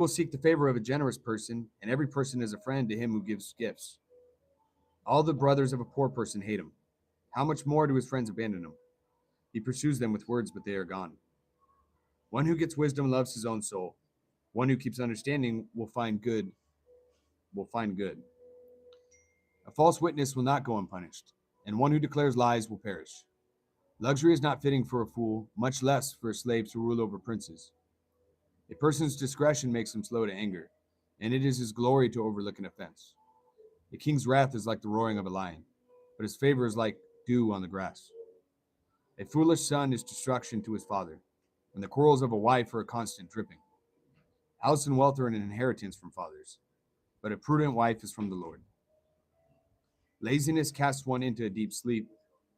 will seek the favor of a generous person, and every person is a friend to him who gives gifts. All the brothers of a poor person hate him. How much more do his friends abandon him? He pursues them with words, but they are gone. One who gets wisdom loves his own soul. One who keeps understanding will find good. A false witness will not go unpunished, and one who declares lies will perish. Luxury is not fitting for a fool, much less for a slave to rule over princes. A person's discretion makes him slow to anger, and it is his glory to overlook an offense. A king's wrath is like the roaring of a lion, but his favor is like dew on the grass. A foolish son is destruction to his father, and the quarrels of a wife are a constant dripping. House and wealth are an inheritance from fathers, but a prudent wife is from the Lord. Laziness casts one into a deep sleep,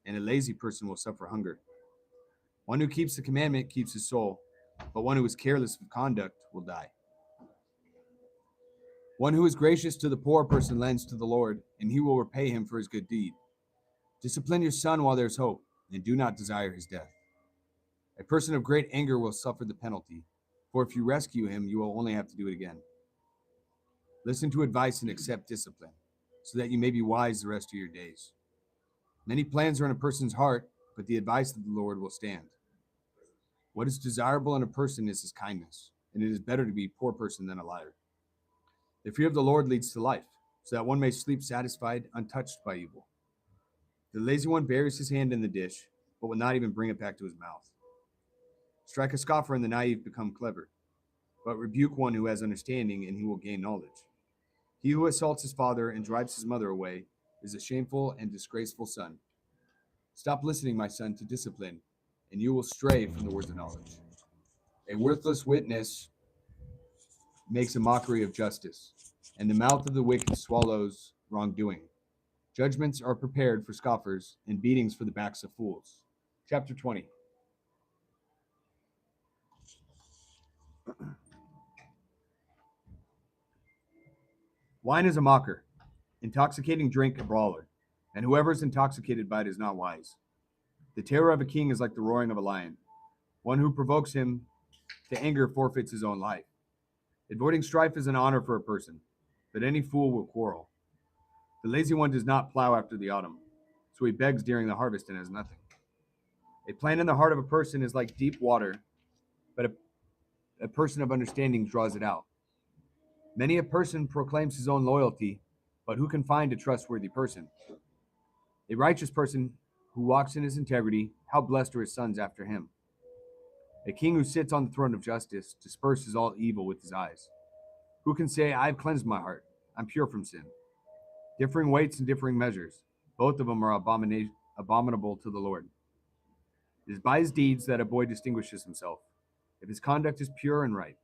and a lazy person will suffer hunger. One who keeps the commandment keeps his soul, but one who is careless of conduct will die. One who is gracious to the poor person lends to the Lord, and he will repay him for his good deed. Discipline your son while there is hope, and do not desire his death. A person of great anger will suffer the penalty, for if you rescue him, you will only have to do it again. Listen to advice and accept discipline, so that you may be wise the rest of your days. Many plans are in a person's heart, but the advice of the Lord will stand. What is desirable in a person is his kindness, and it is better to be a poor person than a liar. The fear of the Lord leads to life, so that one may sleep satisfied, untouched by evil. The lazy one buries his hand in the dish, but will not even bring it back to his mouth. Strike a scoffer and the naive become clever, but rebuke one who has understanding and he will gain knowledge. He who assaults his father and drives his mother away is a shameful and disgraceful son. Stop listening, my son, to discipline, and you will stray from the words of knowledge. A worthless witness makes a mockery of justice, and the mouth of the wicked swallows wrongdoing. Judgments are prepared for scoffers, and beatings for the backs of fools. Chapter 20. Wine is a mocker, intoxicating drink a brawler, and whoever is intoxicated by it is not wise. The terror of a king is like the roaring of a lion. One who provokes him to anger forfeits his own life. Avoiding strife is an honor for a person, but any fool will quarrel. The lazy one does not plow after the autumn, so he begs during the harvest and has nothing. A plan in the heart of a person is like deep water, but a person of understanding draws it out. Many a person proclaims his own loyalty, but who can find a trustworthy person? A righteous person who walks in his integrity, how blessed are his sons after him. A king who sits on the throne of justice disperses all evil with his eyes. Who can say, I have cleansed my heart, I'm pure from sin? Differing weights and differing measures, both of them are abominable to the Lord. It is by his deeds that a boy distinguishes himself, if his conduct is pure and right.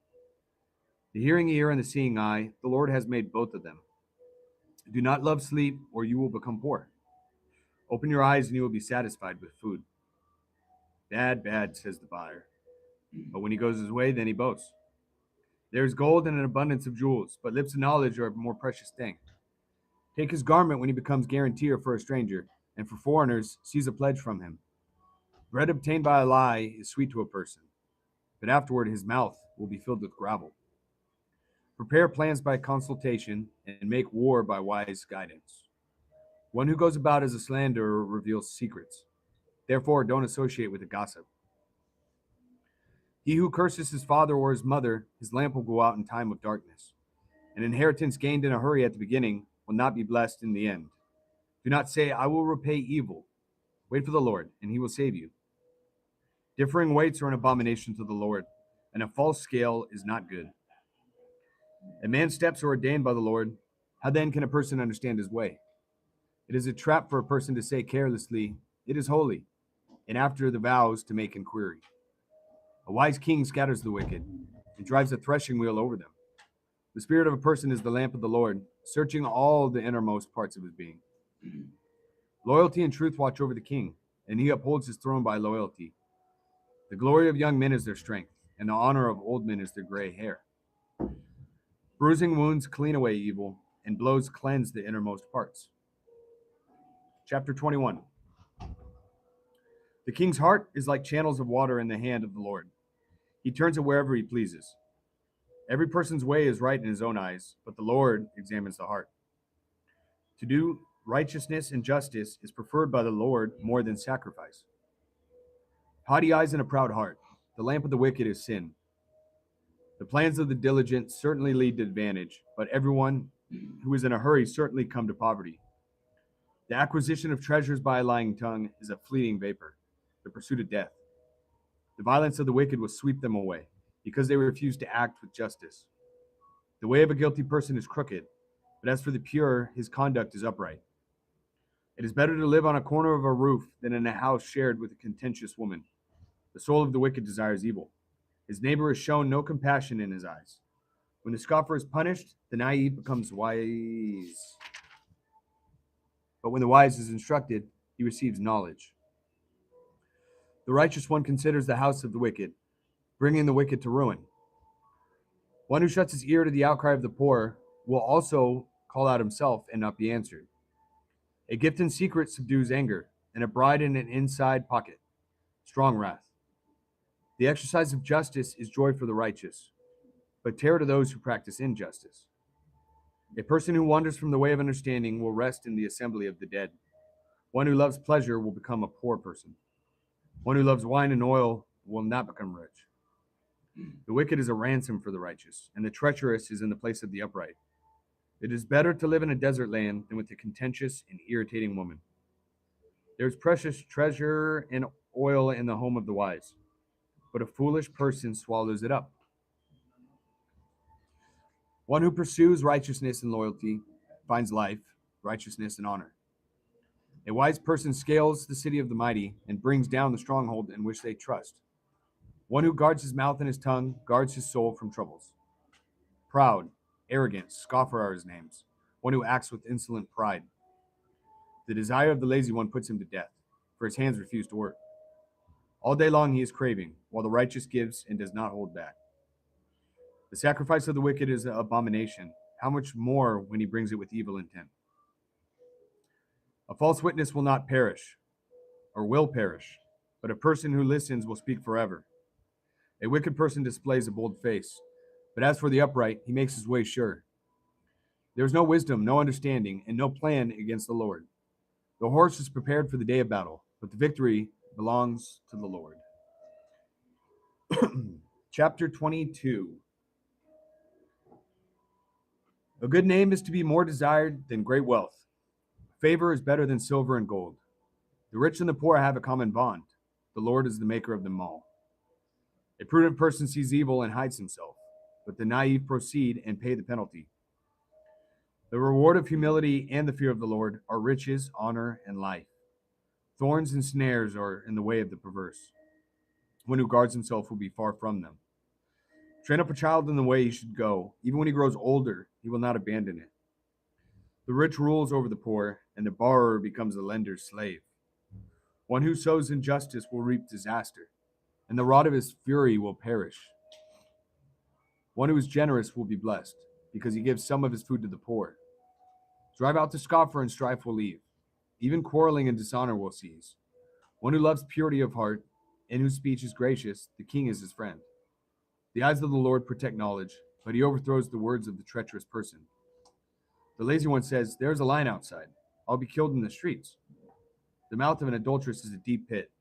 The hearing ear and the seeing eye, the Lord has made both of them. Do not love sleep, or you will become poor. Open your eyes, and you will be satisfied with food. Bad, bad, says the buyer. But when he goes his way, then he boasts. There is gold and an abundance of jewels, but lips of knowledge are a more precious thing. Take his garment when he becomes guarantor for a stranger, and for foreigners, seize a pledge from him. Bread obtained by a lie is sweet to a person, but afterward his mouth will be filled with gravel. Prepare plans by consultation, and make war by wise guidance. One who goes about as a slanderer reveals secrets. Therefore, don't associate with a gossip. He who curses his father or his mother, his lamp will go out in time of darkness. An inheritance gained in a hurry at the beginning will not be blessed in the end. Do not say, I will repay evil. Wait for the Lord, and he will save you. Differing weights are an abomination to the Lord, and a false scale is not good. A man's steps are ordained by the Lord. How then can a person understand his way? It is a trap for a person to say carelessly, it is holy, and after the vows to make inquiry. A wise king scatters the wicked and drives a threshing wheel over them. The spirit of a person is the lamp of the Lord, searching all the innermost parts of his being. Loyalty and truth watch over the king, and he upholds his throne by loyalty. The glory of young men is their strength, and the honor of old men is their gray hair. Bruising wounds clean away evil, and blows cleanse the innermost parts. Chapter 21. The king's heart is like channels of water in the hand of the Lord. He turns it wherever he pleases. Every person's way is right in his own eyes, but the Lord examines the heart. To do righteousness and justice is preferred by the Lord more than sacrifice. Haughty eyes and a proud heart. The lamp of the wicked is sin. The plans of the diligent certainly lead to advantage, but everyone who is in a hurry certainly come to poverty. The acquisition of treasures by a lying tongue is a fleeting vapor, the pursuit of death. The violence of the wicked will sweep them away, because they refuse to act with justice. The way of a guilty person is crooked, but as for the pure, his conduct is upright. It is better to live on a corner of a roof than in a house shared with a contentious woman. The soul of the wicked desires evil. His neighbor has shown no compassion in his eyes. When the scoffer is punished, the naive becomes wise. But when the wise is instructed, he receives knowledge. The righteous one considers the house of the wicked, bringing the wicked to ruin. One who shuts his ear to the outcry of the poor will also call out himself and not be answered. A gift in secret subdues anger, and a bride in an inside pocket, strong wrath. The exercise of justice is joy for the righteous, but terror to those who practice injustice. A person who wanders from the way of understanding will rest in the assembly of the dead. One who loves pleasure will become a poor person. One who loves wine and oil will not become rich. The wicked is a ransom for the righteous, and the treacherous is in the place of the upright. It is better to live in a desert land than with a contentious and irritating woman. There is precious treasure and oil in the home of the wise, but a foolish person swallows it up. One who pursues righteousness and loyalty finds life, righteousness, and honor. A wise person scales the city of the mighty and brings down the stronghold in which they trust. One who guards his mouth and his tongue guards his soul from troubles. Proud, arrogant, scoffer are his names, one who acts with insolent pride. The desire of the lazy one puts him to death, for his hands refuse to work. All day long he is craving, while the righteous gives and does not hold back. The sacrifice of the wicked is an abomination. How much more when he brings it with evil intent? A false witness will not perish, or will perish, but a person who listens will speak forever. A wicked person displays a bold face, but as for the upright, he makes his way sure. There is no wisdom, no understanding, and no plan against the Lord. The horse is prepared for the day of battle, but the victory belongs to the Lord. Chapter 22. A good name is to be more desired than great wealth. Favor is better than silver and gold. The rich and the poor have a common bond. The Lord is the maker of them all. A prudent person sees evil and hides himself, but the naive proceed and pay the penalty. The reward of humility and the fear of the Lord are riches, honor, and life. Thorns and snares are in the way of the perverse. One who guards himself will be far from them. Train up a child in the way he should go. Even when he grows older, he will not abandon it. The rich rules over the poor, and the borrower becomes the lender's slave. One who sows injustice will reap disaster, and the rod of his fury will perish. One who is generous will be blessed, because he gives some of his food to the poor. Drive out the scoffer, and strife will leave. Even quarreling and dishonor will cease. One who loves purity of heart, and whose speech is gracious, the king is his friend. The eyes of the Lord protect knowledge, but he overthrows the words of the treacherous person. The lazy one says, "There is a lion outside. I'll be killed in the streets." The mouth of an adulteress is a deep pit.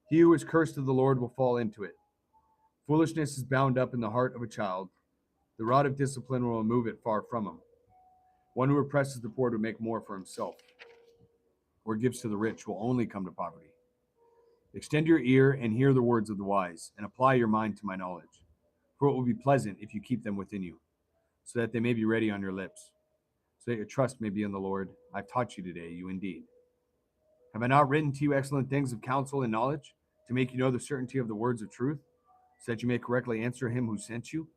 He who is cursed of the Lord will fall into it. Foolishness is bound up in the heart of a child. The rod of discipline will remove it far from him. One who oppresses the poor to make more for himself, or gives to the rich, will only come to poverty. Extend your ear and hear the words of the wise, and apply your mind to my knowledge. For it will be pleasant if you keep them within you, so that they may be ready on your lips, so that your trust may be in the Lord. I've taught you today, you indeed. Have I not written to you excellent things of counsel and knowledge, to make you know the certainty of the words of truth, so that you may correctly answer him who sent you?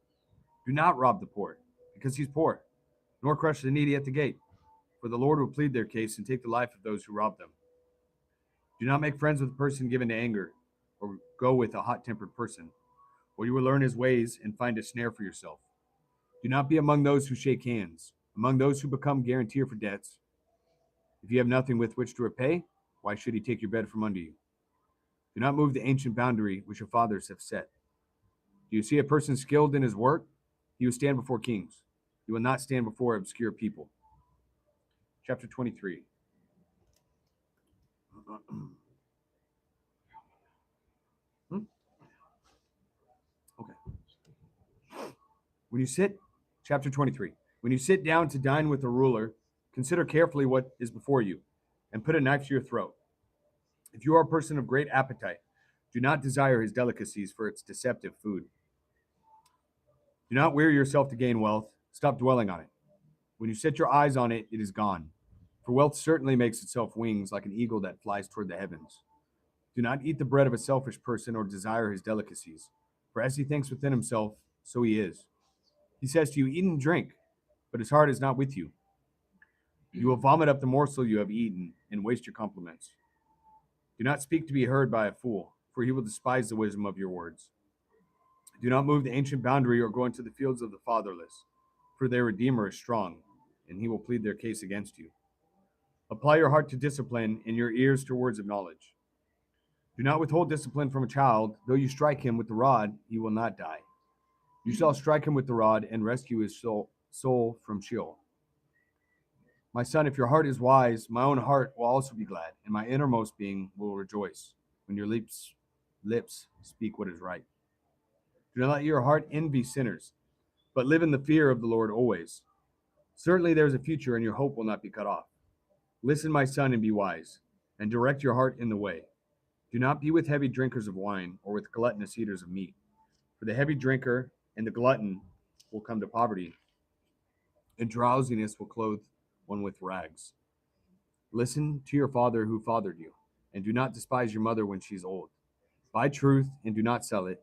Do not rob the poor, because he's poor, nor crush the needy at the gate, for the Lord will plead their case and take the life of those who rob them. Do not make friends with a person given to anger, or go with a hot-tempered person, or you will learn his ways and find a snare for yourself. Do not be among those who shake hands, among those who become guarantor for debts. If you have nothing with which to repay, why should he take your bed from under you? Do not move the ancient boundary which your fathers have set. Do you see a person skilled in his work? He will stand before kings. He will not stand before obscure people. Chapter 23. Okay. Chapter 23. When you sit down to dine with a ruler, consider carefully what is before you, and put a knife to your throat. If you are a person of great appetite, do not desire his delicacies for its deceptive food. Do not weary yourself to gain wealth. Stop dwelling on it. When you set your eyes on it, it is gone. For wealth certainly makes itself wings like an eagle that flies toward the heavens. Do not eat the bread of a selfish person or desire his delicacies. For as he thinks within himself, so he is. He says to you, eat and drink, but his heart is not with you. You will vomit up the morsel you have eaten and waste your compliments. Do not speak to be heard by a fool, for he will despise the wisdom of your words. Do not move the ancient boundary or go into the fields of the fatherless, for their Redeemer is strong, and he will plead their case against you. Apply your heart to discipline and your ears to words of knowledge. Do not withhold discipline from a child. Though you strike him with the rod, he will not die. You shall strike him with the rod and rescue his soul from Sheol. My son, if your heart is wise, my own heart will also be glad, and my innermost being will rejoice when your lips speak what is right. Do not let your heart envy sinners, but live in the fear of the Lord always. Certainly there is a future, and your hope will not be cut off. Listen, my son, and be wise, and direct your heart in the way. Do not be with heavy drinkers of wine, or with gluttonous eaters of meat. For the heavy drinker and the glutton will come to poverty, and drowsiness will clothe one with rags. Listen to your father who fathered you, and do not despise your mother when she is old. Buy truth and do not sell it.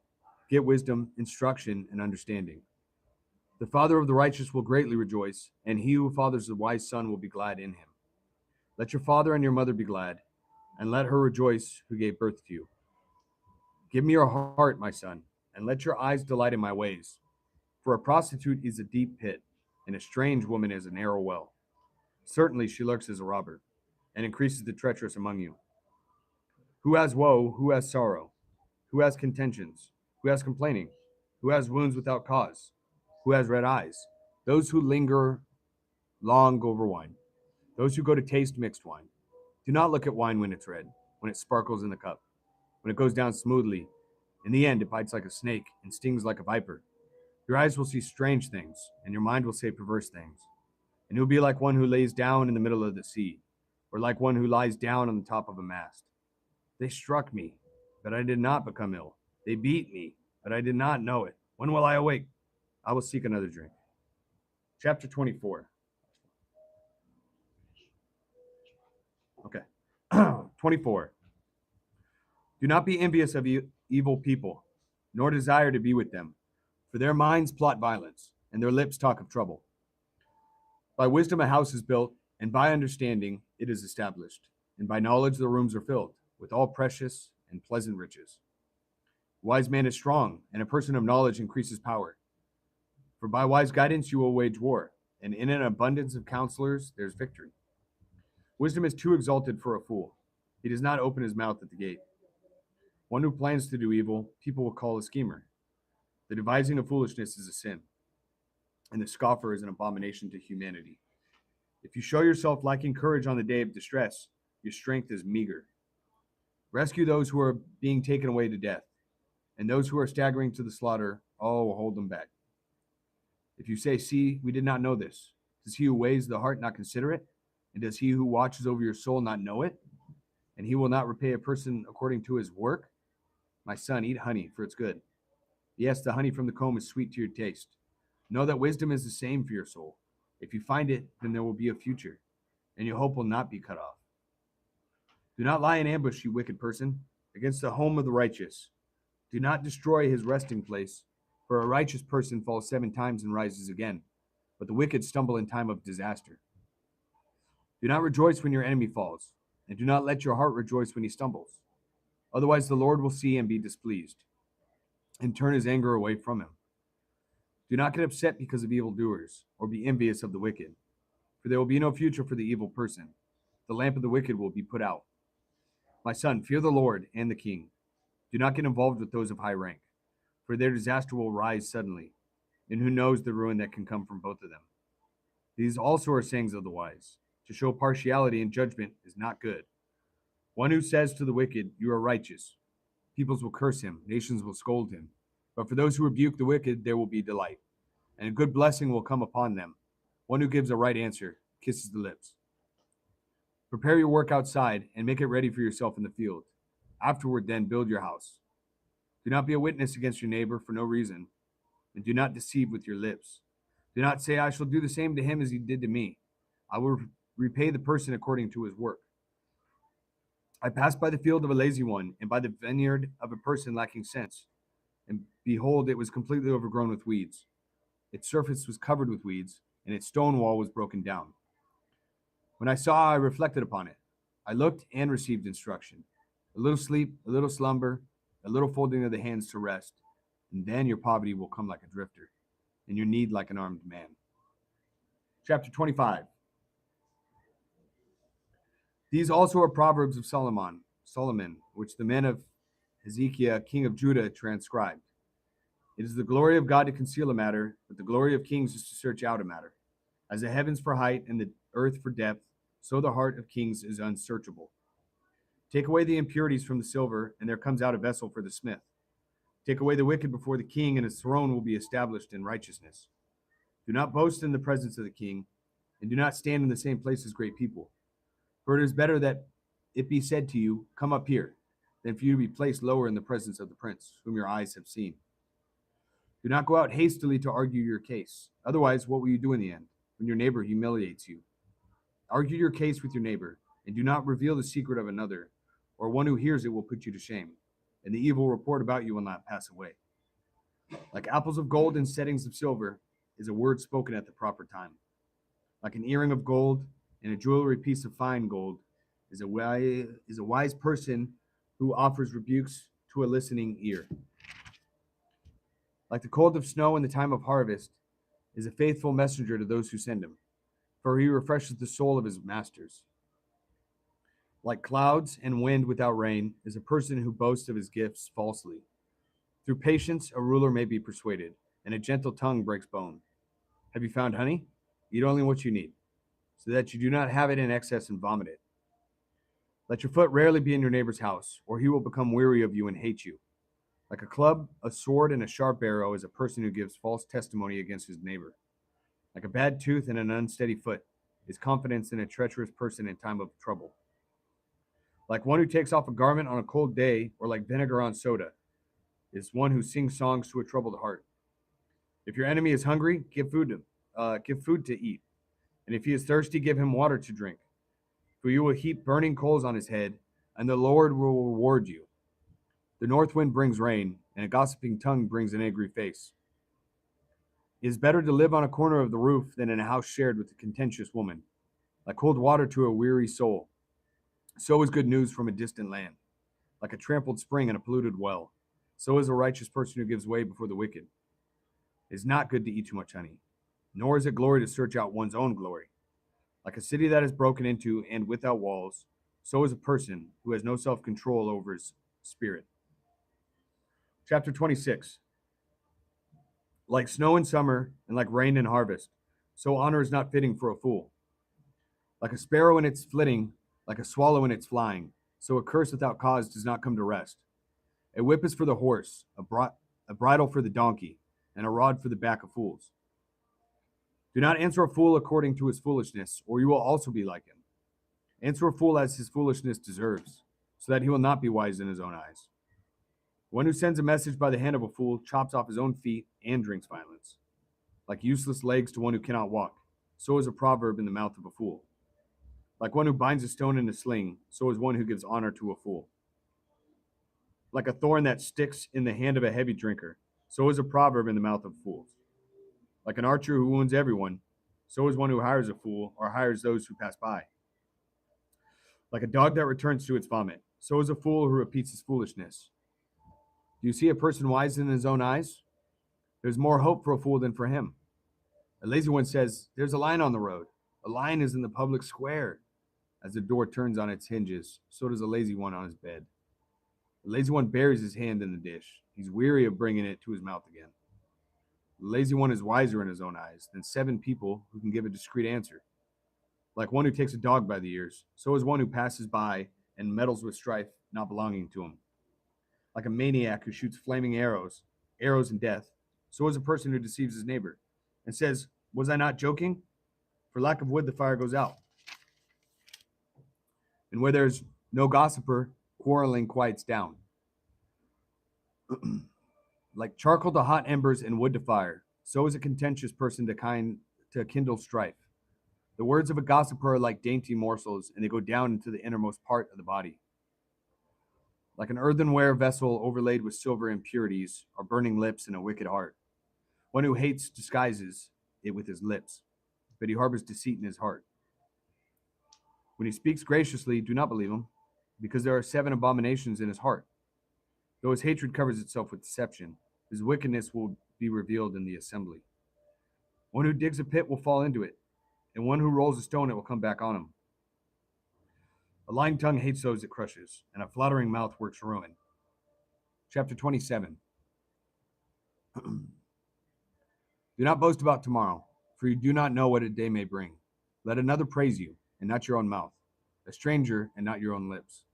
Get wisdom, instruction, and understanding. The father of the righteous will greatly rejoice, and he who fathers the wise son will be glad in him. Let your father and your mother be glad, and let her rejoice who gave birth to you. Give me your heart, my son, and let your eyes delight in my ways. For a prostitute is a deep pit, and a strange woman is a narrow well. Certainly she lurks as a robber, and increases the treacherous among you. Who has woe? Who has sorrow? Who has contentions? Who has complaining? Who has wounds without cause? Who has red eyes? Those who linger long over wine. Those who go to taste mixed wine. Do not look at wine when it's red, when it sparkles in the cup, when it goes down smoothly. In the end, it bites like a snake and stings like a viper. Your eyes will see strange things, and your mind will say perverse things. And you'll be like one who lays down in the middle of the sea, or like one who lies down on the top of a mast. They struck me, but I did not become ill. They beat me, but I did not know it. When will I awake? I will seek another drink. Chapter 24. Okay. 24. Do not be envious of evil people, nor desire to be with them, for their minds plot violence, and their lips talk of trouble. By wisdom a house is built, and by understanding it is established, and by knowledge the rooms are filled with all precious and pleasant riches. A wise man is strong, and a person of knowledge increases power. For by wise guidance you will wage war, and in an abundance of counselors there's victory. Wisdom is too exalted for a fool. He does not open his mouth at the gate. One who plans to do evil, people will call a schemer. The devising of foolishness is a sin, and the scoffer is an abomination to humanity. If you show yourself lacking courage on the day of distress, your strength is meager. Rescue those who are being taken away to death, and those who are staggering to the slaughter, hold them back. If you say, see, we did not know this, does he who weighs the heart not consider it? And does he who watches over your soul not know it? And he will not repay a person according to his work? My son, eat honey, for it's good. Yes, the honey from the comb is sweet to your taste. Know that wisdom is the same for your soul. If you find it, then there will be a future, and your hope will not be cut off. Do not lie in ambush, you wicked person, against the home of the righteous. Do not destroy his resting place, for a righteous person falls 7 times and rises again, but the wicked stumble in time of disaster. Do not rejoice when your enemy falls, and do not let your heart rejoice when he stumbles. Otherwise the Lord will see and be displeased, and turn his anger away from him. Do not get upset because of evildoers, or be envious of the wicked, for there will be no future for the evil person. The lamp of the wicked will be put out. My son, fear the Lord and the king. Do not get involved with those of high rank, for their disaster will rise suddenly, and who knows the ruin that can come from both of them. These also are sayings of the wise. To show partiality in judgment is not good. One who says to the wicked, "You are righteous," peoples will curse him, nations will scold him. But for those who rebuke the wicked, there will be delight, and a good blessing will come upon them. One who gives a right answer kisses the lips. Prepare your work outside and make it ready for yourself in the field. Afterward, then, build your house. Do not be a witness against your neighbor for no reason, and do not deceive with your lips. Do not say, "I shall do the same to him as he did to me. I will repay the person according to his work." I passed by the field of a lazy one and by the vineyard of a person lacking sense, and behold, it was completely overgrown with weeds. Its surface was covered with weeds, and its stone wall was broken down. When I saw, I reflected upon it. I looked and received instruction. A little sleep, a little slumber, a little folding of the hands to rest, and then your poverty will come like a drifter, and your need like an armed man. Chapter 25. These also are proverbs of Solomon, which the men of Hezekiah, king of Judah, transcribed. It is the glory of God to conceal a matter, but the glory of kings is to search out a matter. As the heavens for height and the earth for depth, so the heart of kings is unsearchable. Take away the impurities from the silver, and there comes out a vessel for the smith. Take away the wicked before the king, and his throne will be established in righteousness. Do not boast in the presence of the king, and do not stand in the same place as great people. For it is better that it be said to you, "Come up here," than for you to be placed lower in the presence of the prince, whom your eyes have seen. Do not go out hastily to argue your case. Otherwise, what will you do in the end, when your neighbor humiliates you? Argue your case with your neighbor, and do not reveal the secret of another, or one who hears it will put you to shame, and the evil report about you will not pass away. Like apples of gold and settings of silver is a word spoken at the proper time. Like an earring of gold and a jewelry piece of fine gold is a wise person who offers rebukes to a listening ear. Like the cold of snow in the time of harvest is a faithful messenger to those who send him, for he refreshes the soul of his masters. Like clouds and wind without rain is a person who boasts of his gifts falsely. Through patience, a ruler may be persuaded, and a gentle tongue breaks bone. Have you found honey? Eat only what you need, so that you do not have it in excess and vomit it. Let your foot rarely be in your neighbor's house, or he will become weary of you and hate you. Like a club, a sword, and a sharp arrow is a person who gives false testimony against his neighbor. Like a bad tooth and an unsteady foot is confidence in a treacherous person in time of trouble. Like one who takes off a garment on a cold day, or like vinegar on soda, is one who sings songs to a troubled heart. If your enemy is hungry, give food to eat, and if he is thirsty, give him water to drink. For you will heap burning coals on his head, and the Lord will reward you. The north wind brings rain, and a gossiping tongue brings an angry face. It is better to live on a corner of the roof than in a house shared with a contentious woman. Like cold water to a weary soul, so is good news from a distant land. Like a trampled spring and a polluted well, so is a righteous person who gives way before the wicked. It is not good to eat too much honey, nor is it glory to search out one's own glory. Like a city that is broken into and without walls, so is a person who has no self-control over his spirit. Chapter 26. Like snow in summer and like rain in harvest, so honor is not fitting for a fool. Like a sparrow in its flitting, like a swallow in its flying, so a curse without cause does not come to rest. A whip is for the horse, a bridle for the donkey, and a rod for the back of fools. Do not answer a fool according to his foolishness, or you will also be like him. Answer a fool as his foolishness deserves, so that he will not be wise in his own eyes. One who sends a message by the hand of a fool chops off his own feet and drinks violence. Like useless legs to one who cannot walk, so is a proverb in the mouth of a fool. Like one who binds a stone in a sling, so is one who gives honor to a fool. Like a thorn that sticks in the hand of a heavy drinker, so is a proverb in the mouth of fools. Like an archer who wounds everyone, so is one who hires a fool or hires those who pass by. Like a dog that returns to its vomit, so is a fool who repeats his foolishness. Do you see a person wise in his own eyes? There's more hope for a fool than for him. A lazy one says, "There's a lion on the road. A lion is in the public square." As the door turns on its hinges, so does a lazy one on his bed. The lazy one buries his hand in the dish. He's weary of bringing it to his mouth again. The lazy one is wiser in his own eyes than 7 people who can give a discreet answer. Like one who takes a dog by the ears, so is one who passes by and meddles with strife not belonging to him. Like a maniac who shoots flaming arrows and death, so is a person who deceives his neighbor and says, "Was I not joking?" For lack of wood, the fire goes out. And where there's no gossiper, quarreling quiets down. Like charcoal to hot embers and wood to fire, so is a contentious person to kindle strife. The words of a gossiper are like dainty morsels, and they go down into the innermost part of the body. Like an earthenware vessel overlaid with silver impurities are burning lips and a wicked heart. One who hates disguises it with his lips, but he harbors deceit in his heart. When he speaks graciously, do not believe him, because there are 7 abominations in his heart. Though his hatred covers itself with deception, his wickedness will be revealed in the assembly. One who digs a pit will fall into it, and one who rolls a stone, it will come back on him. A lying tongue hates those it crushes, and a flattering mouth works ruin. Chapter 27. Do not boast about tomorrow, for you do not know what a day may bring. Let another praise you, and not your own mouth, a stranger, and not your own lips.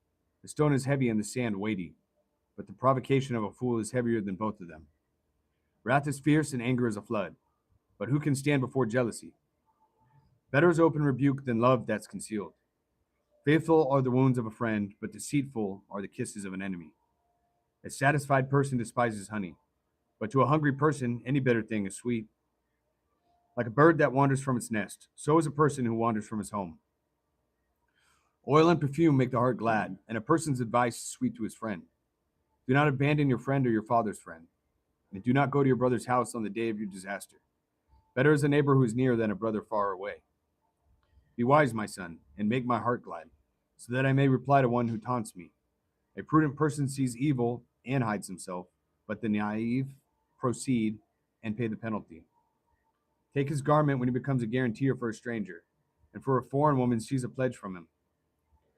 The stone is heavy and the sand weighty, but the provocation of a fool is heavier than both of them. Wrath is fierce and anger is a flood, but who can stand before jealousy? Better is open rebuke than love that's concealed. Faithful are the wounds of a friend, but deceitful are the kisses of an enemy. A satisfied person despises honey, but to a hungry person any bitter thing is sweet. Like a bird that wanders from its nest, so is a person who wanders from his home. Oil and perfume make the heart glad, and a person's advice is sweet to his friend. Do not abandon your friend or your father's friend, and do not go to your brother's house on the day of your disaster. Better is a neighbor who is near than a brother far away. Be wise, my son, and make my heart glad, so that I may reply to one who taunts me. A prudent person sees evil and hides himself, but the naive proceed and pay the penalty. Take his garment when he becomes a guarantor for a stranger, and for a foreign woman sees a pledge from him.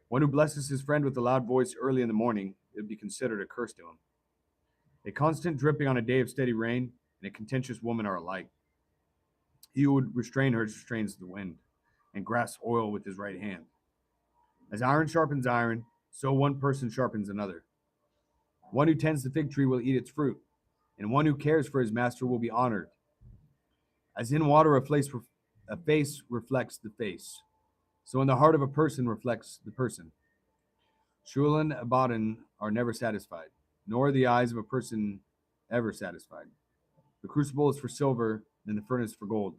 One who blesses his friend with a loud voice early in the morning, it would be considered a curse to him. A constant dripping on a day of steady rain and a contentious woman are alike. He who would restrain her restrains the wind, and grasps oil with his right hand. As iron sharpens iron, so one person sharpens another. One who tends the fig tree will eat its fruit, and one who cares for his master will be honored. As in water a face reflects the face, so in the heart of a person reflects the person. Shul and Abaddon are never satisfied, nor are the eyes of a person ever satisfied. The crucible is for silver, and the furnace for gold,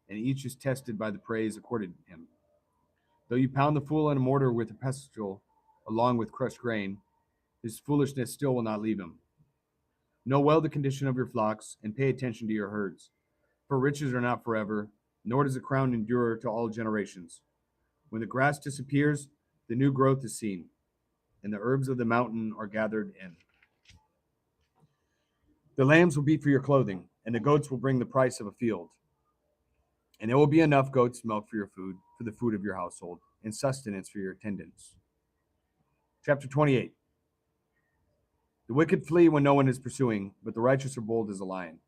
and each is tested by the praise accorded him. Though you pound the fool in a mortar with a pestle along with crushed grain, his foolishness still will not leave him. Know well the condition of your flocks, and pay attention to your herds. For riches are not forever, nor does a crown endure to all generations. When the grass disappears, the new growth is seen, and the herbs of the mountain are gathered in. The lambs will be for your clothing, and the goats will bring the price of a field. And there will be enough goat's milk for your food, for the food of your household, and sustenance for your attendants. Chapter 28. The wicked flee when no one is pursuing, but the righteous are bold as a lion.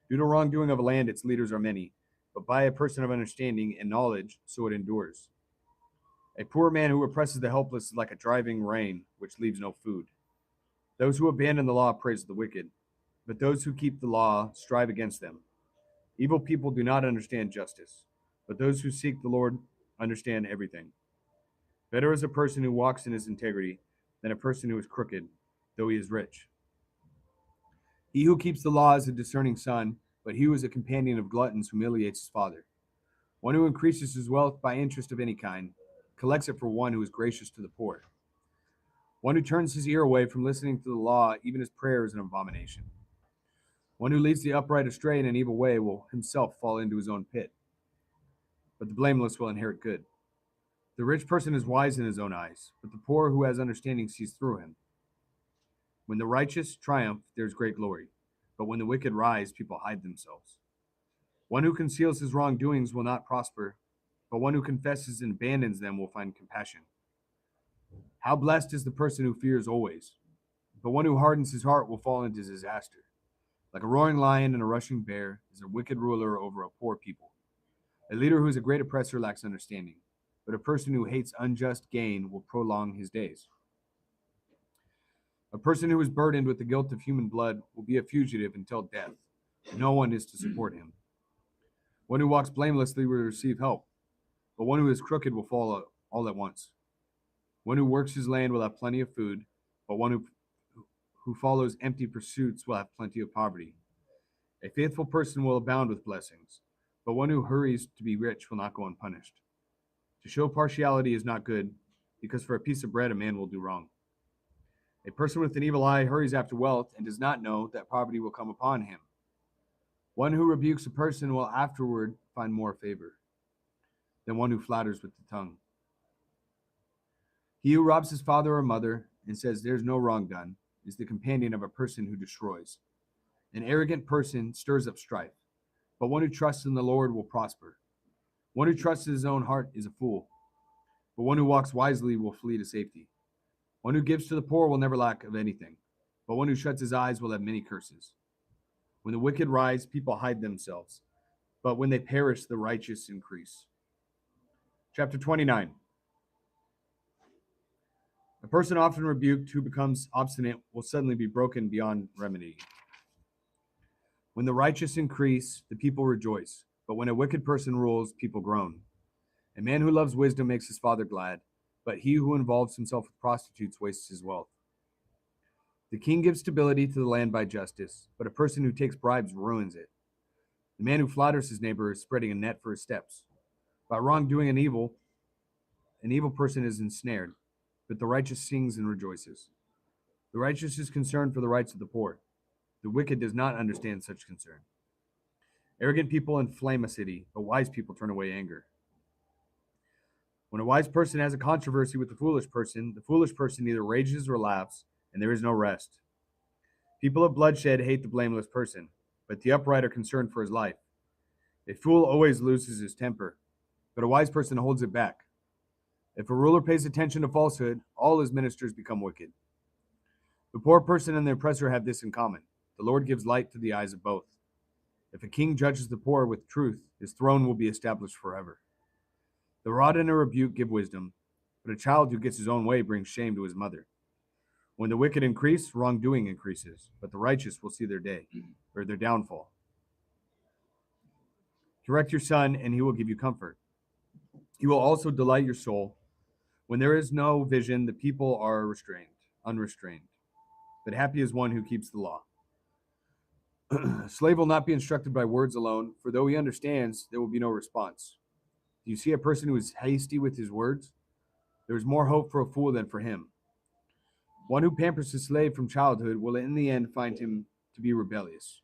Due to wrongdoing of a land, its leaders are many, but by a person of understanding and knowledge, so it endures. A poor man who oppresses the helpless is like a driving rain, which leaves no food. Those who abandon the law praise the wicked, but those who keep the law strive against them. Evil people do not understand justice, but those who seek the Lord understand everything. Better is a person who walks in his integrity than a person who is crooked, though he is rich. He who keeps the law is a discerning son, but he who is a companion of gluttons humiliates his father. One who increases his wealth by interest of any kind collects it for one who is gracious to the poor. One who turns his ear away from listening to the law, even his prayer is an abomination. One who leads the upright astray in an evil way will himself fall into his own pit, but the blameless will inherit good. The rich person is wise in his own eyes, but the poor who has understanding sees through him. When the righteous triumph, there is great glory, but when the wicked rise, people hide themselves. One who conceals his wrongdoings will not prosper, but one who confesses and abandons them will find compassion. How blessed is the person who fears always, but one who hardens his heart will fall into disaster. Like a roaring lion and a rushing bear is a wicked ruler over a poor people. A leader who is a great oppressor lacks understanding, but a person who hates unjust gain will prolong his days. A person who is burdened with the guilt of human blood will be a fugitive until death. No one is to support him. One who walks blamelessly will receive help, but one who is crooked will fall all at once. One who works his land will have plenty of food, but one who follows empty pursuits will have plenty of poverty. A faithful person will abound with blessings, but one who hurries to be rich will not go unpunished. To show partiality is not good, because for a piece of bread a man will do wrong. A person with an evil eye hurries after wealth and does not know that poverty will come upon him. One who rebukes a person will afterward find more favor than one who flatters with the tongue. He who robs his father or mother and says there's no wrong done is the companion of a person who destroys. An arrogant person stirs up strife, but one who trusts in the Lord will prosper. One who trusts in his own heart is a fool, but one who walks wisely will flee to safety. One who gives to the poor will never lack of anything, but one who shuts his eyes will have many curses. When the wicked rise, people hide themselves, but when they perish, the righteous increase. Chapter 29. A person often rebuked who becomes obstinate will suddenly be broken beyond remedy. When the righteous increase, the people rejoice, but when a wicked person rules, people groan. A man who loves wisdom makes his father glad, but he who involves himself with prostitutes wastes his wealth. The king gives stability to the land by justice, but a person who takes bribes ruins it. The man who flatters his neighbor is spreading a net for his steps. By wrongdoing an evil person is ensnared, but the righteous sings and rejoices. The righteous is concerned for the rights of the poor. The wicked does not understand such concern. Arrogant people inflame a city, but wise people turn away anger. When a wise person has a controversy with the foolish person either rages or laughs, and there is no rest. People of bloodshed hate the blameless person, but the upright are concerned for his life. A fool always loses his temper, but a wise person holds it back. If a ruler pays attention to falsehood, all his ministers become wicked. The poor person and the oppressor have this in common. The Lord gives light to the eyes of both. If a king judges the poor with truth, his throne will be established forever. The rod and a rebuke give wisdom, but a child who gets his own way brings shame to his mother. When the wicked increase, wrongdoing increases, but the righteous will see their day, or their downfall. Correct your son, and he will give you comfort. He will also delight your soul. When there is no vision, the people are unrestrained. But happy is one who keeps the law. A slave will not be instructed by words alone, for though he understands, there will be no response. Do you see a person who is hasty with his words? There is more hope for a fool than for him. One who pampers his slave from childhood will in the end find him to be rebellious.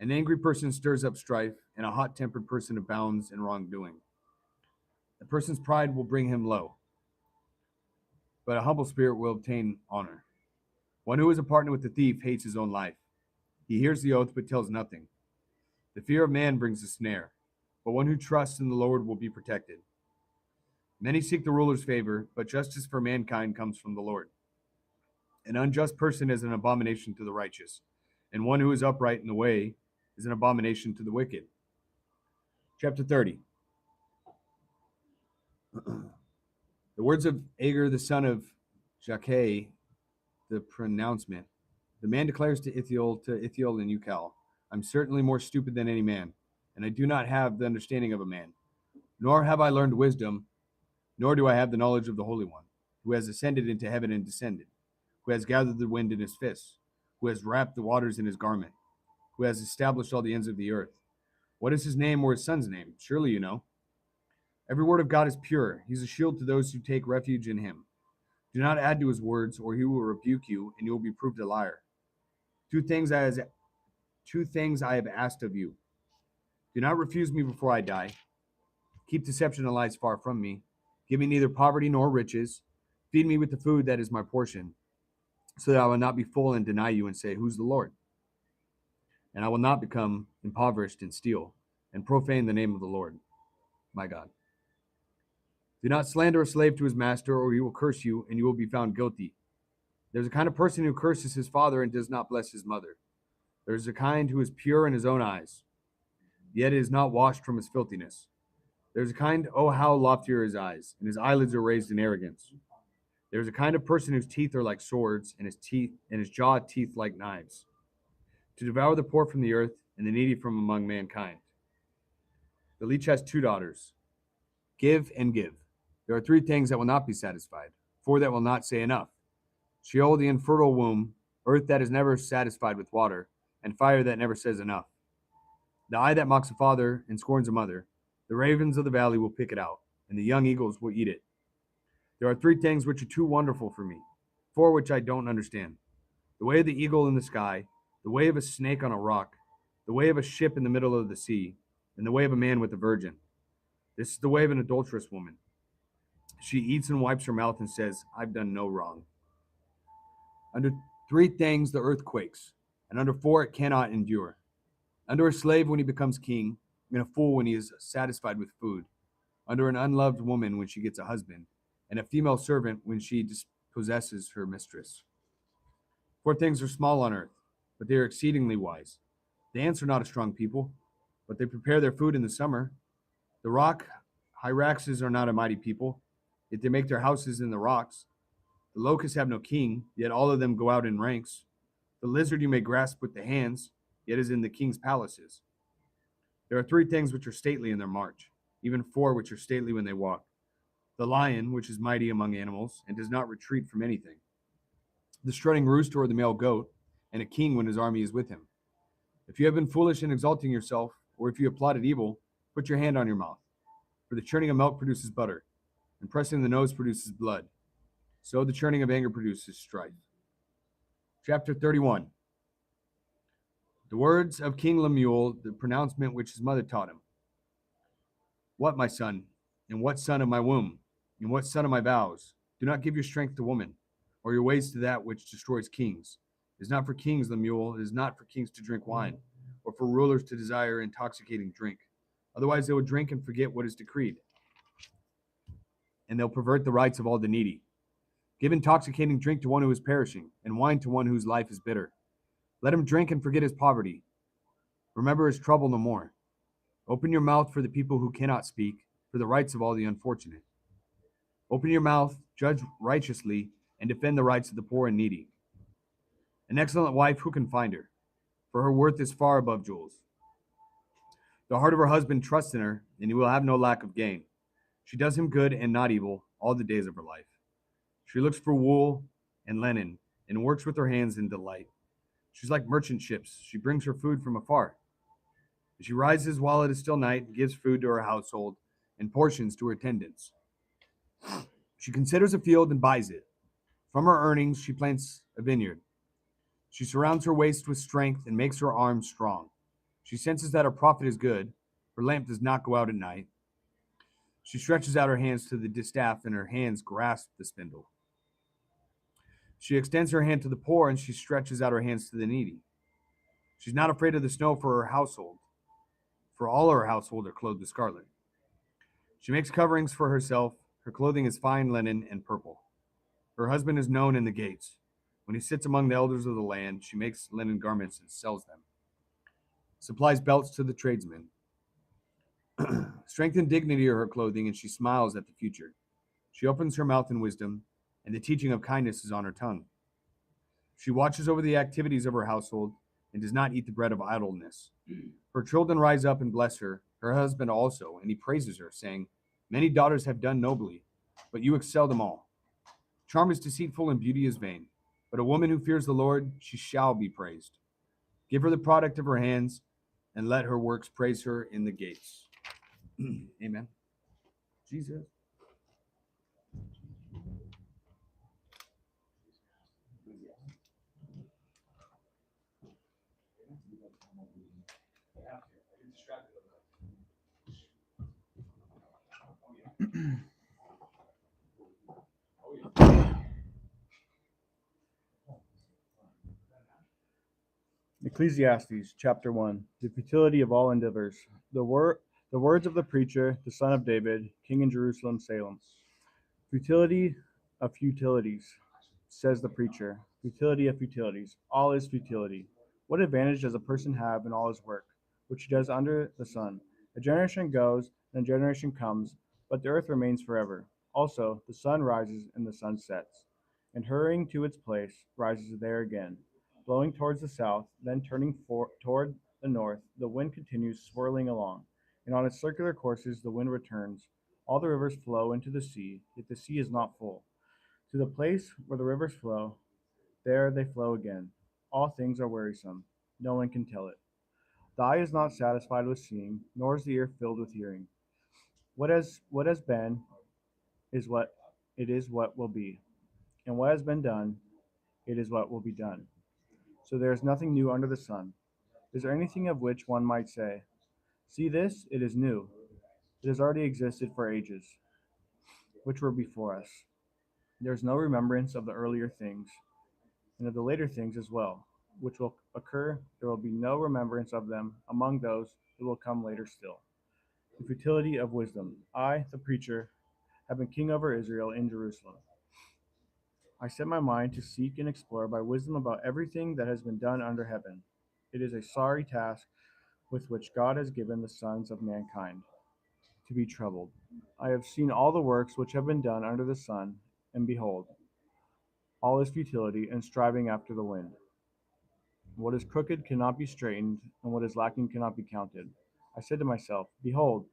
An angry person stirs up strife, and a hot-tempered person abounds in wrongdoing. A person's pride will bring him low, but a humble spirit will obtain honor. One who is a partner with the thief hates his own life. He hears the oath but tells nothing. The fear of man brings a snare, but one who trusts in the Lord will be protected. Many seek the ruler's favor, but justice for mankind comes from the Lord. An unjust person is an abomination to the righteous, and one who is upright in the way is an abomination to the wicked. Chapter 30. The words of Agur, the son of Jakeh, the pronouncement. The man declares to Ithiel and Ukal, I'm certainly more stupid than any man, and I do not have the understanding of a man. Nor have I learned wisdom, nor do I have the knowledge of the Holy One, who has ascended into heaven and descended, who has gathered the wind in his fists, who has wrapped the waters in his garment, who has established all the ends of the earth. What is his name or his son's name? Surely you know. Every word of God is pure. He's a shield to those who take refuge in him. Do not add to his words, or he will rebuke you, and you will be proved a liar. Two things I have asked of you. Do not refuse me before I die. Keep deception and lies far from me. Give me neither poverty nor riches. Feed me with the food that is my portion, so that I will not be full and deny you and say, who's the Lord? And I will not become impoverished and steal and profane the name of the Lord, my God. Do not slander a slave to his master, or he will curse you, and you will be found guilty. There's a kind of person who curses his father and does not bless his mother. There is a kind who is pure in his own eyes, yet is not washed from his filthiness. There is a kind, oh, how loftier his eyes, and his eyelids are raised in arrogance. There is a kind of person whose teeth are like swords, and his jaw teeth like knives, to devour the poor from the earth, and the needy from among mankind. The leech has two daughters. Give and give. There are three things that will not be satisfied, four that will not say enough. Sheol, the infertile womb, earth that is never satisfied with water, and fire that never says enough. The eye that mocks a father and scorns a mother, the ravens of the valley will pick it out, and the young eagles will eat it. There are three things which are too wonderful for me, four which I don't understand. The way of the eagle in the sky, the way of a snake on a rock, the way of a ship in the middle of the sea, and the way of a man with a virgin. This is the way of an adulterous woman. She eats and wipes her mouth and says, I've done no wrong. Under three things the earth quakes, and under four it cannot endure. Under a slave when he becomes king, and a fool when he is satisfied with food. Under an unloved woman when she gets a husband, and a female servant when she dispossesses her mistress. Four things are small on earth, but they are exceedingly wise. The ants are not a strong people, but they prepare their food in the summer. The rock hyraxes are not a mighty people, yet they make their houses in the rocks. The locusts have no king, yet all of them go out in ranks. The lizard you may grasp with the hands, yet is in the king's palaces. There are three things which are stately in their march, even four which are stately when they walk. The lion, which is mighty among animals, and does not retreat from anything. The strutting rooster or the male goat, and a king when his army is with him. If you have been foolish in exalting yourself, or if you have plotted evil, put your hand on your mouth. For the churning of milk produces butter, and pressing the nose produces blood. So the churning of anger produces strife. Chapter 31. The words of King Lemuel, the pronouncement which his mother taught him. What, my son, and what son of my womb, and what son of my vows? Do not give your strength to woman, or your ways to that which destroys kings. It is not for kings, Lemuel, it is not for kings to drink wine, or for rulers to desire intoxicating drink. Otherwise they will drink and forget what is decreed, and they'll pervert the rights of all the needy. Give intoxicating drink to one who is perishing, and wine to one whose life is bitter. Let him drink and forget his poverty. Remember his trouble no more. Open your mouth for the people who cannot speak, for the rights of all the unfortunate. Open your mouth, judge righteously, and defend the rights of the poor and needy. An excellent wife, who can find her? For her worth is far above jewels. The heart of her husband trusts in her, and he will have no lack of gain. She does him good and not evil all the days of her life. She looks for wool and linen, and works with her hands in delight. She's like merchant ships. She brings her food from afar. She rises while it is still night, and gives food to her household, and portions to her attendants. She considers a field and buys it. From her earnings she plants a vineyard. She surrounds her waist with strength and makes her arms strong. She senses that her profit is good. Her lamp does not go out at night. She stretches out her hands to the distaff, and her hands grasp the spindle. She extends her hand to the poor, and she stretches out her hands to the needy. She's not afraid of the snow for her household, for all her household are clothed with scarlet. She makes coverings for herself. Her clothing is fine linen and purple. Her husband is known in the gates. When he sits among the elders of the land, she makes linen garments and sells them. Supplies belts to the tradesmen. Strength and dignity are her clothing, and she smiles at the future. She opens her mouth in wisdom, and the teaching of kindness is on her tongue. She watches over the activities of her household, and does not eat the bread of idleness. Her children rise up and bless her, her husband also, and he praises her, saying, Many daughters have done nobly, but you excel them all. Charm is deceitful and beauty is vain, but a woman who fears the Lord, she shall be praised. Give her the product of her hands, and let her works praise her in the gates. Amen. Jesus. Ecclesiastes chapter 1. The futility of all endeavors. The words of the preacher, the son of David, king in Jerusalem, Salem. Futility of futilities, says the preacher. Futility of futilities. All is futility. What advantage does a person have in all his work, which he does under the sun? A generation goes, and a generation comes, but the earth remains forever. Also, the sun rises and the sun sets, and hurrying to its place, rises there again. Blowing towards the south, then turning toward the north, the wind continues swirling along, and on its circular courses the wind returns. All the rivers flow into the sea, yet the sea is not full. To the place where the rivers flow, there they flow again. All things are wearisome. No one can tell it. The eye is not satisfied with seeing, nor is the ear filled with hearing. What has been is what will be, and what has been done, it is what will be done. So there is nothing new under the sun. Is there anything of which one might say, "See this, it is new. It has already existed for ages, which were before us." There is no remembrance of the earlier things, and of the later things as well, which will occur. There will be no remembrance of them among those who will come later still. The futility of wisdom. I, the preacher, have been king over Israel in Jerusalem. I set my mind to seek and explore by wisdom about everything that has been done under heaven. It is a sorry task with which God has given the sons of mankind to be troubled. I have seen all the works which have been done under the sun, and behold, all is futility and striving after the wind. What is crooked cannot be straightened, and what is lacking cannot be counted. I said to myself, "Behold,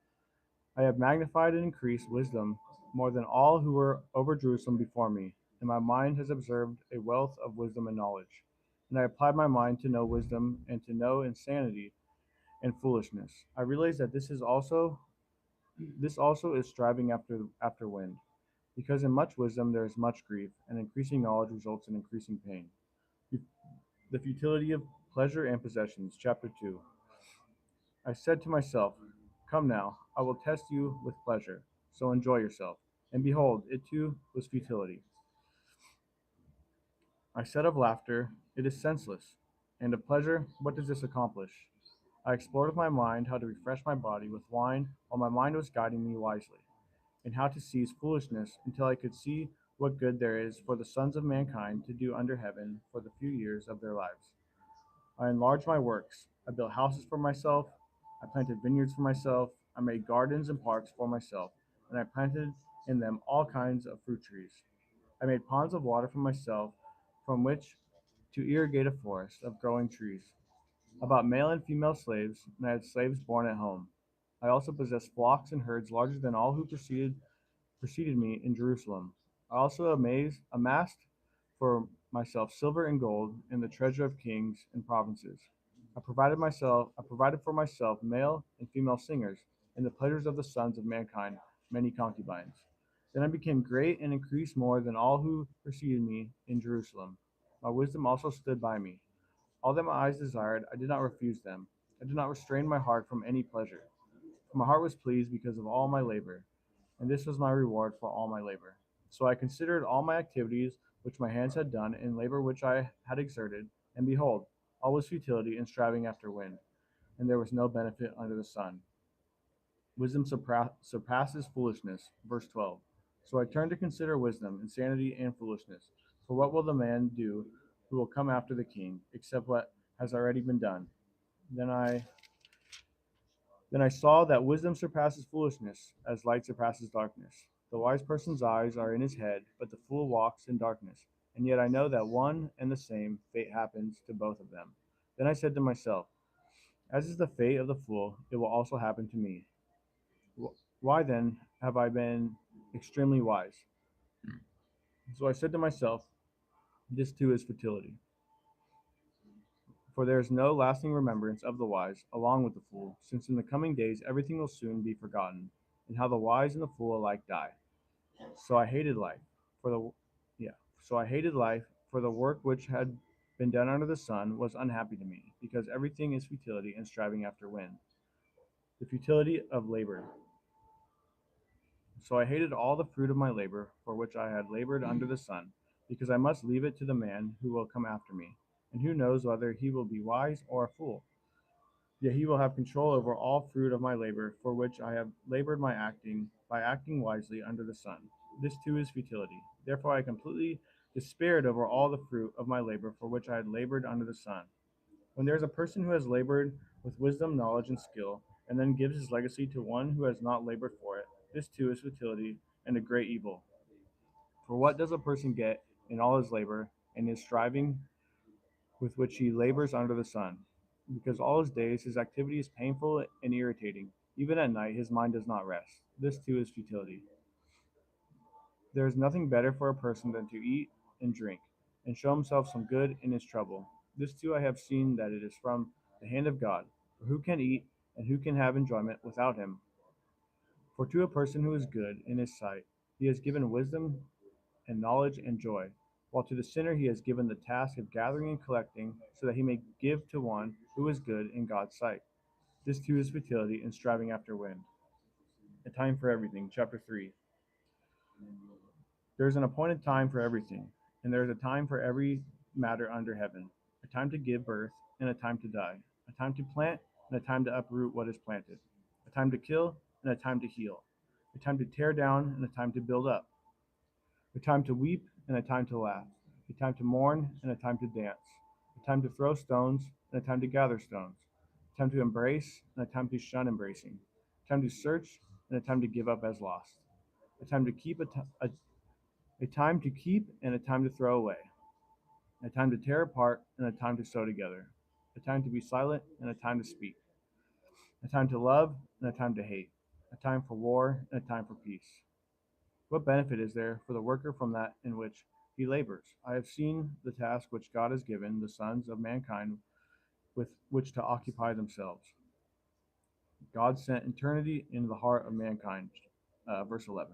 I have magnified and increased wisdom more than all who were over Jerusalem before me, and my mind has observed a wealth of wisdom and knowledge. And I applied my mind to know wisdom and to know insanity and foolishness. I realized that this also is striving after wind, because in much wisdom there is much grief, and increasing knowledge results in increasing pain. The futility of pleasure and possessions, chapter 2. I said to myself, "Come now, I will test you with pleasure, so enjoy yourself." And behold, it too was futility. I said of laughter, "It is senseless." And of pleasure, what does this accomplish? I explored with my mind how to refresh my body with wine while my mind was guiding me wisely, and how to seize foolishness until I could see what good there is for the sons of mankind to do under heaven for the few years of their lives. I enlarged my works. I built houses for myself. I planted vineyards for myself. I made gardens and parks for myself, and I planted in them all kinds of fruit trees. I made ponds of water for myself, from which to irrigate a forest of growing trees. I bought male and female slaves, and I had slaves born at home. I also possessed flocks and herds larger than all who preceded me in Jerusalem. I also amassed for myself silver and gold and the treasure of kings and provinces. I provided for myself male and female singers, and the pleasures of the sons of mankind, many concubines. Then I became great and increased more than all who preceded me in Jerusalem. My wisdom also stood by me. All that my eyes desired, I did not refuse them. I did not restrain my heart from any pleasure. For my heart was pleased because of all my labor, and this was my reward for all my labor. So I considered all my activities which my hands had done, and labor which I had exerted, and behold, all was futility and striving after wind, and there was no benefit under the sun. Wisdom surpasses foolishness. Verse 12. So I turned to consider wisdom, insanity, and foolishness. For what will the man do who will come after the king, except what has already been done? Then I Then I saw that wisdom surpasses foolishness, as light surpasses darkness. The wise person's eyes are in his head, but the fool walks in darkness. And yet I know that one and the same fate happens to both of them. Then I said to myself, "As is the fate of the fool, it will also happen to me." Why then have I been extremely wise? So I said to myself, "This too is futility." For there is no lasting remembrance of the wise along with the fool, since in the coming days everything will soon be forgotten, and how the wise and the fool alike die. So I hated life for the yeah, so I hated life for the work which had been done under the sun was unhappy to me, because everything is futility and striving after wind. The futility of labor. So I hated all the fruit of my labor, for which I had labored under the sun, because I must leave it to the man who will come after me, and who knows whether he will be wise or a fool. Yet he will have control over all fruit of my labor, for which I have labored by acting wisely under the sun. This too is futility. Therefore I completely despaired over all the fruit of my labor, for which I had labored under the sun. When there is a person who has labored with wisdom, knowledge, and skill, and then gives his legacy to one who has not labored for it, this too is futility and a great evil. For what does a person get in all his labor and his striving with which he labors under the sun? Because all his days his activity is painful and irritating. Even at night his mind does not rest. This too is futility. There is nothing better for a person than to eat and drink, and show himself some good in his trouble. This too I have seen that it is from the hand of God. For who can eat and who can have enjoyment without him? For to a person who is good in his sight, he has given wisdom and knowledge and joy, while to the sinner he has given the task of gathering and collecting, so that he may give to one who is good in God's sight. This too is futility and striving after wind. A time for everything. Chapter 3. There is an appointed time for everything, and there is a time for every matter under heaven, a time to give birth and a time to die, a time to plant and a time to uproot what is planted, a time to kill and a time to heal, a time to tear down and a time to build up, a time to weep and a time to laugh, a time to mourn and a time to dance, a time to throw stones and a time to gather stones, a time to embrace and a time to shun embracing, a time to search and a time to give up as lost, a time to keep a time to keep and a time to throw away, a time to tear apart and a time to sew together, a time to be silent and a time to speak, a time to love and a time to hate, a time for war and a time for peace. What benefit is there for the worker from that in which he labors? I have seen the task which God has given the sons of mankind with which to occupy themselves. God sent eternity into the heart of mankind. Verse 11.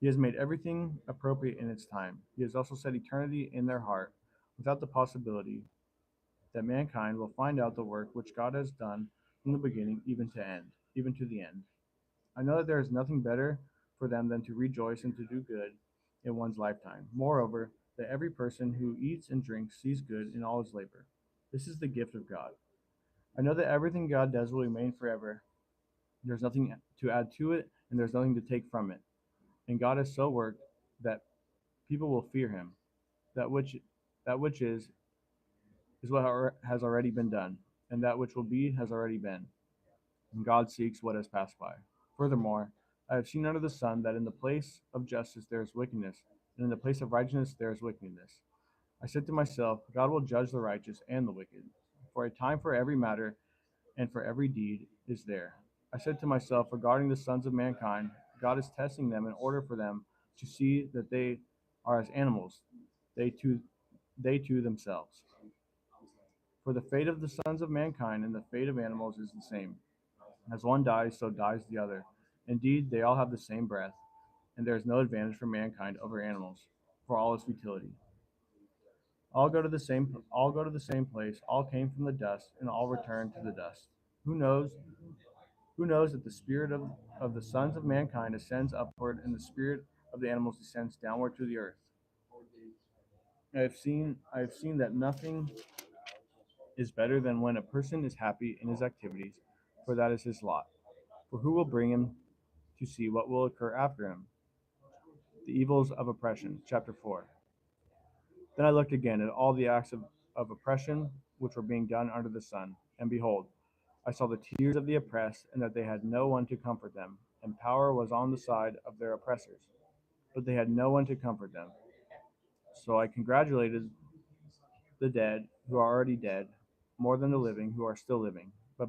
He has made everything appropriate in its time. He has also set eternity in their heart, without the possibility that mankind will find out the work which God has done from the beginning even to the end. I know that there is nothing better for them than to rejoice and to do good in one's lifetime. Moreover, that every person who eats and drinks sees good in all his labor. This is the gift of God. I know that everything God does will remain forever. There's nothing to add to it, and there's nothing to take from it. And God has so worked that people will fear him. That which is what has already been done, and that which will be has already been. And God seeks what has passed by. Furthermore, I have seen under the sun that in the place of justice there is wickedness, and in the place of righteousness there is wickedness. I said to myself, God will judge the righteous and the wicked, for a time for every matter and for every deed is there. I said to myself, regarding the sons of mankind, God is testing them in order for them to see that they are as animals, they too, they too themselves. For the fate of the sons of mankind and the fate of animals is the same. As one dies, so dies the other. Indeed, they all have the same breath, and there is no advantage for mankind over animals, for all is futility. All go to the same place, all came from the dust, and all return to the dust. Who knows who knows that the spirit of the sons of mankind ascends upward, and the spirit of the animals descends downward to the earth. I have seen that nothing is better than when a person is happy in his activities, for that is his lot. For who will bring him to see what will occur after him? The evils of oppression. Chapter 4. Then I looked again at all the acts of oppression which were being done under the sun, and behold, I saw the tears of the oppressed, and that they had no one to comfort them, and power was on the side of their oppressors, but they had no one to comfort them. So I congratulated the dead who are already dead, more than the living who are still living. But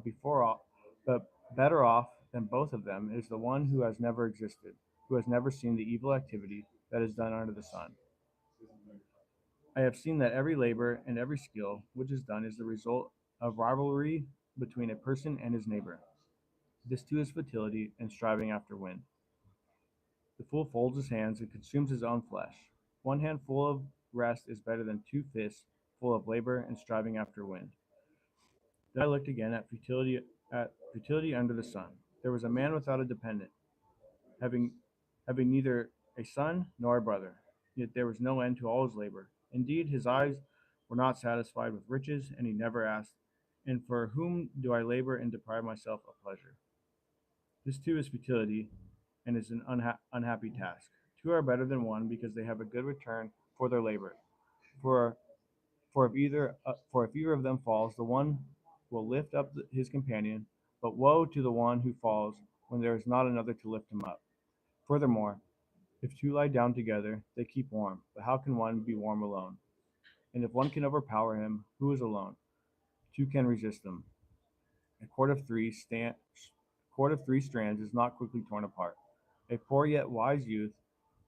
better off than both of them is the one who has never existed, who has never seen the evil activity that is done under the sun. I have seen that every labor and every skill which is done is the result of rivalry between a person and his neighbor. This too is futility and striving after wind. The fool folds his hands and consumes his own flesh. One hand full of rest is better than two fists full of labor and striving after wind. Then I looked again at futility under the sun. There was a man without a dependent, having neither a son nor a brother. Yet there was no end to all his labor. Indeed, his eyes were not satisfied with riches, and he never asked, and for whom do I labor and deprive myself of pleasure? This too is futility and is an unhappy task. Two are better than one because they have a good return for their labor. For For if either of them falls, the one will lift up his companion. But woe to the one who falls when there is not another to lift him up. Furthermore, if two lie down together, they keep warm. But how can one be warm alone? And if one can overpower him, who is alone? Two can resist them. A cord of three strands is not quickly torn apart. A poor yet wise youth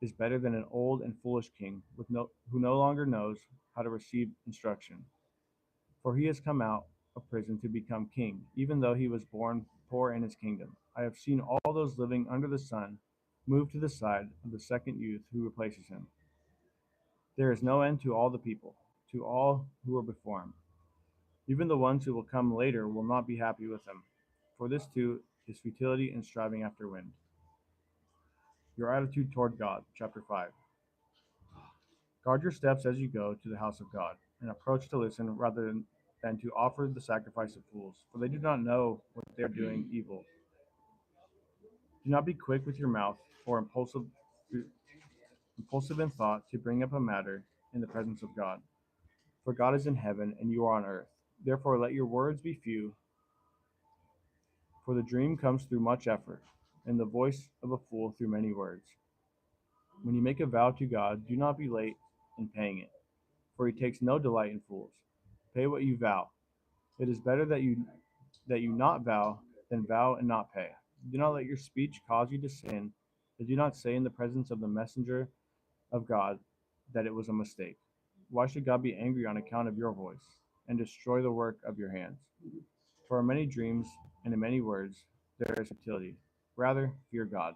is better than an old and foolish king who no longer knows how to receive instruction. For he has come out of prison to become king, even though he was born poor in his kingdom. I have seen all those living under the sun move to the side of the second youth who replaces him. There is no end to all the people, to all who were before him. Even the ones who will come later will not be happy with him. For this too is futility and striving after wind. Your attitude toward God, chapter 5. Guard your steps as you go to the house of God, and approach to listen rather than to offer the sacrifice of fools, for they do not know what they are doing evil. Do not be quick with your mouth or impulsive in thought to bring up a matter in the presence of God. For God is in heaven and you are on earth. Therefore let your words be few, for the dream comes through much effort, and the voice of a fool through many words. When you make a vow to God, do not be late in paying it, for he takes no delight in fools. Pay what you vow. It is better that you not vow than vow and not pay. Do not let your speech cause you to sin, but do not say in the presence of the messenger of God that it was a mistake. Why should God be angry on account of your voice, and destroy the work of your hands? For in many dreams and in many words there is futility. Rather, fear God.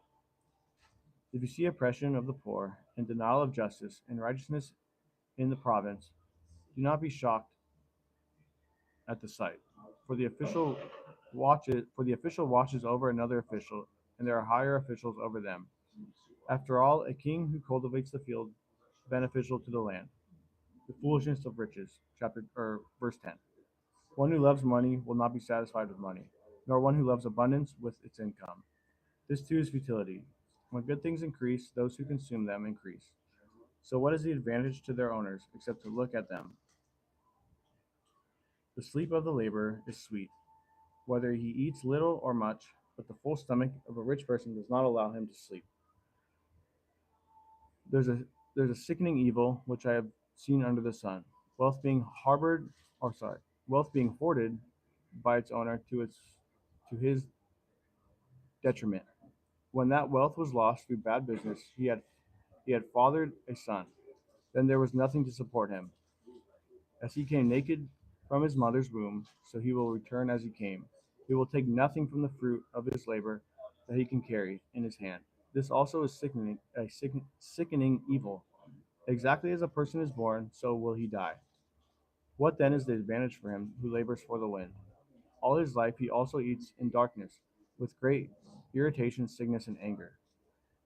If you see oppression of the poor, and denial of justice, and righteousness in the province, do not be shocked at the sight. For the official watches over another official, and there are higher officials over them. After all, a king who cultivates the field beneficial to the land. The foolishness of riches, verse 10. One who loves money will not be satisfied with money, nor one who loves abundance with its income. This too is futility. When good things increase, those who consume them increase. So what is the advantage to their owners except to look at them? The sleep of the laborer is sweet, whether he eats little or much, but the full stomach of a rich person does not allow him to sleep. There's a there's a sickening evil which I have seen under the sun. Wealth being harbored or sorry, wealth being hoarded by its owner to his detriment. When that wealth was lost through bad business, he had fathered a son. Then there was nothing to support him. As he came naked from his mother's womb, so he will return as he came. He will take nothing from the fruit of his labor that he can carry in his hand. This also is sickening evil. Exactly as a person is born, so will he die. What then is the advantage for him who labors for the wind? All his life he also eats in darkness, with great irritation, sickness, and anger.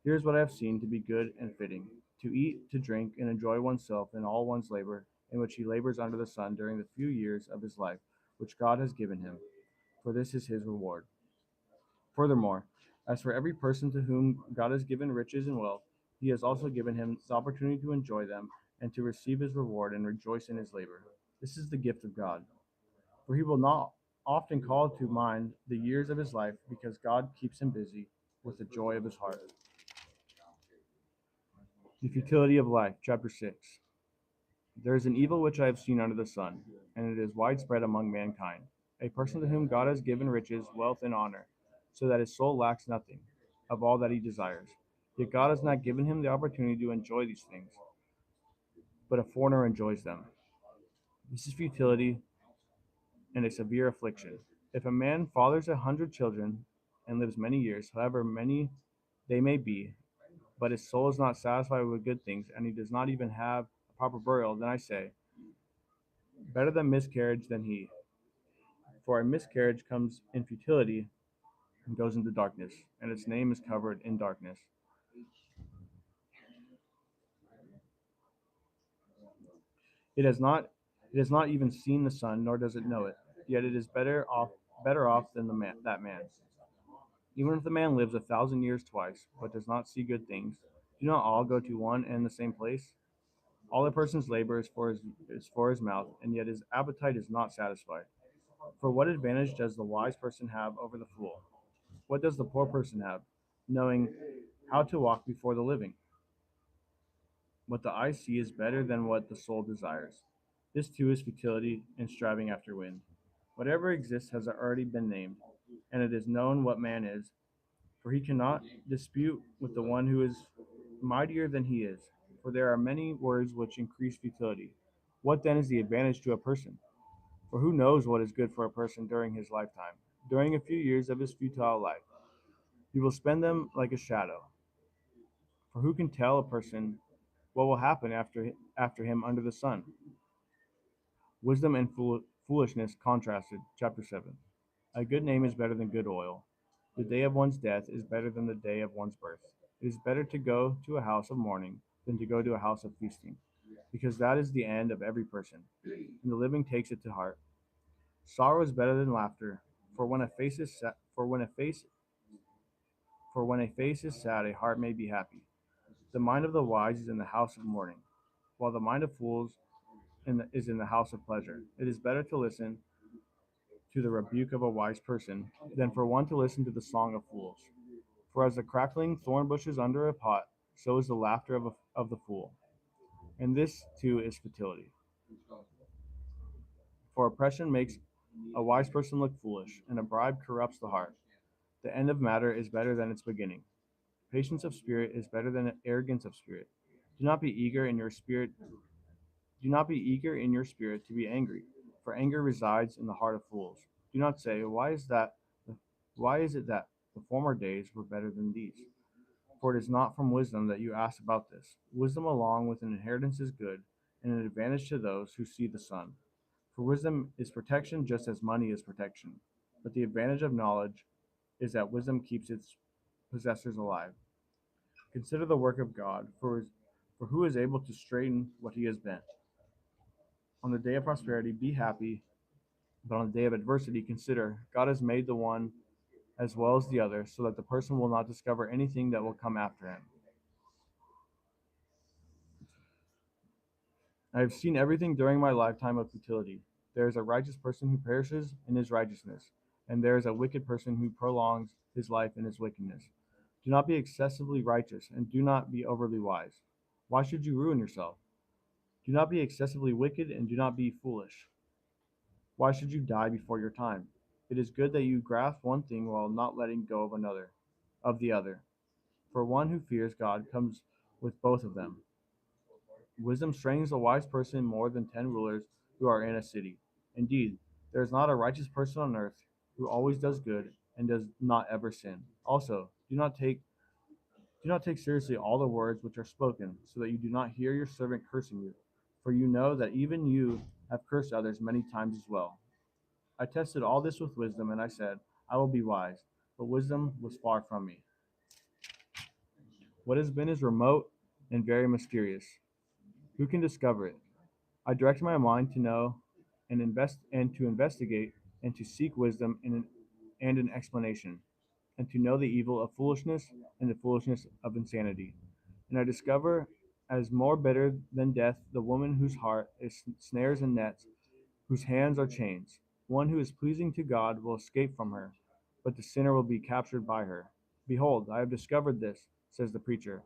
Here is what I have seen to be good and fitting: to eat, to drink, and enjoy oneself in all one's labor, in which he labors under the sun during the few years of his life, which God has given him, for this is his reward. Furthermore, as for every person to whom God has given riches and wealth, he has also given him the opportunity to enjoy them and to receive his reward and rejoice in his labor. This is the gift of God. For he will not often call to mind the years of his life, because God keeps him busy with the joy of his heart. The futility of life, chapter 6. There is an evil which I have seen under the sun, and it is widespread among mankind. A person to whom God has given riches, wealth, and honor, so that his soul lacks nothing of all that he desires. Yet God has not given him the opportunity to enjoy these things, but a foreigner enjoys them. This is futility and a severe affliction. If a man fathers 100 children and lives many years, however many they may be, but his soul is not satisfied with good things, and he does not even have a proper burial, then I say, better than miscarriage than he. For a miscarriage comes in futility and goes into darkness, and its name is covered in darkness. It has not it has not even seen the sun, nor does it know it. Yet it is better off than that man. Even if the man lives 1,000 years twice, but does not see good things, do not all go to one and the same place? All a person's labor is for his mouth, and yet his appetite is not satisfied. For what advantage does the wise person have over the fool? What does the poor person have, knowing how to walk before the living? What the eye see is better than what the soul desires. This too is futility and striving after wind. Whatever exists has already been named, and it is known what man is, for he cannot dispute with the one who is mightier than he is. For there are many words which increase futility. What then is the advantage to a person? For who knows what is good for a person during his lifetime, during a few years of his futile life? He will spend them like a shadow. For who can tell a person what will happen after him under the sun? Wisdom and foolishness contrasted. Chapter 7. A good name is better than good oil. The day of one's death is better than the day of one's birth. It is better to go to a house of mourning than to go to a house of feasting, because that is the end of every person, and the living takes it to heart. Sorrow is better than laughter, for when a face is sad, for when a face is sad, a heart may be happy. The mind of the wise is in the house of mourning, while the mind of fools is in the house of pleasure. It is better to listen to the rebuke of a wise person than for one to listen to the song of fools. For as the crackling thorn bushes under a pot, so is the laughter of the fool. And this too is futility. For oppression makes a wise person look foolish, and a bribe corrupts the heart. The end of matter is better than its beginning. Patience of spirit is better than arrogance of spirit. Do not be eager in your spirit. Do not be eager in your spirit to be angry, for anger resides in the heart of fools. Do not say, Why is it that the former days were better than these? For it is not from wisdom that you ask about this. Wisdom along with an inheritance is good, and an advantage to those who see the sun. For wisdom is protection just as money is protection. But the advantage of knowledge is that wisdom keeps its possessors alive. Consider the work of God, for who is able to straighten what he has bent? On the day of prosperity, be happy, but on the day of adversity, consider God has made the one as well as the other, so that the person will not discover anything that will come after him. I have seen everything during my lifetime of futility. There is a righteous person who perishes in his righteousness, and there is a wicked person who prolongs his life in his wickedness. Do not be excessively righteous, and do not be overly wise. Why should you ruin yourself? Do not be excessively wicked, and do not be foolish. Why should you die before your time? It is good that you grasp one thing while not letting go of the other. For one who fears God comes with both of them. Wisdom strengthens a wise person more than 10 rulers who are in a city. Indeed, there is not a righteous person on earth who always does good and does not ever sin. Also, do not take seriously all the words which are spoken, so that you do not hear your servant cursing you. For you know that even you have cursed others many times as well. I tested all this with wisdom, and I said, I will be wise. But wisdom was far from me. What has been is remote and very mysterious. Who can discover it? I direct my mind to know and to investigate and to seek wisdom and an explanation, and to know the evil of foolishness and the foolishness of insanity. And I discover as more bitter than death the woman whose heart is snares and nets, whose hands are chains. One who is pleasing to God will escape from her, but the sinner will be captured by her. Behold, I have discovered this, says the preacher,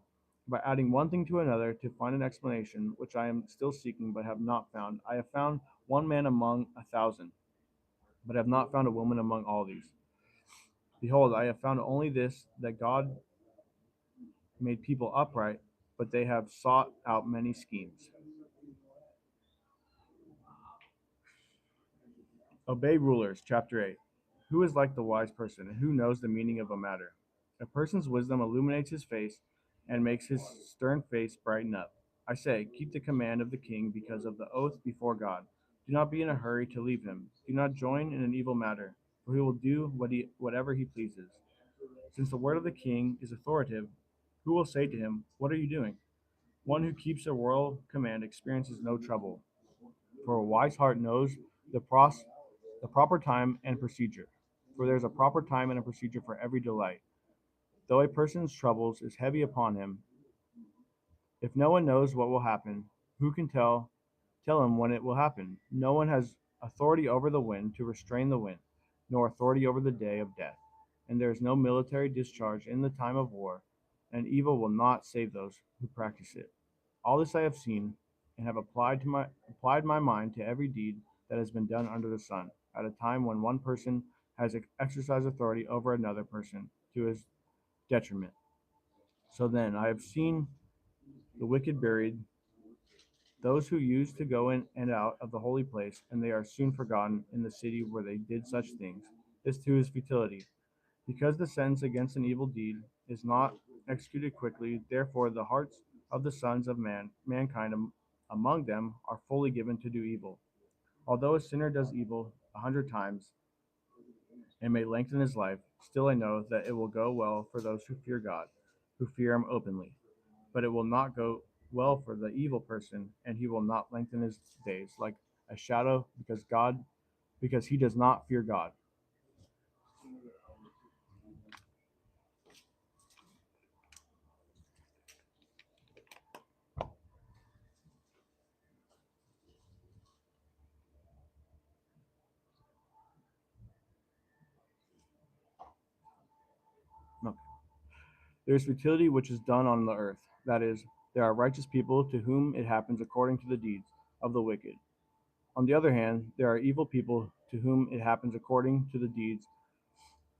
by adding one thing to another to find an explanation, which I am still seeking but have not found. I have found one man among 1,000, but have not found a woman among all these. Behold, I have found only this, that God made people upright, but they have sought out many schemes. Obey rulers, chapter 8. Who is like the wise person, and who knows the meaning of a matter? A person's wisdom illuminates his face and makes his stern face brighten up. I say, keep the command of the king because of the oath before God. Do not be in a hurry to leave him. Do not join in an evil matter, for he will do whatever he pleases. Since the word of the king is authoritative, who will say to him, What are you doing? One who keeps a royal command experiences no trouble, for a wise heart knows the, pros- the proper time and procedure. For there is a proper time and a procedure for every delight. Though a person's troubles is heavy upon him, if no one knows what will happen, Who can tell him when it will happen? No one has authority over the wind to restrain the wind, nor authority over the day of death. And there is no military discharge in the time of war, and evil will not save those who practice it. All this I have seen, and have applied my mind to every deed that has been done under the sun, at a time when one person has exercised authority over another person to his detriment. So then I have seen the wicked buried, those who used to go in and out of the holy place, and they are soon forgotten in the city where they did such things. This too is futility. Because the sentence against an evil deed is not executed quickly, therefore the hearts of the sons of mankind among them are fully given to do evil. Although a sinner does evil 100 times and may lengthen his life, still I know that it will go well for those who fear God, who fear him openly. But it will not go well for the evil person, and he will not lengthen his days like a shadow because he does not fear God. No. There is futility which is done on the earth. That is, there are righteous people to whom it happens according to the deeds of the wicked. On the other hand, there are evil people to whom it happens according to the deeds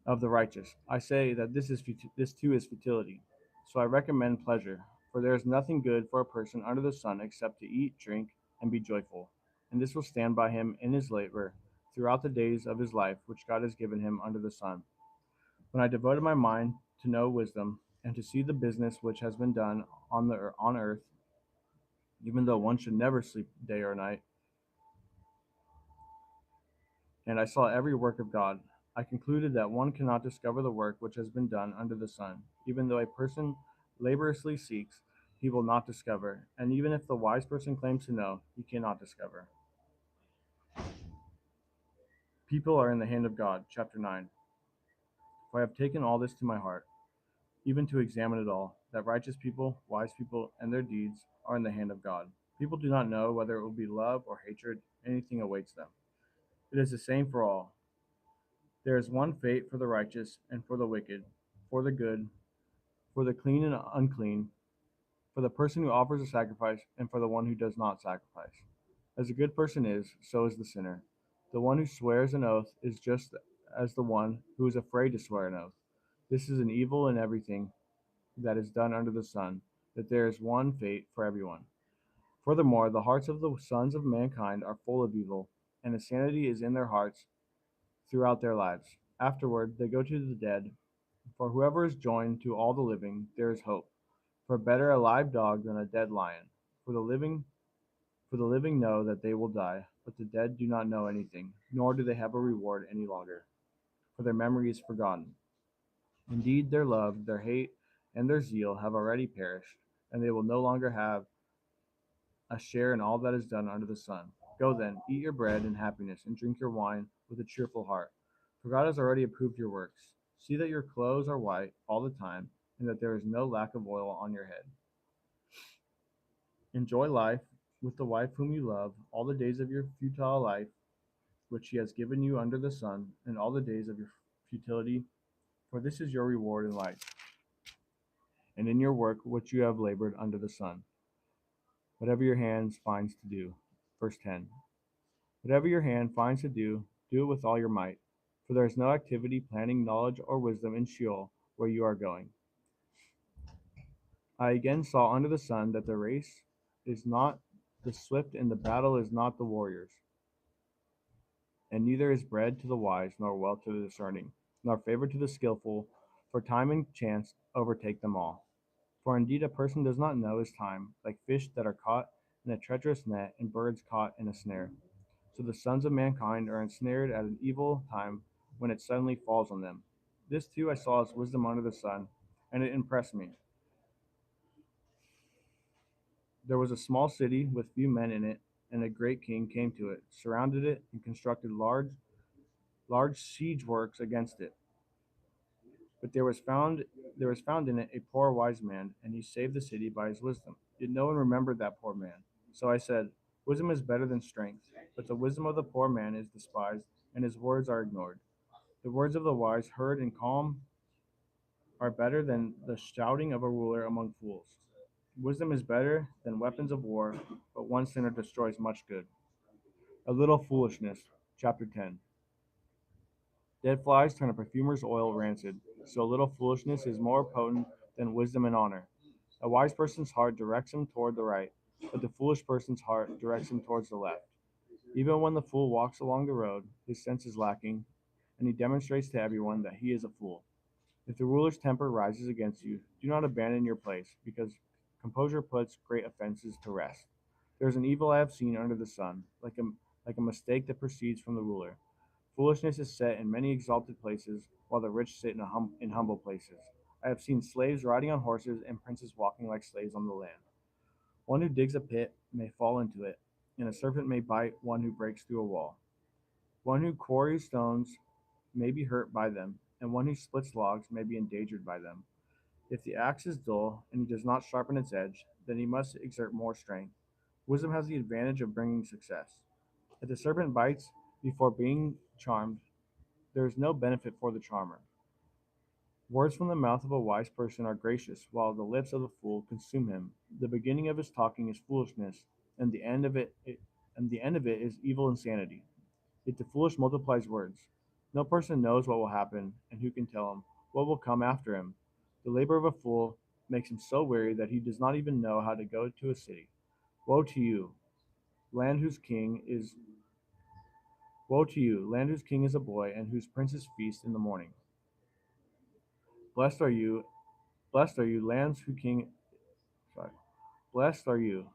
of the righteous. I say that this too is futility. So I recommend pleasure, for there is nothing good for a person under the sun except to eat, drink, and be joyful, and this will stand by him in his labor throughout the days of his life which God has given him under the sun. When I devoted my mind to know wisdom and to see the business which has been done on earth, even though one should never sleep day or night, and I saw every work of God, I concluded that one cannot discover the work which has been done under the sun. Even though a person laboriously seeks, he will not discover, and even if the wise person claims to know, he cannot discover. People are in the hand of God. Chapter 9. For I have taken all this to my heart, even to examine it all, that righteous people, wise people, and their deeds are in the hand of God. People do not know whether it will be love or hatred, anything awaits them. It is the same for all. There is one fate for the righteous and for the wicked, for the good, for the clean and unclean, for the person who offers a sacrifice, and for the one who does not sacrifice. As a good person is, so is the sinner. The one who swears an oath is just as the one who is afraid to swear an oath. This is an evil in everything that is done under the sun, that there is one fate for everyone. Furthermore, the hearts of the sons of mankind are full of evil, and insanity is in their hearts throughout their lives. Afterward, they go to the dead. For whoever is joined to all the living, there is hope. For better a live dog than a dead lion. For the living for the living know that they will die, but the dead do not know anything, nor do they have a reward any longer, for their memory is forgotten. Indeed, their love, their hate, and their zeal have already perished, and they will no longer have a share in all that is done under the sun. Go then, eat your bread in happiness, and drink your wine with a cheerful heart, for God has already approved your works. See that your clothes are white all the time, and that there is no lack of oil on your head. Enjoy life with the wife whom you love all the days of your futile life, which he has given you under the sun, and all the days of your futility, for this is your reward in life, and in your work which you have labored under the sun. Whatever your hands finds to do. Verse 10. Whatever your hand finds to do, do it with all your might, for there is no activity, planning, knowledge, or wisdom in Sheol where you are going. I again saw under the sun that the race is not the swift, and the battle is not the warriors, and neither is bread to the wise, nor wealth to the discerning, nor favor to the skillful, for time and chance overtake them all. For indeed a person does not know his time, like fish that are caught in a treacherous net, and birds caught in a snare. So the sons of mankind are ensnared at an evil time when it suddenly falls on them. This too I saw as wisdom under the sun, and it impressed me. There was a small city with few men in it, and a great king came to it, surrounded it, and constructed large siege works against it. But there was found in it a poor wise man, and he saved the city by his wisdom. Yet no one remembered that poor man. So I said, wisdom is better than strength, but the wisdom of the poor man is despised, and his words are ignored. The words of the wise heard in calm are better than the shouting of a ruler among fools. Wisdom is better than weapons of war, but one sinner destroys much good. A little foolishness. Chapter 10. Dead flies turn a perfumer's oil rancid, so a little foolishness is more potent than wisdom and honor. A wise person's heart directs him toward the right, but the foolish person's heart directs him towards the left. Even when the fool walks along the road, his sense is lacking, and he demonstrates to everyone that he is a fool. If the ruler's temper rises against you, do not abandon your place, because composure puts great offenses to rest. There is an evil I have seen under the sun, like a mistake that proceeds from the ruler. Foolishness is set in many exalted places, while the rich sit in humble places. I have seen slaves riding on horses and princes walking like slaves on the land. One who digs a pit may fall into it, and a serpent may bite one who breaks through a wall. One who quarries stones may be hurt by them, and one who splits logs may be endangered by them. If the axe is dull and he does not sharpen its edge, then he must exert more strength. Wisdom has the advantage of bringing success. If the serpent bites before being charmed, there is no benefit for the charmer. Words from the mouth of a wise person are gracious, while the lips of the fool consume him. The beginning of his talking is foolishness, and the end of it is evil insanity. Yet the foolish multiplies words. No person knows what will happen, and who can tell him what will come after him? The labor of a fool makes him so weary that he does not even know how to go to a city. Woe to you, land whose king is Woe to you, land whose king is a boy, and whose princes feast in the morning. Blessed are you, blessed are you, lands whose king sorry. Blessed are you,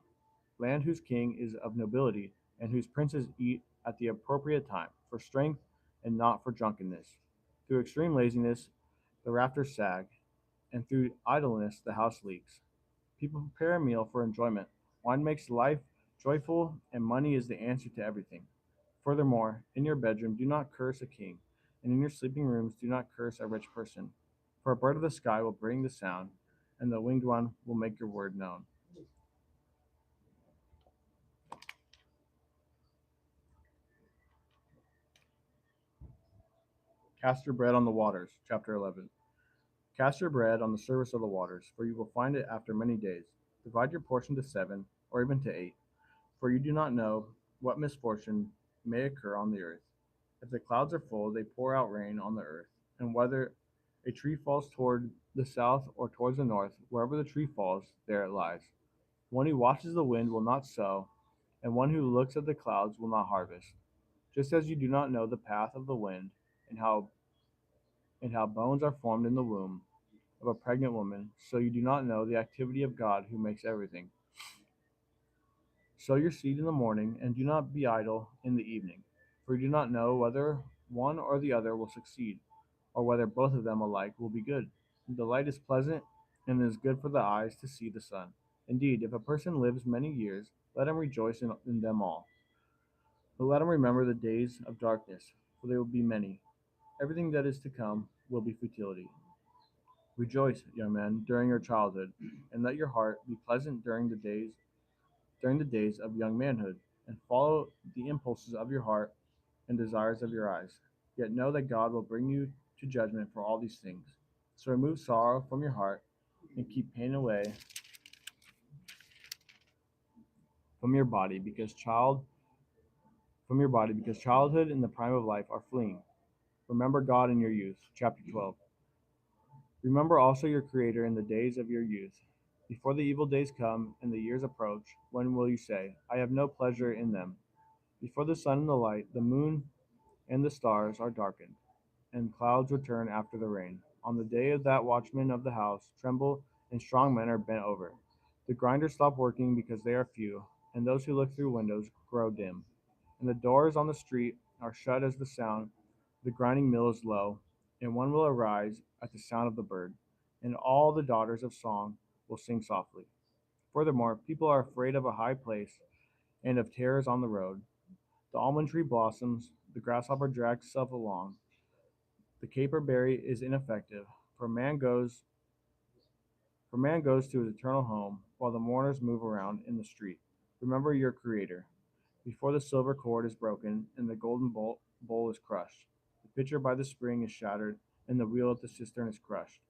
land whose king is of nobility, and whose princes eat at the appropriate time, for strength and not for drunkenness. Through extreme laziness, the rafters sag, and through idleness, the house leaks. People prepare a meal for enjoyment. Wine makes life joyful, and money is the answer to everything. Furthermore, in your bedroom, do not curse a king, and in your sleeping rooms, do not curse a rich person. For a bird of the sky will bring the sound, and the winged one will make your word known. Cast your bread on the waters. Chapter 11. Cast your bread on the surface of the waters, for you will find it after many days. Divide your portion to 7, or even to 8, for you do not know what misfortune may occur on the earth. If the clouds are full, they pour out rain on the earth, and whether a tree falls toward the south or towards the north, wherever the tree falls, there it lies. One who watches the wind will not sow, and one who looks at the clouds will not harvest. Just as you do not know the path of the wind, and how bones are formed in the womb of a pregnant woman, so you do not know the activity of God who makes everything. Sow your seed in the morning, and do not be idle in the evening, for you do not know whether one or the other will succeed, or whether both of them alike will be good. The light is pleasant, and it is good for the eyes to see the sun. Indeed, if a person lives many years, let him rejoice in them all. But let him remember the days of darkness, for they will be many. Everything that is to come will be futility. Rejoice, young men, during your childhood, and let your heart be pleasant during the days of young manhood, and follow the impulses of your heart and desires of your eyes. Yet know that God will bring you to judgment for all these things. So remove sorrow from your heart and keep pain away from your body, because childhood and the prime of life are fleeing. Remember God in your youth. Chapter 12. Remember also your Creator in the days of your youth. Before the evil days come and the years approach, when will you say, I have no pleasure in them? Before the sun and the light, the moon and the stars are darkened, and clouds return after the rain. On the day of that watchmen of the house tremble, and strong men are bent over. The grinders stop working because they are few, and those who look through windows grow dim. And the doors on the street are shut as the sound. The grinding mill is low, and one will arise at the sound of the bird, and all the daughters of song will sing softly. Furthermore, people are afraid of a high place and of terrors on the road. The almond tree blossoms, the grasshopper drags itself along, the caperberry is ineffective, for man goes to his eternal home, while the mourners move around in the street. Remember your Creator. Before the silver cord is broken and the golden bowl is crushed, the pitcher by the spring is shattered and the wheel at the cistern is crushed.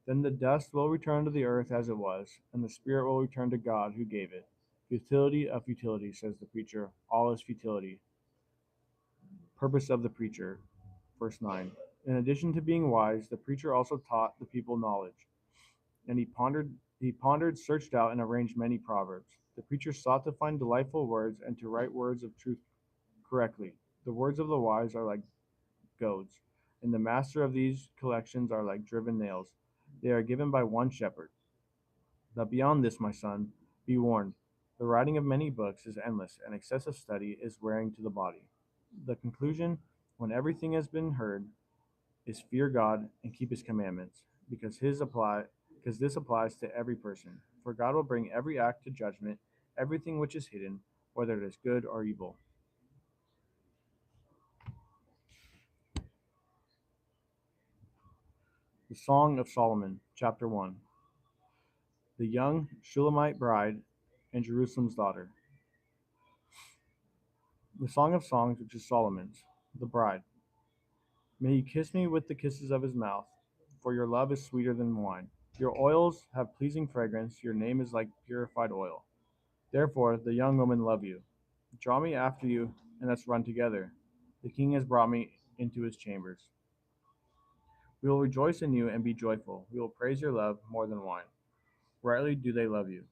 Then the dust will return to the earth as it was, and the spirit will return to God who gave it. Futility of futility, says the preacher. All is futility. Purpose of the preacher. Verse 9. In addition to being wise, the preacher also taught the people knowledge. And he pondered, searched out, and arranged many proverbs. The preacher sought to find delightful words and to write words of truth correctly. The words of the wise are like goads, and the master of these collections are like driven nails. They are given by one shepherd. But beyond this, my son, be warned. The writing of many books is endless, and excessive study is wearing to the body. The conclusion, when everything has been heard, is fear God and keep his commandments, because this applies to every person. For God will bring every act to judgment, everything which is hidden, whether it is good or evil. The Song of Solomon, chapter 1. The young Shulamite bride and Jerusalem's daughter. The Song of Songs, which is Solomon's, the bride. May he kiss me with the kisses of his mouth, for your love is sweeter than wine. Your oils have pleasing fragrance, your name is like purified oil. Therefore, the young women love you. Draw me after you, and let's run together. The king has brought me into his chambers. We will rejoice in you and be joyful. We will praise your love more than wine. Rightly do they love you.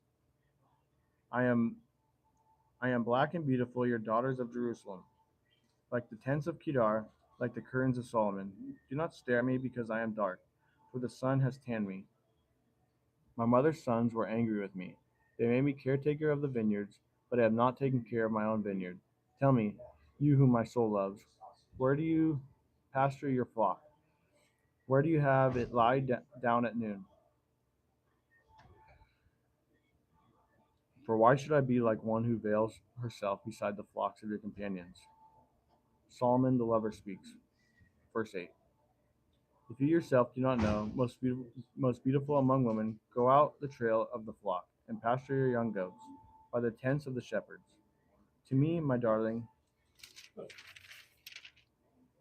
I am I am black and beautiful, your daughters of Jerusalem. Like the tents of Kedar, like the curtains of Solomon. Do not stare at me because I am dark, for the sun has tanned me. My mother's sons were angry with me. They made me caretaker of the vineyards, but I have not taken care of my own vineyard. Tell me, you whom my soul loves, where do you pasture your flock? Where do you have it lie down at noon? For why should I be like one who veils herself beside the flocks of your companions? Solomon the lover speaks. Verse 8. If you yourself do not know, most beautiful among women, go out the trail of the flock, and pasture your young goats by the tents of the shepherds. To me, my darling,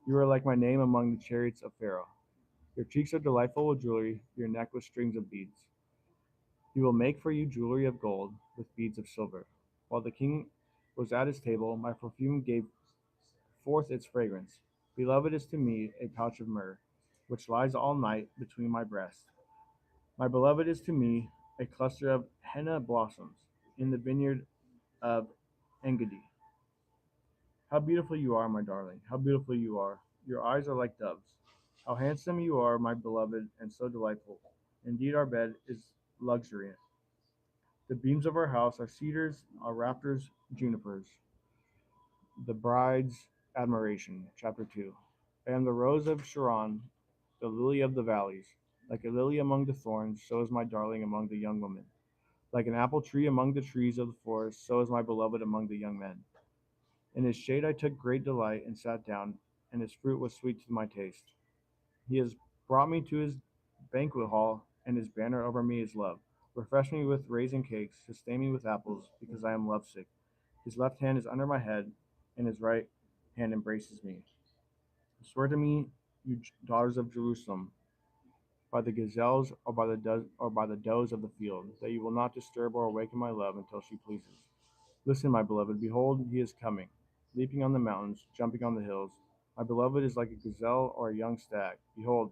you are like my name among the chariots of Pharaoh. Your cheeks are delightful with jewelry, your neck with strings of beads. He will make for you jewelry of gold with beads of silver. While the king was at his table, my perfume gave forth its fragrance. Beloved is to me a pouch of myrrh, which lies all night between my breasts. My beloved is to me a cluster of henna blossoms in the vineyard of Engedi. How beautiful you are, my darling! How beautiful you are! Your eyes are like doves. How handsome you are, my beloved, and so delightful. Indeed, our bed is luxuriant. The beams of our house are cedars, our rafters junipers. The bride's admiration, chapter 2. I am the rose of Sharon, the lily of the valleys. Like a lily among the thorns, so is my darling among the young women. Like an apple tree among the trees of the forest, so is my beloved among the young men. In his shade I took great delight and sat down, and his fruit was sweet to my taste. He has brought me to his banquet hall, and his banner over me is love. Refresh me with raisin cakes, sustain me with apples, because I am lovesick. His left hand is under my head, and his right hand embraces me. Swear to me, you daughters of Jerusalem, by the gazelles or by the does of the field, that you will not disturb or awaken my love until she pleases. Listen, my beloved, behold, he is coming, leaping on the mountains, jumping on the hills. My beloved is like a gazelle or a young stag. Behold,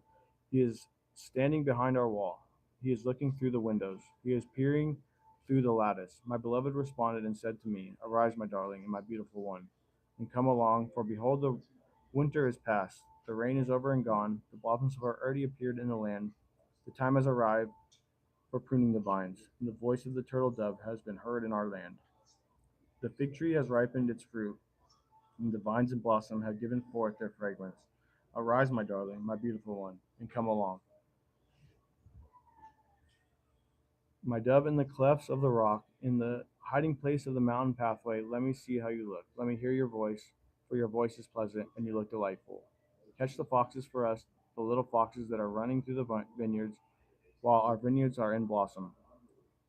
he is standing behind our wall. He is looking through the windows. He is peering through the lattice. My beloved responded and said to me, arise, my darling, and my beautiful one, and come along, for behold, the winter is past. The rain is over and gone. The blossoms have already appeared in the land. The time has arrived for pruning the vines, and the voice of the turtle dove has been heard in our land. The fig tree has ripened its fruit, and the vines and blossom have given forth their fragrance. Arise, my darling, my beautiful one, and come along. My dove in the clefts of the rock, in the hiding place of the mountain pathway, let me see how you look. Let me hear your voice, for your voice is pleasant, and you look delightful. Catch the foxes for us, the little foxes that are running through the vineyards, while our vineyards are in blossom.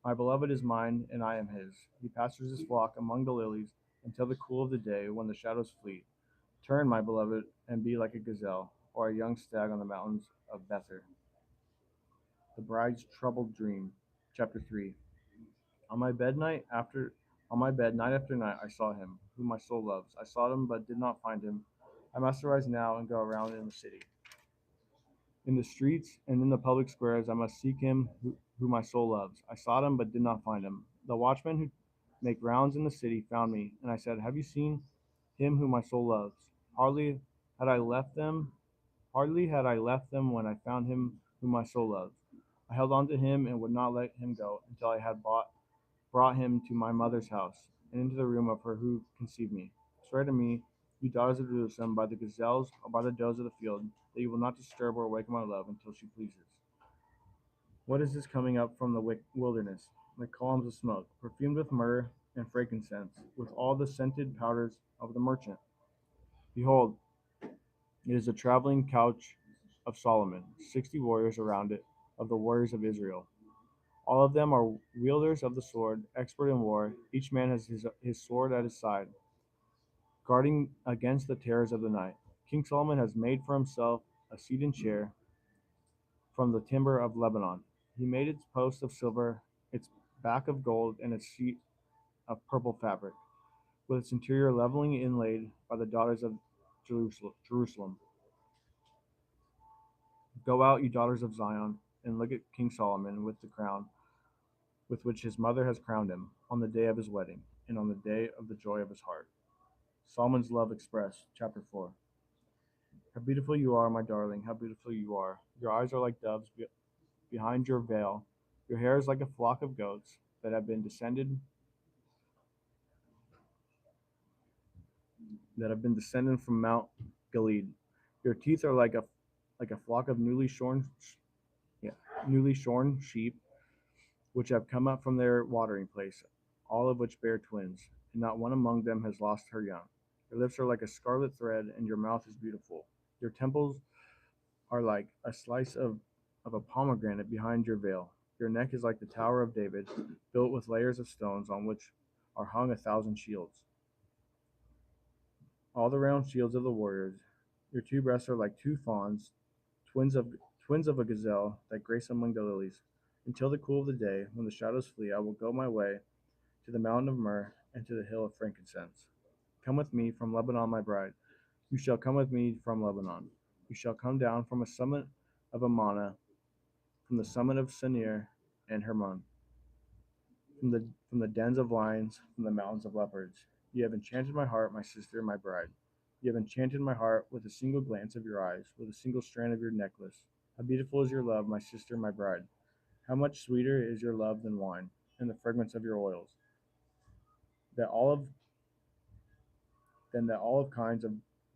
My beloved is mine, and I am his. He pastures his flock among the lilies until the cool of the day, when the shadows flee. Turn, my beloved, and be like a gazelle, or a young stag on the mountains of Bether. The bride's troubled dream. Chapter 3. On my bed night after on my bed night after night I saw him, whom my soul loves. I sought him but did not find him. I must arise now and go around in the city. In the streets and in the public squares I must seek him who my soul loves. I sought him but did not find him. The watchmen who make rounds in the city found me, and I said, have you seen him whom my soul loves? Had I left them Hardly had I left them when I found him whom my soul loves. I held on to him and would not let him go until I had brought him to my mother's house, and into the room of her who conceived me. Swear to me, you daughters of Jerusalem, by the gazelles or by the does of the field, that you will not disturb or awaken my love until she pleases. What is this coming up from the wilderness, like columns of smoke, perfumed with myrrh and frankincense, with all the scented powders of the merchant? Behold, it is a traveling couch of Solomon, 60 warriors around it, of the warriors of Israel. All of them are wielders of the sword, expert in war. Each man has his sword at his side, guarding against the terrors of the night. King Solomon has made for himself a seat and chair from the timber of Lebanon. He made its posts of silver, its back of gold, and its seat of purple fabric, with its interior leveling inlaid by the daughters of Jerusalem. Go out, you daughters of Zion, and look at King Solomon with the crown with which his mother has crowned him, on the day of his wedding, and on the day of the joy of his heart. Solomon's Love Expressed, Chapter 4. How beautiful you are, my darling, how beautiful you are. Your eyes are like doves behind your veil. Your hair is like a flock of goats that have been descended from Mount Gilead. Your teeth are like a flock of yeah, newly shorn sheep, which have come up from their watering place, all of which bear twins, and not one among them has lost her young. Your lips are like a scarlet thread, and your mouth is beautiful. Your temples are like a slice of a pomegranate behind your veil. Your neck is like the Tower of David, built with layers of stones on which are hung 1,000 shields. All the round shields of the warriors. Your two breasts are like two fawns, twins of twins of a gazelle that grace among the lilies. Until the cool of the day, when the shadows flee, I will go my way to the mountain of myrrh and to the hill of frankincense. Come with me from Lebanon, my bride. You shall come with me from Lebanon. You shall come down from a summit of Amana, from the summit of Senir and Hermon, from the dens of lions, from the mountains of leopards. You have enchanted my heart, my sister, my bride. You have enchanted my heart with a single glance of your eyes, with a single strand of your necklace. How beautiful is your love, my sister, my bride. How much sweeter is your love than wine, and the fragrance of your oils, that olive than the olive kinds of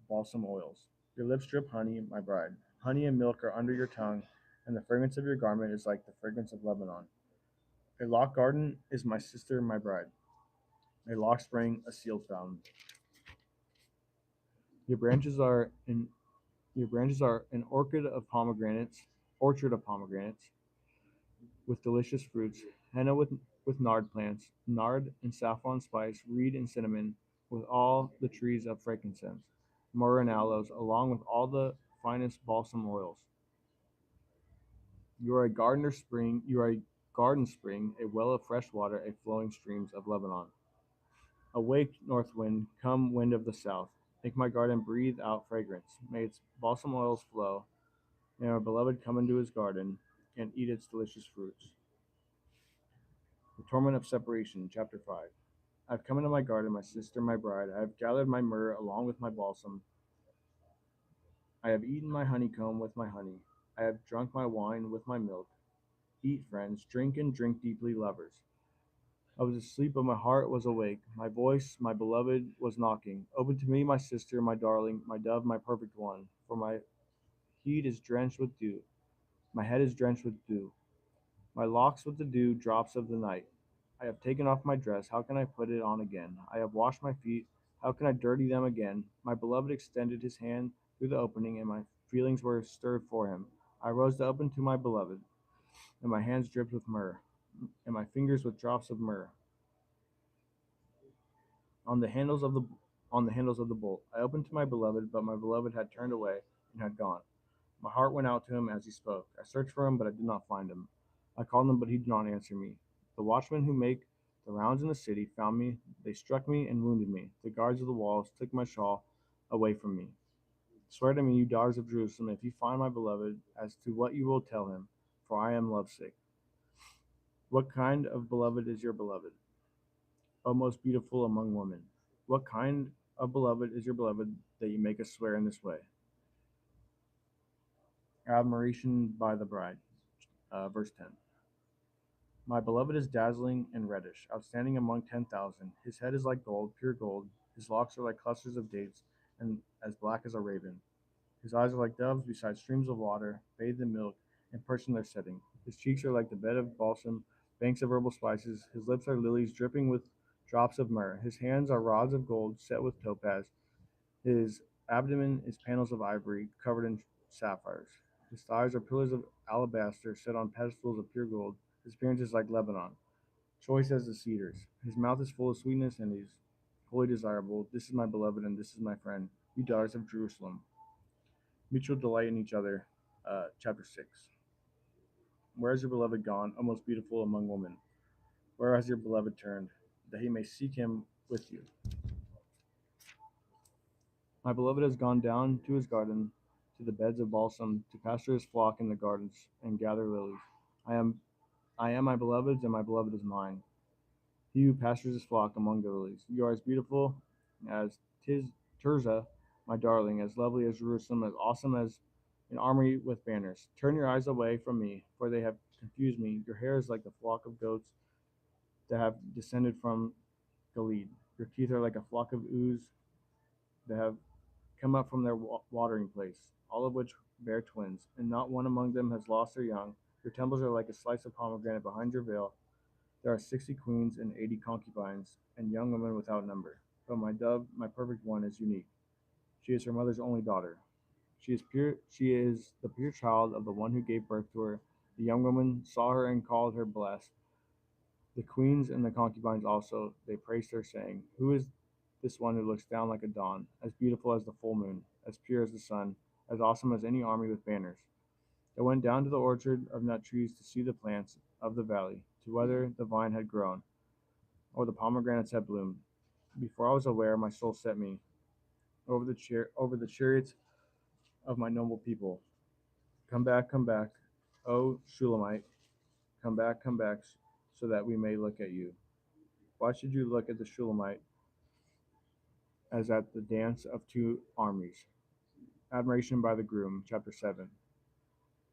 balsam oils. Your lips drip honey, my bride. Honey and milk are under your tongue, and the fragrance of your garment is like the fragrance of Lebanon. A lock garden is my sister, my bride. A lock spring, a sealed fountain. Your branches are an your branches are an orchard of pomegranates, with delicious fruits. Henna with nard plants, nard and saffron spice, reed and cinnamon, with all the trees of frankincense, myrrh and aloes, along with all the finest balsam oils. You are a garden spring, a well of fresh water, a flowing streams of Lebanon. Awake, north wind, come wind of the south. Make my garden breathe out fragrance. May its balsam oils flow. May our beloved come into his garden and eat its delicious fruits. The torment of separation, chapter 5. I have come into my garden, my sister, my bride. I have gathered my myrrh along with my balsam. I have eaten my honeycomb with my honey. I have drunk my wine with my milk. Eat, friends, drink and drink deeply, lovers. I was asleep, but my heart was awake. My voice, my beloved, was knocking. Open to me, my sister, my darling, my dove, my perfect one. For my head is drenched with dew. My head is drenched with dew. My locks with the dew drops of the night. I have taken off my dress. How can I put it on again? I have washed my feet. How can I dirty them again? My beloved extended his hand through the opening, and my feelings were stirred for him. I rose to open to my beloved, and my hands dripped with myrrh. and my fingers with drops of myrrh on the handles of the bolt. I opened to my beloved, but my beloved had turned away and had gone. My heart went out to him as he spoke. I searched for him, but I did not find him. I called him, but he did not answer me. The watchmen who make the rounds in the city found me. They struck me and wounded me. The guards of the walls took my shawl away from me. Swear to me, you daughters of Jerusalem, if you find my beloved, as to what you will tell him, for I am lovesick. What kind of beloved is your beloved, O most beautiful among women? What kind of beloved is your beloved that you make us swear in this way? Admiration by the bride. Verse 10. My beloved is dazzling and reddish, outstanding among 10,000. His head is like gold, pure gold. His locks are like clusters of dates, and as black as a raven. His eyes are like doves beside streams of water, bathed in milk, and perched in their setting. His cheeks are like the bed of balsam, banks of herbal spices. His lips are lilies dripping with drops of myrrh. His hands are rods of gold set with topaz. His abdomen is panels of ivory covered in sapphires. His thighs are pillars of alabaster set on pedestals of pure gold. His appearance is like Lebanon, choice as the cedars. His mouth is full of sweetness and is wholly desirable. This is my beloved and this is my friend, you daughters of Jerusalem. Mutual delight in each other. Chapter 6. Where is your beloved gone, O most beautiful among women? Where has your beloved turned, that he may seek him with you? My beloved has gone down to his garden, to the beds of balsam, to pasture his flock in the gardens, and gather lilies. I am I am my beloved's, and my beloved is mine. He who pastures his flock among the lilies. You are as beautiful as Tirzah, my darling, as lovely as Jerusalem, as awesome as an army with banners. Turn your eyes away from me, for they have confused me. Your hair is like the flock of goats that have descended from Gilead. Your teeth are like a flock of ewes that have come up from their watering place, all of which bear twins, and not one among them has lost their young. Your temples are like a slice of pomegranate behind your veil. There are 60 queens and 80 concubines, and young women without number. But my dove, my perfect one, is unique. She is her mother's only daughter. She is pure. She is the pure child of the one who gave birth to her. The young woman saw her and called her blessed. The queens and the concubines also, they praised her, saying, Who is this one who looks down like a dawn, as beautiful as the full moon, as pure as the sun, as awesome as any army with banners? I went down to the orchard of nut trees to see the plants of the valley, to whether the vine had grown, or the pomegranates had bloomed. Before I was aware, my soul set me over the chariots of my noble people. Come back, O Shulamite, come back, so that we may look at you. Why should you look at the Shulamite as at the dance of two armies? Admiration by the groom, chapter 7.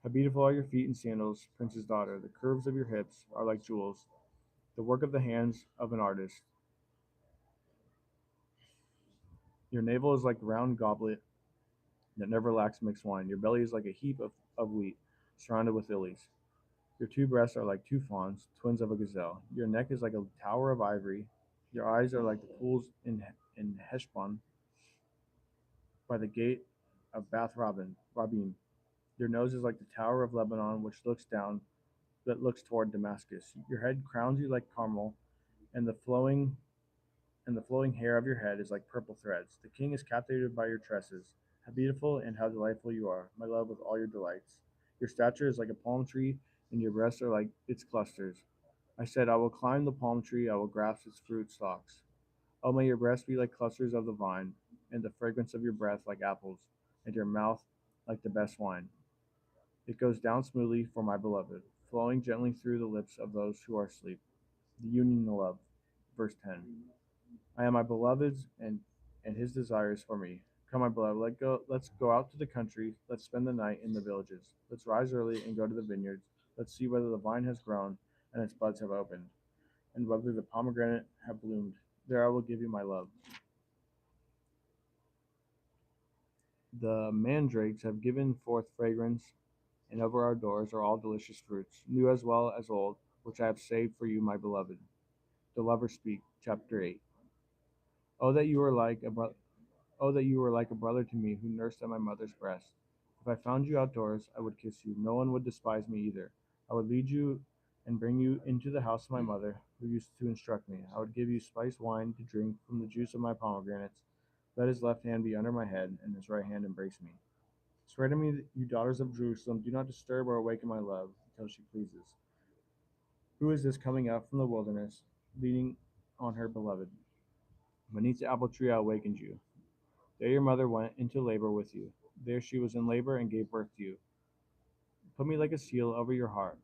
How beautiful are your feet in sandals, prince's daughter. The curves of your hips are like jewels, the work of the hands of an artist. Your navel is like a round goblet that never lacks mixed wine. Your belly is like a heap of wheat, surrounded with lilies. Your two breasts are like two fawns, twins of a gazelle. Your neck is like a tower of ivory. Your eyes are like the pools in Heshbon by the gate of Rabim. Your nose is like the tower of Lebanon, that looks toward Damascus. Your head crowns you like Carmel, and the flowing hair of your head is like purple threads. The king is captivated by your tresses. How beautiful and how delightful you are, my love, with all your delights. Your stature is like a palm tree, and your breasts are like its clusters. I said, I will climb the palm tree, I will grasp its fruit stalks. Oh, may your breasts be like clusters of the vine, and the fragrance of your breath like apples, and your mouth like the best wine. It goes down smoothly for my beloved, flowing gently through the lips of those who are asleep. The union of love. Verse 10. I am my beloved's, and his desires for me. Come, my beloved, let's go out to the country. Let's spend the night in the villages. Let's rise early and go to the vineyards. Let's see whether the vine has grown and its buds have opened, and whether the pomegranate have bloomed. There I will give you my love. The mandrakes have given forth fragrance, and over our doors are all delicious fruits, new as well as old, which I have saved for you, my beloved. The lovers speak. Chapter 8. Oh, that you were like a brother. Oh, that you were like a brother to me who nursed at my mother's breast. If I found you outdoors, I would kiss you. No one would despise me either. I would lead you and bring you into the house of my mother, who used to instruct me. I would give you spiced wine to drink from the juice of my pomegranates. Let his left hand be under my head, and his right hand embrace me. Swear to me, you daughters of Jerusalem, do not disturb or awaken my love until she pleases. Who is this coming out from the wilderness, leaning on her beloved? Beneath the apple tree I awakened you. There your mother went into labor with you. There she was in labor and gave birth to you. Put me like a seal over your heart,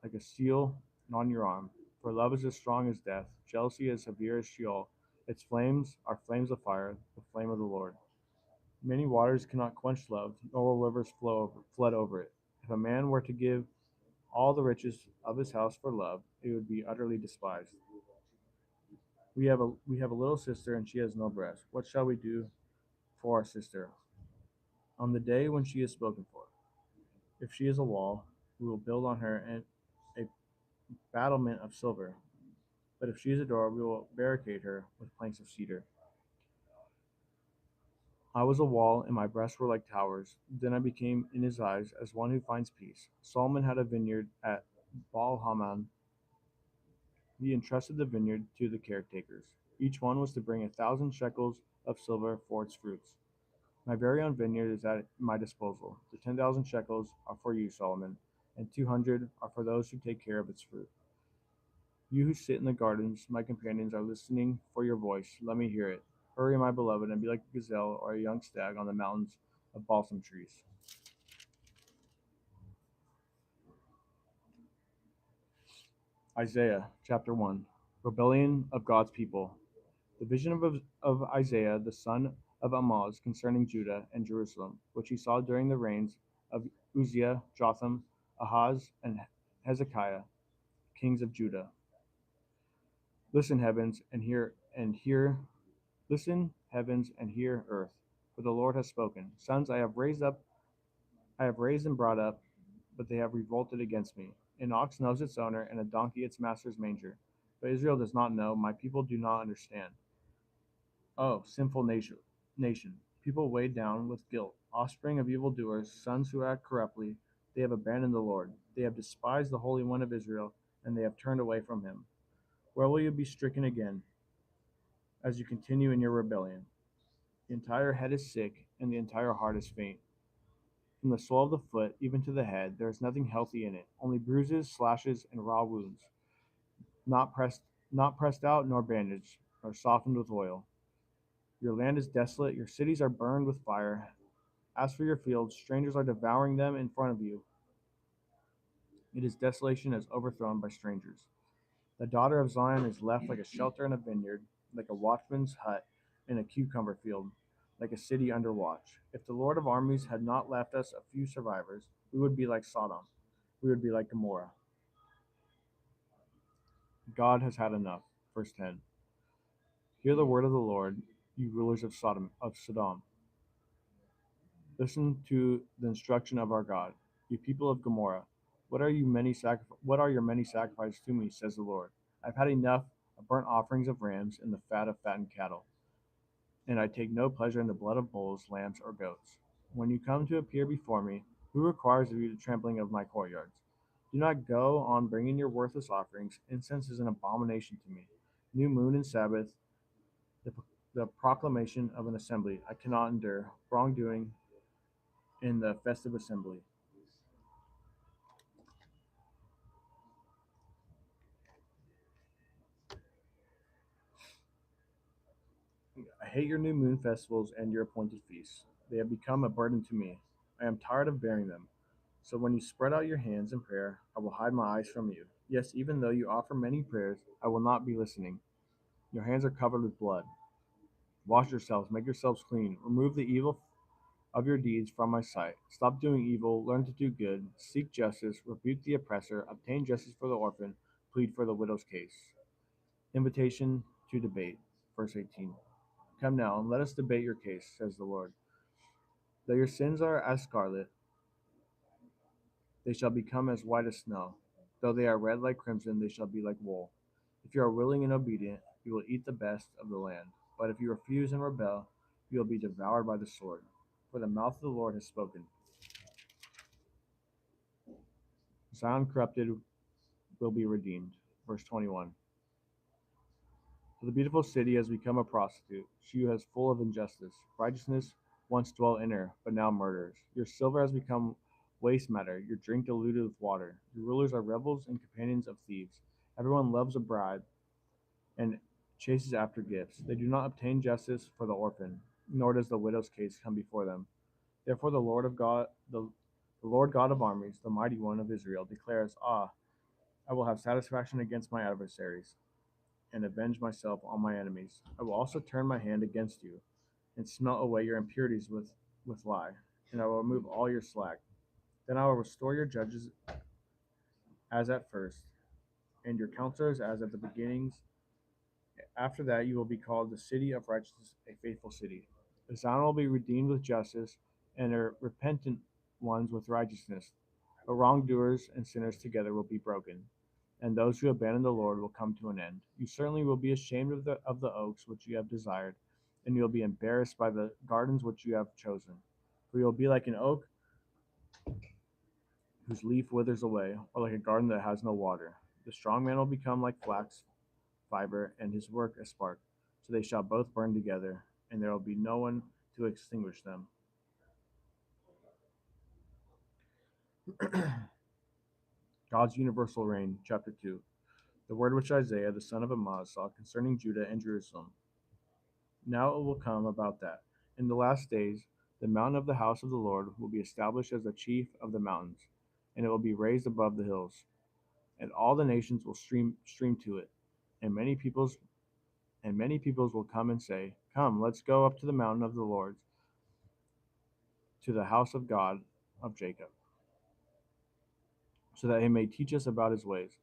like a seal on your arm. For love is as strong as death, jealousy as severe as Sheol. Its flames are flames of fire, the flame of the Lord. Many waters cannot quench love, nor will rivers flood over it. If a man were to give all the riches of his house for love, it would be utterly despised. We have a little sister, and she has no breast. What shall we do for our sister on the day when she is spoken for? If she is a wall, we will build on her and a battlement of silver. But if she is a door, we will barricade her with planks of cedar. I was a wall, and my breasts were like towers. Then I became in his eyes as one who finds peace. Solomon had a vineyard at Baal Haman. He entrusted the vineyard to the caretakers. Each one was to bring 1,000 shekels of silver for its fruits. My very own vineyard is at my disposal. The 10,000 shekels are for you, Solomon, and 200 are for those who take care of its fruit. You who sit in the gardens, my companions, are listening for your voice. Let me hear it. Hurry, my beloved, and be like a gazelle or a young stag on the mountains of balsam trees. Isaiah chapter 1. Rebellion of God's people. The vision of Isaiah the son of Amoz concerning Judah and Jerusalem, which he saw during the reigns of Uzziah, Jotham, Ahaz, and Hezekiah, kings of Judah. Listen, heavens, and hear. Listen, heavens, and hear, earth, for the Lord has spoken. Sons I have raised and brought up, but they have revolted against me. An ox knows its owner, and a donkey its master's manger. But Israel does not know, my people do not understand. Oh, sinful nation, people weighed down with guilt, offspring of evildoers, sons who act corruptly, they have abandoned the Lord. They have despised the Holy One of Israel, and they have turned away from him. Where will you be stricken again as you continue in your rebellion? The entire head is sick, and the entire heart is faint. From the sole of the foot even to the head, there is nothing healthy in it, only bruises, slashes, and raw wounds, not pressed, not pressed out, nor bandaged, nor softened with oil. Your land is desolate, your cities are burned with fire. As for your fields, strangers are devouring them in front of you. It is desolation as overthrown by strangers. The daughter of Zion is left like a shelter in a vineyard, like a watchman's hut in a cucumber field, like a city under watch. If the Lord of armies had not left us a few survivors, we would be like Sodom. We would be like Gomorrah. God has had enough. Verse 10. Hear the word of the Lord, you rulers of Sodom. Listen to the instruction of our God, you people of Gomorrah. What are your many sacrifices to me, says the Lord? I've had enough of burnt offerings of rams and the fat of fattened cattle, and I take no pleasure in the blood of bulls, lambs, or goats. When you come to appear before me, who requires of you the trampling of my courtyards? Do not go on bringing your worthless offerings. Incense is an abomination to me. New moon and Sabbath, the, the proclamation of an assembly, I cannot endure. Wrongdoing in the festive assembly. I hate your new moon festivals and your appointed feasts. They have become a burden to me. I am tired of bearing them. So when you spread out your hands in prayer, I will hide my eyes from you. Yes, even though you offer many prayers, I will not be listening. Your hands are covered with blood. Wash yourselves, make yourselves clean. Remove the evil of your deeds from my sight. Stop doing evil, learn to do good, seek justice, rebuke the oppressor, obtain justice for the orphan, plead for the widow's case. Invitation to debate. Verse 18. Come now, and let us debate your case, says the Lord. Though your sins are as scarlet, they shall become as white as snow. Though they are red like crimson, they shall be like wool. If you are willing and obedient, you will eat the best of the land. But if you refuse and rebel, you will be devoured by the sword. For the mouth of the Lord has spoken. Zion corrupted will be redeemed. Verse 21. For the beautiful city has become a prostitute. She who is full of injustice. Righteousness once dwelt in her, but now murders. Your silver has become waste matter, your drink diluted with water. Your rulers are rebels and companions of thieves. Everyone loves a bribe and chases after gifts. They do not obtain justice for the orphan, nor does the widow's case come before them. Therefore the Lord God of armies, the mighty one of Israel, declares, Ah, I will have satisfaction against my adversaries and avenge myself on my enemies. I will also turn my hand against you and smelt away your impurities with lie, and I will remove all your slack. Then I will restore your judges as at first, and your counselors as at the beginnings. After that, you will be called the city of righteousness, a faithful city. Zion will be redeemed with justice, and her repentant ones with righteousness. But wrongdoers and sinners together will be broken, and those who abandon the Lord will come to an end. You certainly will be ashamed of the oaks which you have desired, and you will be embarrassed by the gardens which you have chosen. For you will be like an oak whose leaf withers away, or like a garden that has no water. The strong man will become like flax fiber, and his work a spark. So they shall both burn together, and there will be no one to extinguish them. God's universal reign, chapter 2. The word which Isaiah the son of Amoz saw concerning Judah and Jerusalem. Now it will come about that, in the last days, the mountain of the house of the Lord will be established as the chief of the mountains, and it will be raised above the hills, and all the nations will stream to it, and many peoples will come and say, Come, let's go up to the mountain of the Lord, to the house of God of Jacob, so that he may teach us about his ways,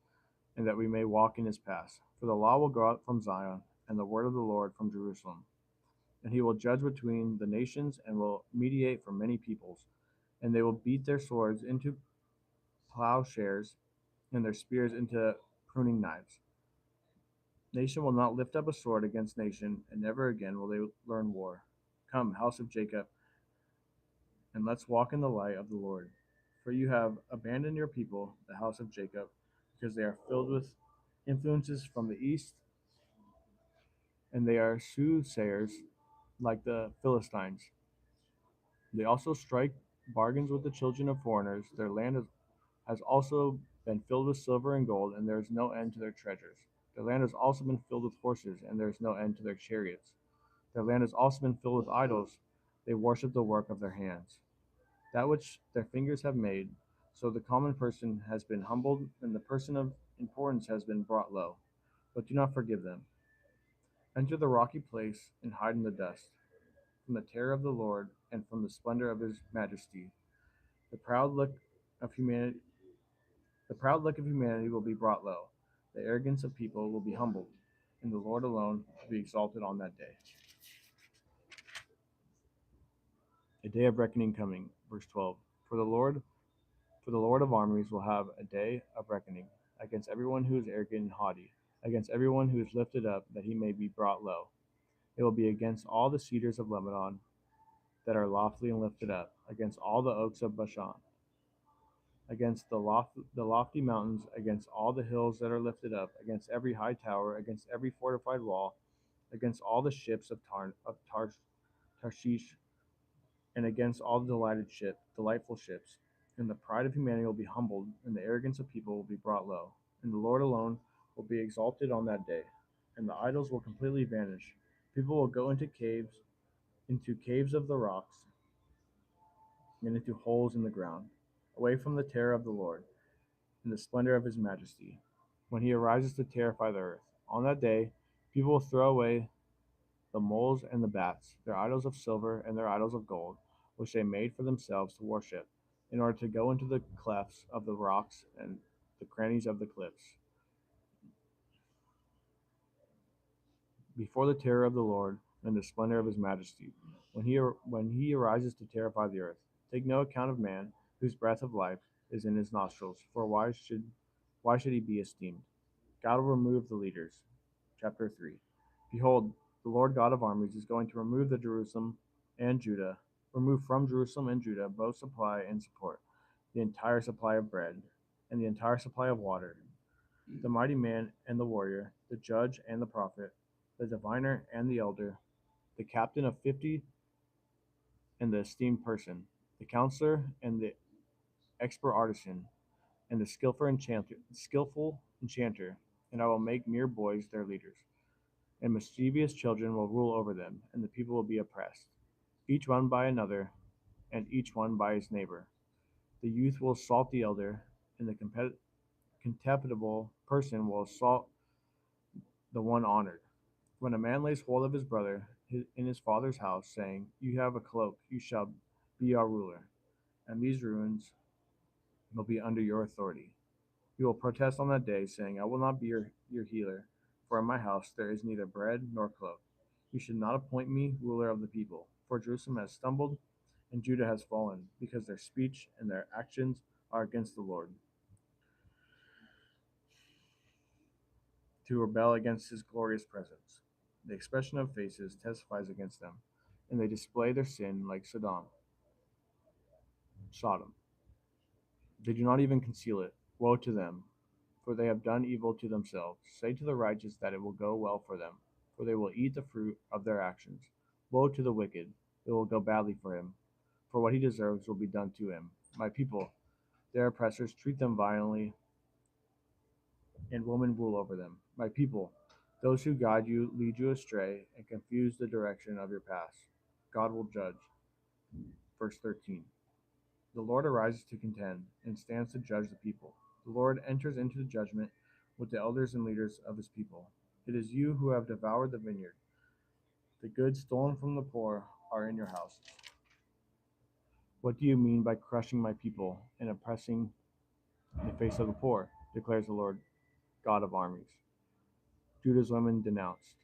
and that we may walk in his paths. For the law will go out from Zion, and the word of the Lord from Jerusalem. And he will judge between the nations, and will mediate for many peoples. And they will beat their swords into plowshares, and their spears into pruning knives. Nation will not lift up a sword against nation, and never again will they learn war. Come, house of Jacob, and let's walk in the light of the Lord. For you have abandoned your people, the house of Jacob, because they are filled with influences from the east, and they are soothsayers like the Philistines. They also strike bargains with the children of foreigners. Their land has also been filled with silver and gold, and there is no end to their treasures. Their land has also been filled with horses, and there is no end to their chariots. Their land has also been filled with idols. They worship the work of their hands, that which their fingers have made. So the common person has been humbled, and the person of importance has been brought low. But do not forgive them. Enter the rocky place and hide in the dust, from the terror of the Lord and from the splendor of his majesty. The proud look of humanity the proud look of humanity will be brought low. The arrogance of people will be humbled, and the Lord alone will be exalted on that day. A day of reckoning coming. Verse 12. For the Lord of armies will have a day of reckoning against everyone who is arrogant and haughty, against everyone who is lifted up, that he may be brought low. It will be against all the cedars of Lebanon that are lofty and lifted up, against all the oaks of Bashan, against the lofty mountains, against all the hills that are lifted up, against every high tower, against every fortified wall, against all the ships of Tarshish, and against all the delightful ships. And the pride of humanity will be humbled, and the arrogance of people will be brought low. And the Lord alone will be exalted on that day, and the idols will completely vanish. People will go into caves of the rocks, and into holes in the ground, away from the terror of the Lord and the splendor of his majesty, when he arises to terrify the earth. On that day, people will throw away the moles and the bats, their idols of silver and their idols of gold, which they made for themselves to worship, in order to go into the clefts of the rocks and the crannies of the cliffs, before the terror of the Lord and the splendor of his majesty, when he arises to terrify the earth. Take no account of man, whose breath of life is in his nostrils, for why should he be esteemed? God will remove the leaders. Chapter 3. Behold, the Lord God of armies is going to remove from Jerusalem and Judah both supply and support, the entire supply of bread, and the entire supply of water. the mighty man and the warrior, the judge and the prophet, the diviner and the elder, the captain of 50 and the esteemed person, the counselor and the expert artisan, and the skillful enchanter, and I will make mere boys their leaders, and mischievous children will rule over them, and the people will be oppressed, each one by another, and each one by his neighbor. The youth will assault the elder, and the contemptible person will assault the one honored. When a man lays hold of his brother in his father's house, saying, "You have a cloak, you shall be our ruler," and these ruins will be under your authority. You will protest on that day, saying, "I will not be your healer, for in my house there is neither bread nor cloak. You should not appoint me ruler of the people, for Jerusalem has stumbled and Judah has fallen, because their speech and their actions are against the Lord, to rebel against his glorious presence. The expression of faces testifies against them, and they display their sin like Sodom. They do not even conceal it. Woe to them, for they have done evil to themselves. Say to the righteous that it will go well for them, for they will eat the fruit of their actions. Woe to the wicked, it will go badly for him, for what he deserves will be done to him. My people, their oppressors treat them violently, and women rule over them. My people, those who guide you lead you astray and confuse the direction of your paths. God will judge. Verse 13. The Lord arises to contend and stands to judge the people. The Lord enters into the judgment with the elders and leaders of his people. It is you who have devoured the vineyard. The goods stolen from the poor are in your houses. What do you mean by crushing my people and oppressing the face of the poor? Declares the Lord God of armies. Judah's women denounced.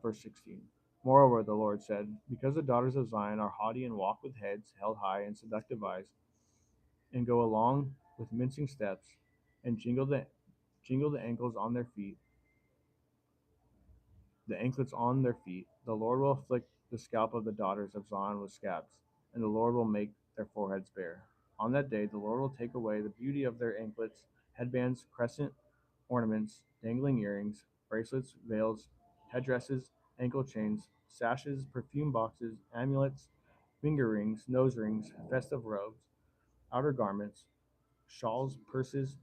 Verse 16. Moreover, the Lord said, because the daughters of Zion are haughty and walk with heads held high and seductive eyes, and go along with mincing steps, and jingle the ankles on their feet, the anklets on their feet, the Lord will afflict the scalp of the daughters of Zion with scabs, and the Lord will make their foreheads bare. On that day, the Lord will take away the beauty of their anklets, headbands, crescent ornaments, dangling earrings, bracelets, veils, headdresses, ankle chains, sashes, perfume boxes, amulets, finger rings, nose rings, festive robes, outer garments, shawls, purses,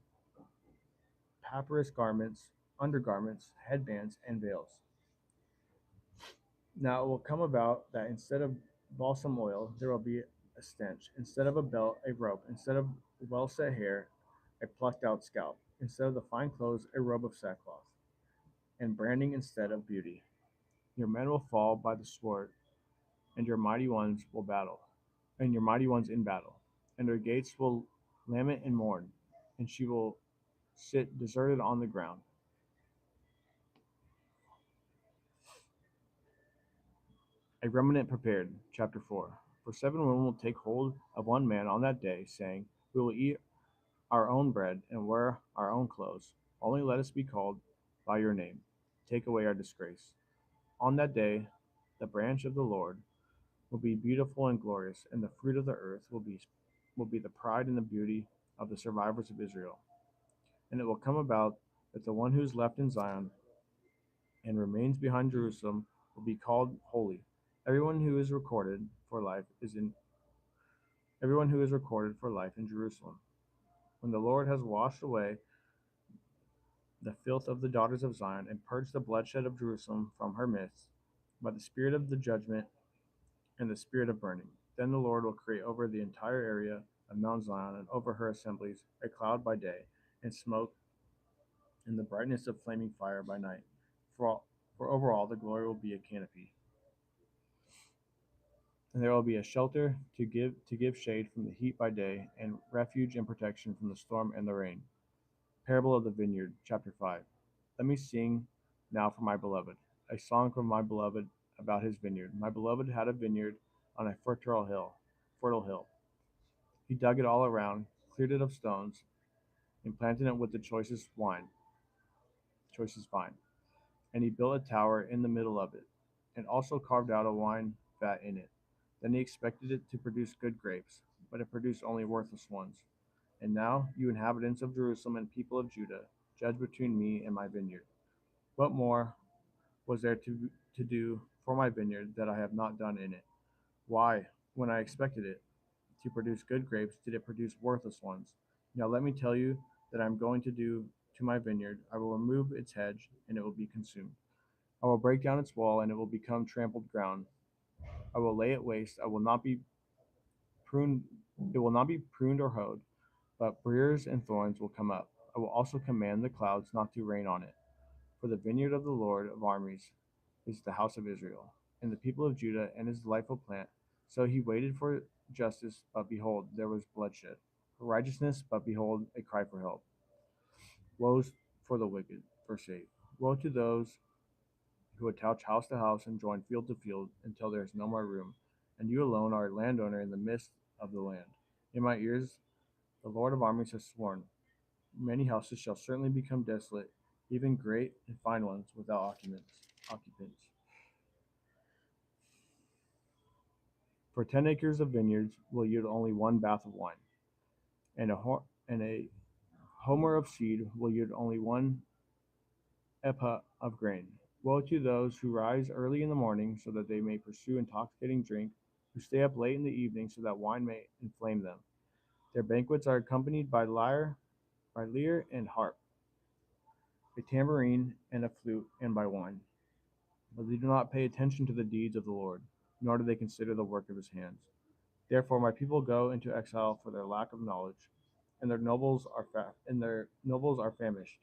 papyrus garments, undergarments, headbands, and veils. Now it will come about that instead of balsam oil, there will be a stench; instead of a belt, a rope; instead of well set hair, a plucked out scalp; instead of the fine clothes, a robe of sackcloth; and branding instead of beauty. Your men will fall by the sword, and your mighty ones will battle, and your mighty ones in battle, and her gates will lament and mourn, and she will sit deserted on the ground. A remnant prepared. Chapter 4. For 7 women will take hold of one man on that day, saying, we will eat our own bread and wear our own clothes. Only let us be called by your name. Take away our disgrace. On that day, the branch of the Lord will be beautiful and glorious, and the fruit of the earth will be the pride and the beauty of the survivors of Israel. And it will come about that the one who is left in Zion and remains behind Jerusalem will be called holy. Everyone who is recorded for life is in Everyone who is recorded for life in Jerusalem. When the Lord has washed away the filth of the daughters of Zion and purged the bloodshed of Jerusalem from her midst by the spirit of the judgment and the spirit of burning, then the Lord will create over the entire area of Mount Zion and over her assemblies a cloud by day, and smoke and the brightness of flaming fire by night. For over all the glory will be a canopy, and there will be a shelter to give shade from the heat by day, and refuge and protection from the storm and the rain. Parable of the Vineyard, chapter 5. Let me sing now for my beloved, a song for my beloved about his vineyard. My beloved had a vineyard on a fertile hill. He dug it all around, cleared it of stones, and planted it with the choicest vine. And he built a tower in the middle of it, and also carved out a wine vat in it. Then he expected it to produce good grapes, but it produced only worthless ones. And now, you inhabitants of Jerusalem and people of Judah, judge between me and my vineyard. What more was there to do for my vineyard that I have not done in it? Why, when I expected it to produce good grapes, did it produce worthless ones? Now let me tell you that I am going to do to my vineyard. I will remove its hedge, and it will be consumed. I will break down its wall, and it will become trampled ground. I will lay it waste. I will not be pruned. It will not be pruned or hoed, but briars and thorns will come up. I will also command the clouds not to rain on it. For the vineyard of the Lord of armies is the house of Israel, and the people of Judah and his delightful plant. So he waited for justice, but behold, there was bloodshed. For righteousness, but behold, a cry for help. Woes for the wicked. Verse 8. Woe to those who attach house to house and join field to field until there is no more room, and you alone are a landowner in the midst of the land. In my ears, the Lord of armies has sworn, many houses shall certainly become desolate, even great and fine ones without occupants. For 10 acres of vineyards will yield only one bath of wine, and a homer of seed will yield only one ephah of grain. Woe to those who rise early in the morning so that they may pursue intoxicating drink, who stay up late in the evening so that wine may inflame them. Their banquets are accompanied by lyre and harp, a tambourine and a flute, and by wine. But they do not pay attention to the deeds of the Lord, nor do they consider the work of his hands. Therefore, my people go into exile for their lack of knowledge, and their nobles are famished,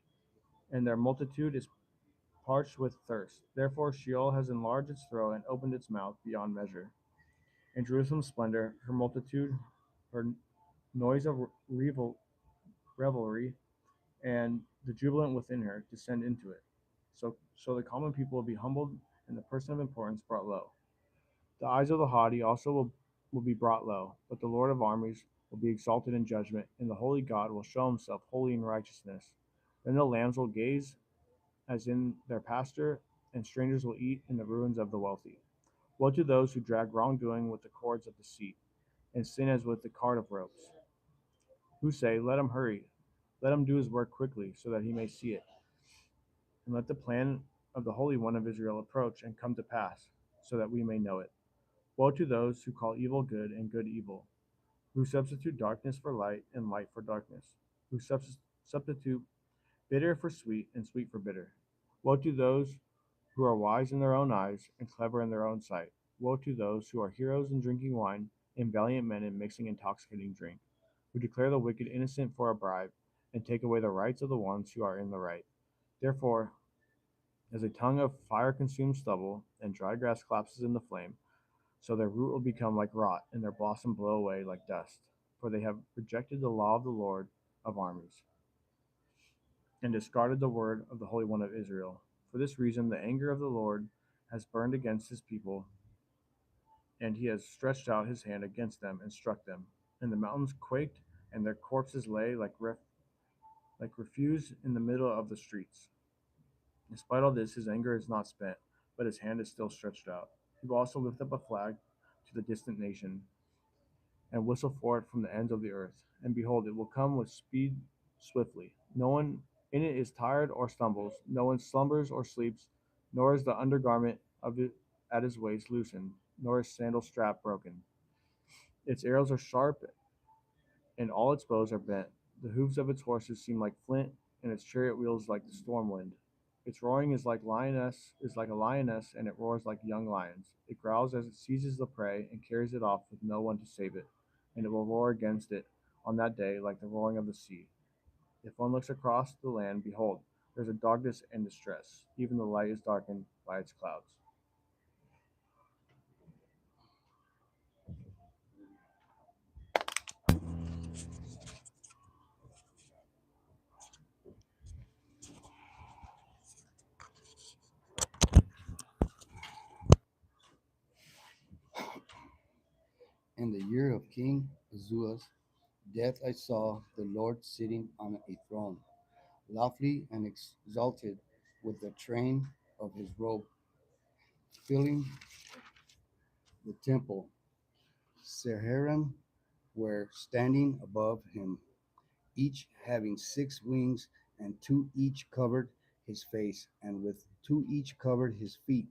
and their multitude is parched with thirst. Therefore, Sheol has enlarged its throat and opened its mouth beyond measure. In Jerusalem's splendor, her multitude, her noise of revelry, and the jubilant within her descend into it. So the common people will be humbled, and the person of importance brought low. The eyes of the haughty also will be brought low, but the Lord of armies will be exalted in judgment, and the holy God will show himself holy in righteousness. Then the lambs will gaze as in their pasture, and strangers will eat in the ruins of the wealthy. Woe to those who drag wrongdoing with the cords of deceit, and sin as with the cart of ropes, who say, let him hurry, let him do his work quickly, so that he may see it, and let the plan of the Holy One of Israel approach and come to pass, so that we may know it. Woe to those who call evil good and good evil, who substitute darkness for light and light for darkness, who substitute bitter for sweet and sweet for bitter. Woe to those who are wise in their own eyes and clever in their own sight. Woe to those who are heroes in drinking wine and valiant men in mixing intoxicating drink, who declare the wicked innocent for a bribe and take away the rights of the ones who are in the right. Therefore, as a tongue of fire consumes stubble and dry grass collapses in the flame, so their root will become like rot, and their blossom blow away like dust. For they have rejected the law of the Lord of armies, and discarded the word of the Holy One of Israel. For this reason, the anger of the Lord has burned against his people, and he has stretched out his hand against them and struck them. And the mountains quaked, and their corpses lay like refuse in the middle of the streets. Despite all this, his anger is not spent, but his hand is still stretched out. He will also lift up a flag to the distant nation, and whistle for it from the ends of the earth. And behold, it will come with speed swiftly. No one in it is tired or stumbles, no one slumbers or sleeps, nor is the undergarment of it at his waist loosened, nor his sandal strap broken. Its arrows are sharp, and all its bows are bent. The hoofs of its horses seem like flint, and its chariot wheels like the storm wind. Its roaring is like a lioness, and it roars like young lions. It growls as it seizes the prey and carries it off with no one to save it, and it will roar against it on that day like the roaring of the sea. If one looks across the land, behold, there is a darkness and distress. Even the light is darkened by its clouds. In the year of King Uzziah's death, I saw the Lord sitting on a throne, lofty and exalted, with the train of his robe filling the temple. Seraphim were standing above him, each having 6 wings, and two each covered his face, and with two each covered his feet,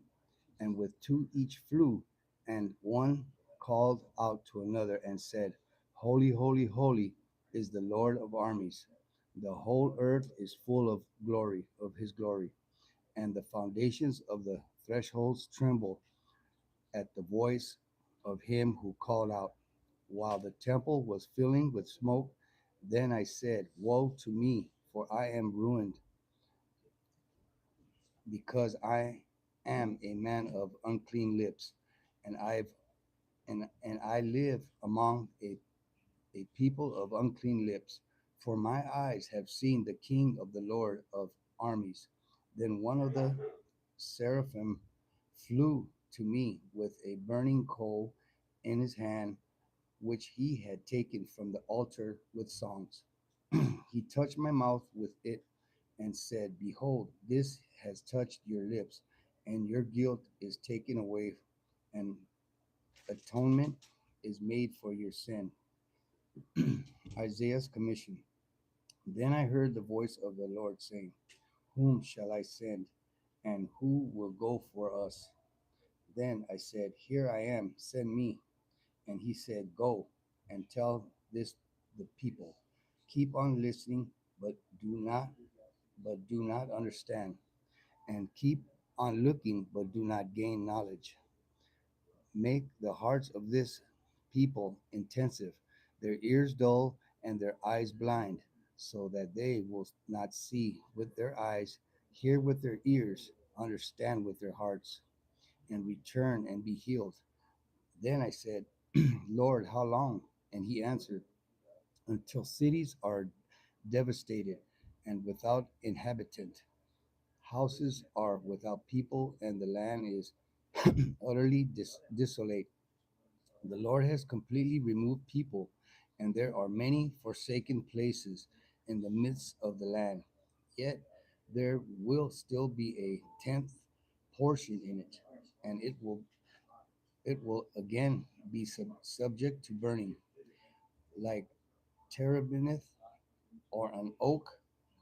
and with two each flew, and one called out to another and said, Holy, holy, holy is the Lord of armies. The whole earth is full of glory, of his glory, and the foundations of the thresholds tremble at the voice of him who called out. While the temple was filling with smoke, then I said, Woe to me, for I am ruined, because I am a man of unclean lips, and I live among a people of unclean lips. For my eyes have seen the King of the Lord of armies. Then one of the seraphim flew to me with a burning coal in his hand, which he had taken from the altar with songs. He touched my mouth with it and said, Behold, this has touched your lips, and your guilt is taken away, and atonement is made for your sin. Isaiah's commission. Then I heard the voice of the Lord saying, Whom shall I send, and who will go for us? Then I said, Here I am, send me. And he said, Go and tell this the people. Keep on listening, but do not understand, and keep on looking, but do not gain knowledge. Make the hearts of this people intensive, their ears dull, and their eyes blind, so that they will not see with their eyes, hear with their ears, understand with their hearts, and return and be healed. Then I said, Lord, how long? And he answered, Until cities are devastated and without inhabitant, houses are without people, and the land is utterly desolate. The Lord has completely removed people, and there are many forsaken places in the midst of the land. Yet there will still be a tenth portion in it, and it will again be subject to burning, like terebinth or an oak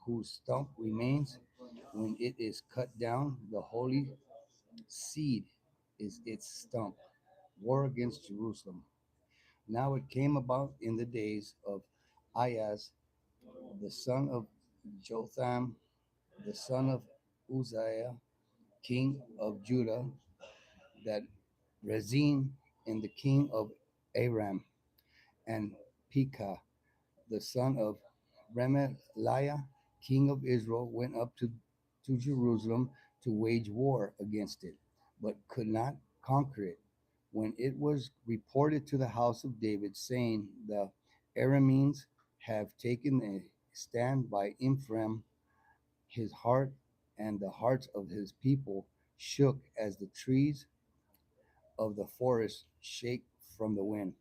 whose stump remains when it is cut down. The holy seed is its stump. War against Jerusalem. Now it came about in the days of Ayaz, the son of Jotham, the son of Uzziah, king of Judah, that Rezin and the king of Aram and Pekah, the son of Remaliah, king of Israel, went up to Jerusalem to wage war against it, but could not conquer it. When it was reported to the house of David, saying, The Arameans have taken a stand by Ephraim, his heart and the hearts of his people shook as the trees of the forest shake from the wind.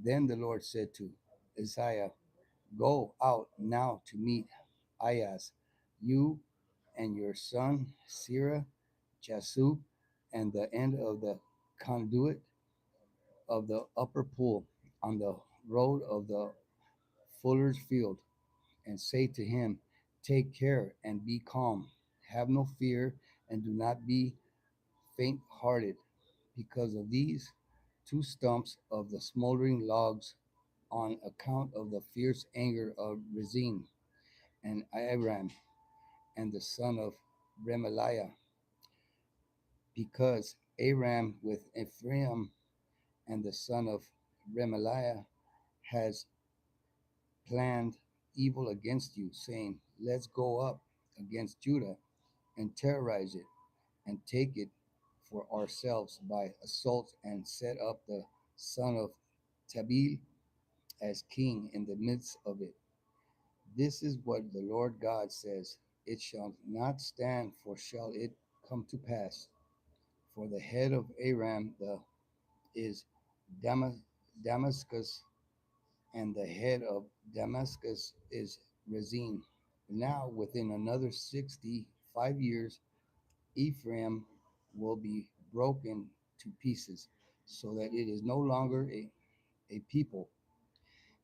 Then the Lord said to Isaiah, Go out now to meet Ayaz, you and your son Sirah, Jasub, and the end of the conduit of the upper pool on the road of the fuller's field, and say to him, Take care and be calm. Have no fear and do not be faint hearted because of these two stumps of the smoldering logs on account of the fierce anger of Rezin and Aram and the son of Remaliah, because Aram with Ephraim and the son of Remaliah has planned evil against you, saying, Let's go up against Judah and terrorize it and take it for ourselves by assault and set up the son of Tabeel as king in the midst of it. This is what the Lord God says. It shall not stand, for shall it come to pass. For the head of Aram is Damascus, and the head of Damascus is Rezin. Now, within another 65 years, Ephraim will be broken to pieces, so that it is no longer a people.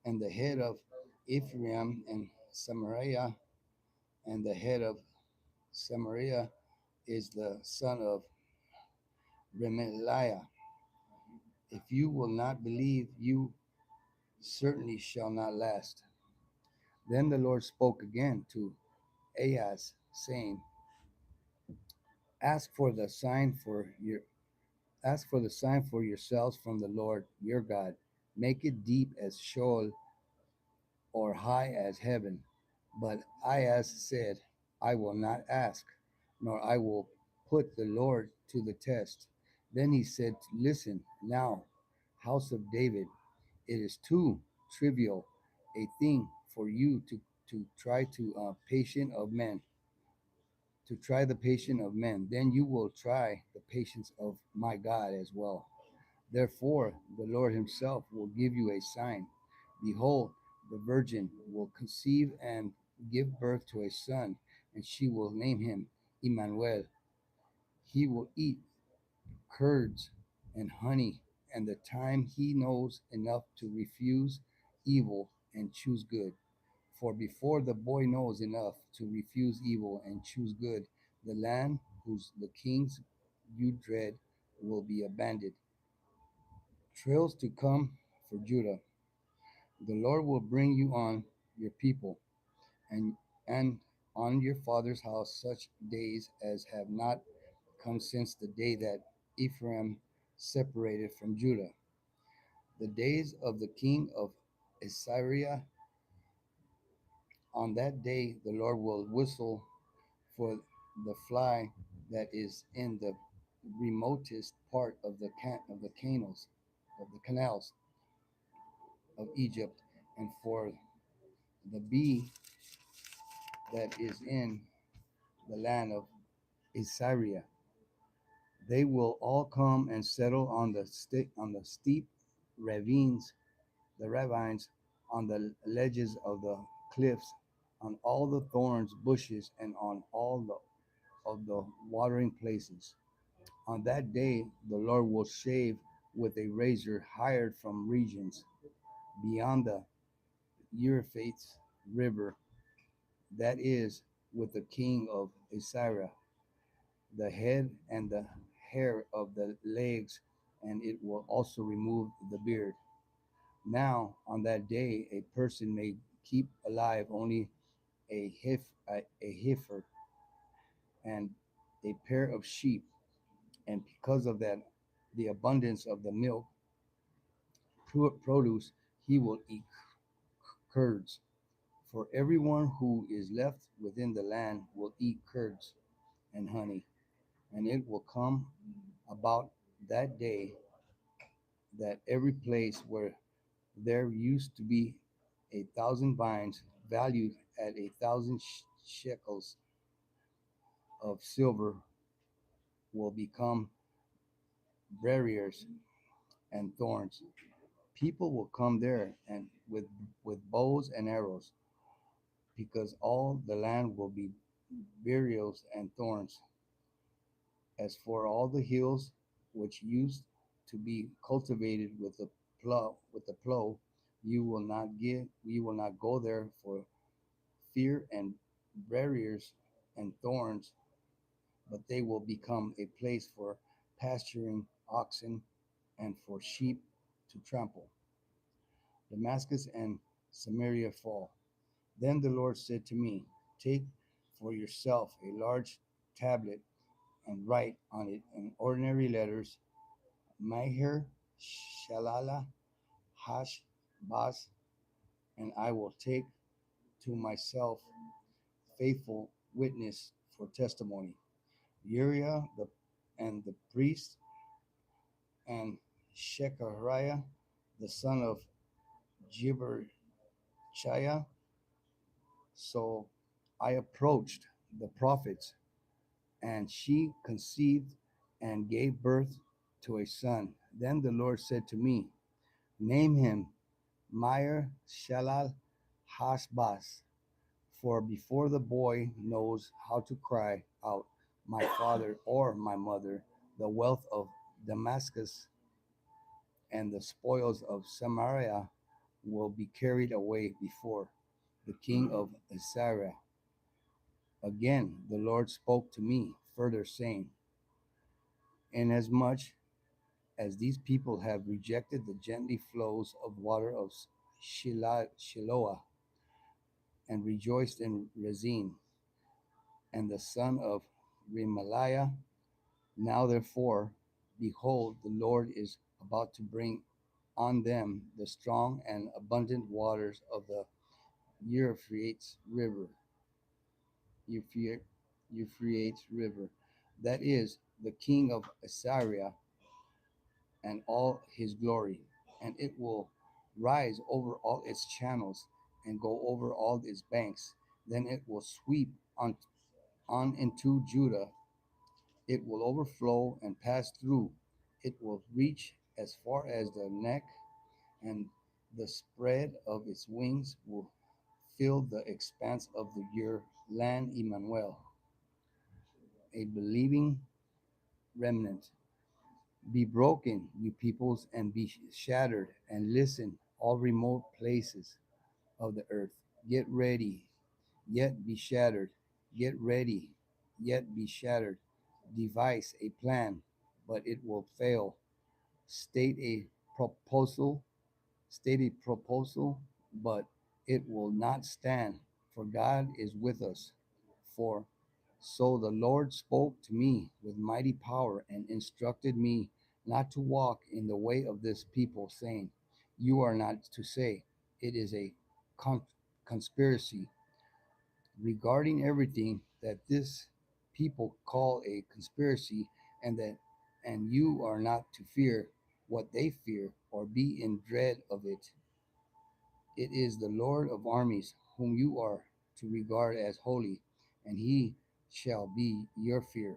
And the head of Ephraim and Samaria and the head of Samaria is the son of Remaliah. If you will not believe, you certainly shall not last. Then the Lord spoke again to Ahaz, saying, Ask for the sign for your Ask for the sign for yourselves from the Lord your God. Make it deep as Sheol or high as heaven. But Ahaz said, I will not ask, nor I will put the Lord to the test. Then he said, Listen now, house of David, it is too trivial a thing for you to try to try the patience of men. Then you will try the patience of my God as well. Therefore, the Lord himself will give you a sign. Behold, the virgin will conceive and give birth to a son, and she will name him Emmanuel. He will eat curds and honey, and the time he knows enough to refuse evil and choose good. For before the boy knows enough to refuse evil and choose good, the land whose the kings you dread will be abandoned. Trails to come for Judah. The Lord will bring you on your people and on your father's house such days as have not come since the day that Ephraim separated from Judah. The days of the king of Assyria. On that day the Lord will whistle for the fly that is in the remotest part of the canals of Egypt, and for the bee that is in the land of Assyria. They will all come and settle on the steep ravines, the ravines, on the ledges of the cliffs, on all the thorns bushes, and on all of the watering places. On that day, the Lord will shave with a razor hired from regions beyond the Euphrates River, that is, with the king of Assyria, the head and the hair of the legs, and it will also remove the beard. Now, on that day, a person may keep alive only a heifer and a pair of sheep, and because of that, the abundance of the milk produce, he will eat curds. For everyone who is left within the land will eat curds and honey, and it will come about that day that every place where there used to be 1,000 vines valued at 1,000 shekels of silver will become barriers and thorns. People will come there and with bows and arrows, because all the land will be burials and thorns. As for all the hills which used to be cultivated with the plow, you will not go there for fear and barriers and thorns, but they will become a place for pasturing oxen and for sheep to trample. Damascus and Samaria fall. Then the Lord said to me, Take for yourself a large tablet and write on it in ordinary letters, Maher Shalala Hash Bas, and I will take to myself faithful witness for testimony. Uriah and the priest and Shechariah, the son of Jeberchiah. So I approached the prophets, and she conceived and gave birth to a son. Then the Lord said to me, Name him Meir Shalal Hashbaz, for before the boy knows how to cry out, My father or my mother, the wealth of Damascus and the spoils of Samaria will be carried away before the king of Assyria. Again, the Lord spoke to me further, saying, inasmuch as these people have rejected the gently flows of water of Shiloah, and rejoiced in Rezin and the son of Remaliah, now therefore, behold, the Lord is about to bring on them the strong and abundant waters of the Euphrates River, Euphra- Euphrates River, that is, the king of Assyria and all his glory, and it will rise over all its channels and go over all its banks. Then it will sweep on into Judah. It will overflow and pass through. It will reach as far as the neck, and the spread of its wings will fill the expanse of your land, Emmanuel, a believing remnant. Be broken, you peoples, and be shattered, and listen, all remote places of the earth. Get ready, yet be shattered. Get ready, yet be shattered. Devise a plan, but it will fail. State a proposal, state a proposal, but it will not stand, for God is with us. For so the Lord spoke to me with mighty power and instructed me not to walk in the way of this people, saying, you are not to say, it is a con- conspiracy regarding everything that this people call a conspiracy, and that and you are not to fear what they fear or be in dread of it. It is the Lord of armies whom you are to regard as holy, and he shall be your fear,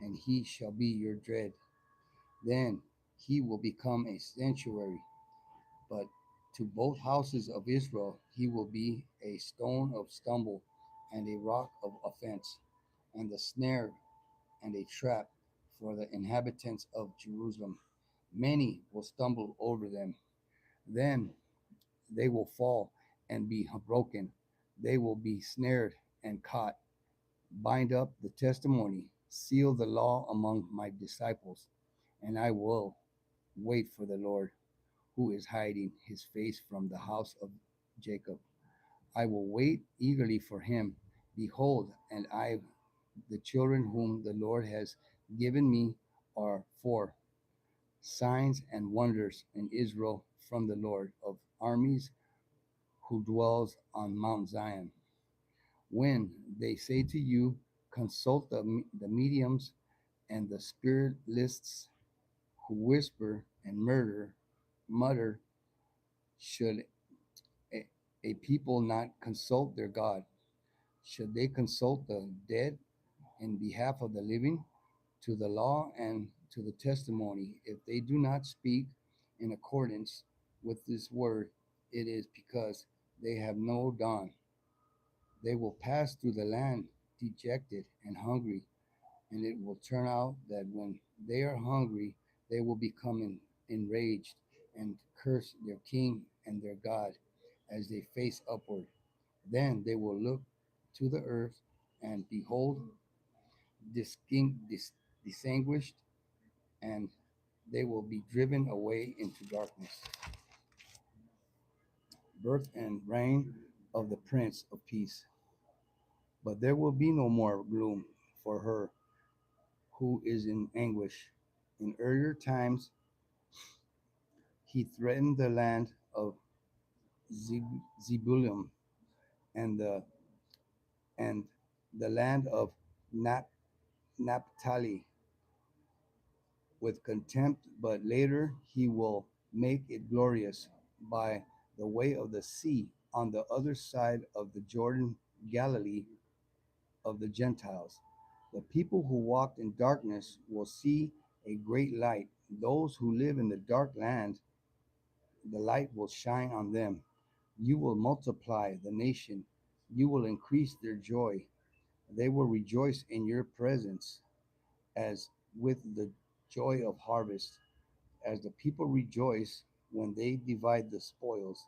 and he shall be your dread. Then he will become a sanctuary, but to both houses of Israel he will be a stone of stumble and a rock of offense, and a snare and a trap for the inhabitants of Jerusalem. Many will stumble over them. Then they will fall and be broken. They will be snared and caught. Bind up the testimony, seal the law among my disciples, and I will wait for the Lord, who is hiding his face from the house of Jacob. I will wait eagerly for him. Behold, and I, the children whom the Lord has given me, are for signs and wonders in Israel from the Lord of armies who dwells on Mount Zion. When they say to you, consult the mediums and the spiritists who whisper and mutter, should a, a people not consult their God? Should they consult the dead in behalf of the living? To the law and to the testimony, if they do not speak in accordance with this word, it is because they have no dawn. They will pass through the land dejected and hungry, and it will turn out that when they are hungry, they will become enraged and curse their king and their God as they face upward. Then they will look to the earth and behold, distinguished, and they will be driven away into darkness. Birth and reign of the Prince of Peace. But there will be no more gloom for her who is in anguish. In earlier times, he threatened the land of Zebulun and and the land of Naphtali with contempt, but later he will make it glorious by the way of the sea on the other side of the Jordan, Galilee of the Gentiles. The people who walked in darkness will see a great light. Those who live in the dark land, the light will shine on them. You will multiply the nation. You will increase their joy. They will rejoice in your presence as with the joy of harvest, as the people rejoice when they divide the spoils.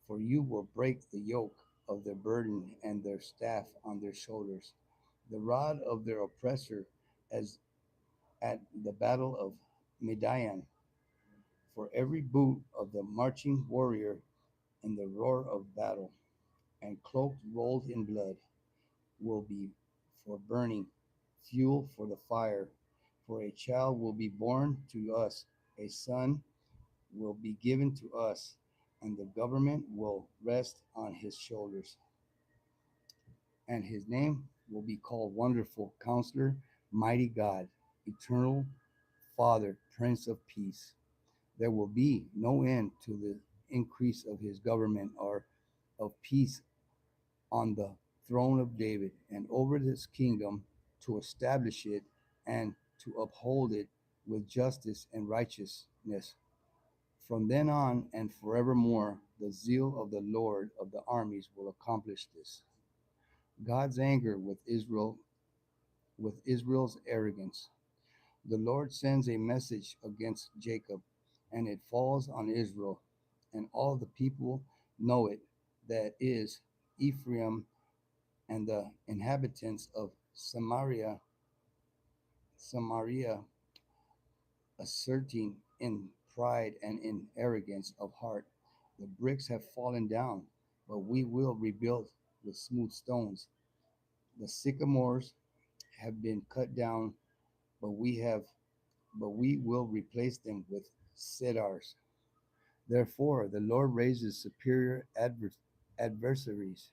For you will break the yoke of their burden and their staff on their shoulders. the rod of their oppressor, as at the battle of Midian, for every boot of the marching warrior in the roar of battle, and cloak rolled in blood will be for burning, fuel for the fire. For a child will be born to us, a son will be given to us, and the government will rest on his shoulders. And his name will be called Wonderful Counselor, Mighty God, Eternal Father, Prince of Peace. There will be no end to the increase of his government or of peace on the throne of David and over this kingdom, to establish it and to uphold it with justice and righteousness from then on and forevermore. The zeal of the Lord of the armies will accomplish this. God's anger with Israel's arrogance. The Lord sends a message against Jacob, and it falls on Israel, and all the people know it. That is Ephraim and the inhabitants of Samaria, asserting in pride and in arrogance of heart. The bricks have fallen down, but we will rebuild with smooth stones. The sycamores have been cut down, but we will replace them with cedars. Therefore, the Lord raises superior adversaries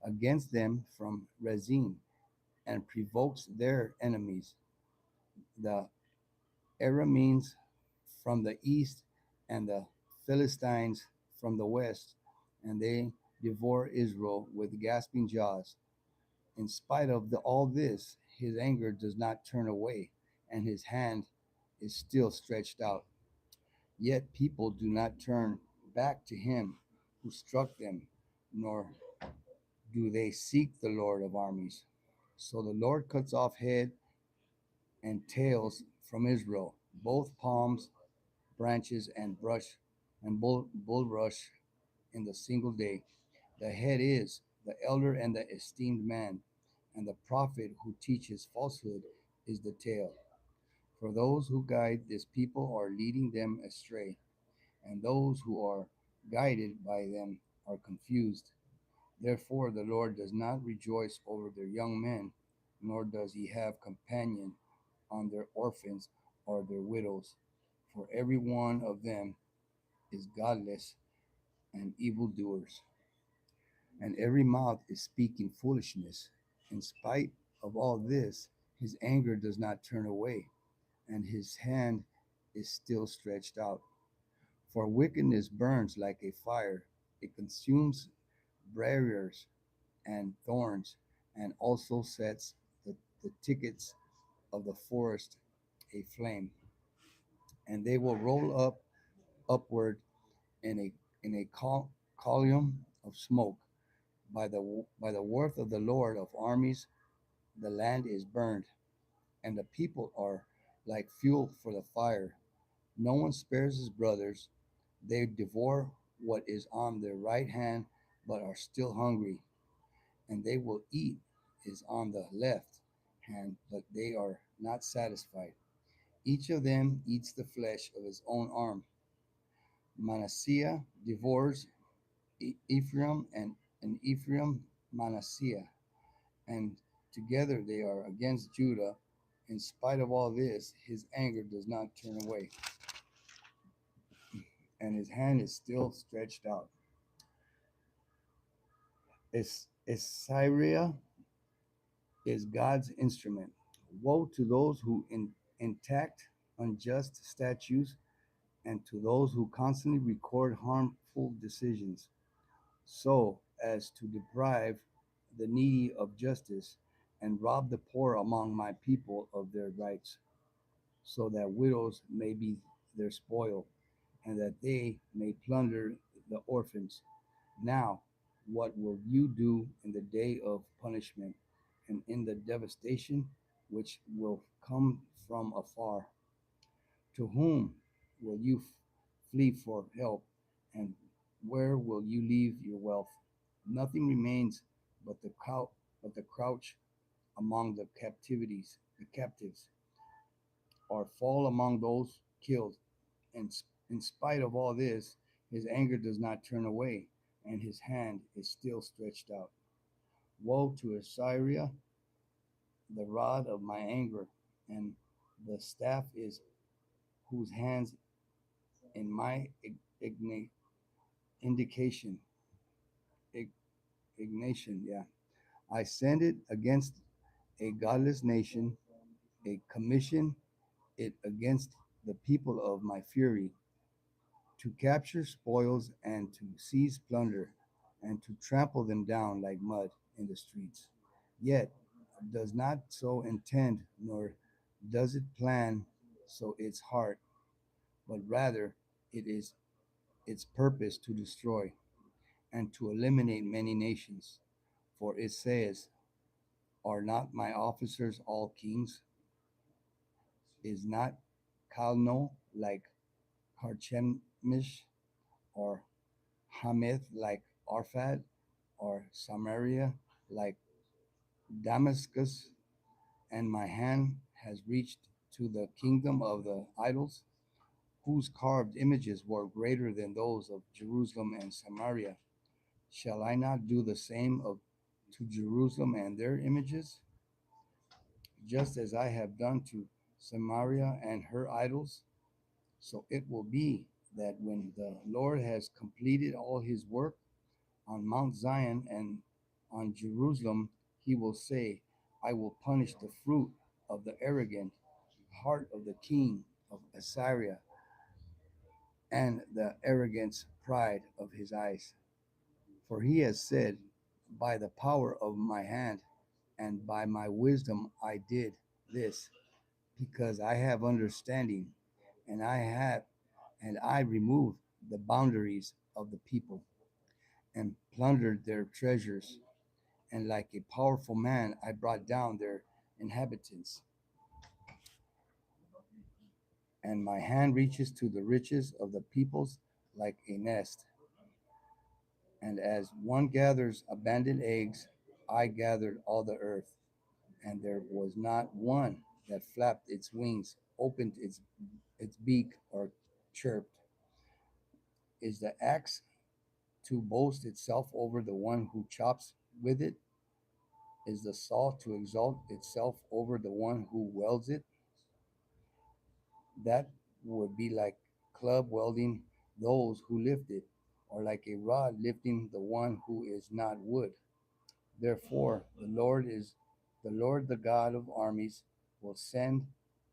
against them from Rezin, and provokes their enemies, the Arameans from the east, and the Philistines from the west, and they devour Israel with gasping jaws. In spite of all this, his anger does not turn away, and his hand is still stretched out. Yet people do not turn back to him who struck them, nor do they seek the Lord of armies. So the Lord cuts off head and tails from Israel, both palms, branches, and bulrush in the single day. The head is the elder and the esteemed man, and the prophet who teaches falsehood is the tail. For those who guide this people are leading them astray, and those who are guided by them are confused. Therefore, the Lord does not rejoice over their young men, nor does he have compassion on their orphans or their widows. For every one of them is godless and evildoers, and every mouth is speaking foolishness. In spite of all this, his anger does not turn away, and his hand is still stretched out. For wickedness burns like a fire, it consumes briars and thorns, and also sets the thickets of the forest aflame. And they will roll up upward in a column of smoke. By the worth of the Lord of armies, the land is burned, and the people are like fuel for the fire. No one spares his brothers. They devour what is on their right hand, but are still hungry, and they will eat is on the left hand, but they are not satisfied. Each of them eats the flesh of his own arm. Manasseh devours Ephraim, and Ephraim Manasseh, and together they are against Judah. In spite of all this, his anger does not turn away, and his hand is still stretched out. Assyria is God's instrument. Woe to those who enact unjust statutes, and to those who constantly record harmful decisions, so as to deprive the needy of justice and rob the poor among my people of their rights, so that widows may be their spoil, and that they may plunder the orphans. Now, what will you do in the day of punishment and in the devastation which will come from afar? To whom will you flee for help, and where will you leave your wealth? Nothing remains but the but the crouch among the captives, or fall among those killed. And in spite of all this, his anger does not turn away, and his hand is still stretched out. Woe to Assyria, the rod of my anger, and the staff is whose hands in my indication, ignition, yeah. I send it against a godless nation, a commission it against the people of my fury, to capture spoils and to seize plunder, and to trample them down like mud in the streets. Yet does not so intend, nor does it plan so its heart, but rather it is its purpose to destroy and to eliminate many nations. For it says, are not my officers all kings? Is not Calno like Carchemish, or Hameth like Arphad, or Samaria like Damascus? And my hand has reached to the kingdom of the idols, whose carved images were greater than those of Jerusalem and Samaria. Shall I not do the same to Jerusalem and their images, just as I have done to Samaria and her idols? So it will be that when the Lord has completed all his work on Mount Zion and on Jerusalem, he will say, I will punish the fruit of the arrogant heart of the king of Assyria, and the arrogance pride of his eyes. For he has said, by the power of my hand and by my wisdom I did this, because I have understanding, and I removed the boundaries of the people, and plundered their treasures, and like a powerful man I brought down their inhabitants, and my hand reaches to the riches of the peoples like a nest. And as one gathers abandoned eggs, I gathered all the earth, and there was not one that flapped its wings, opened its beak, or chirped. Is the axe to boast itself over the one who chops with it? Is the saw to exalt itself over the one who welds it? That would be like club welding those who lift it, or like a rod lifting the one who is not wood. Therefore, the Lord, the God of armies, will send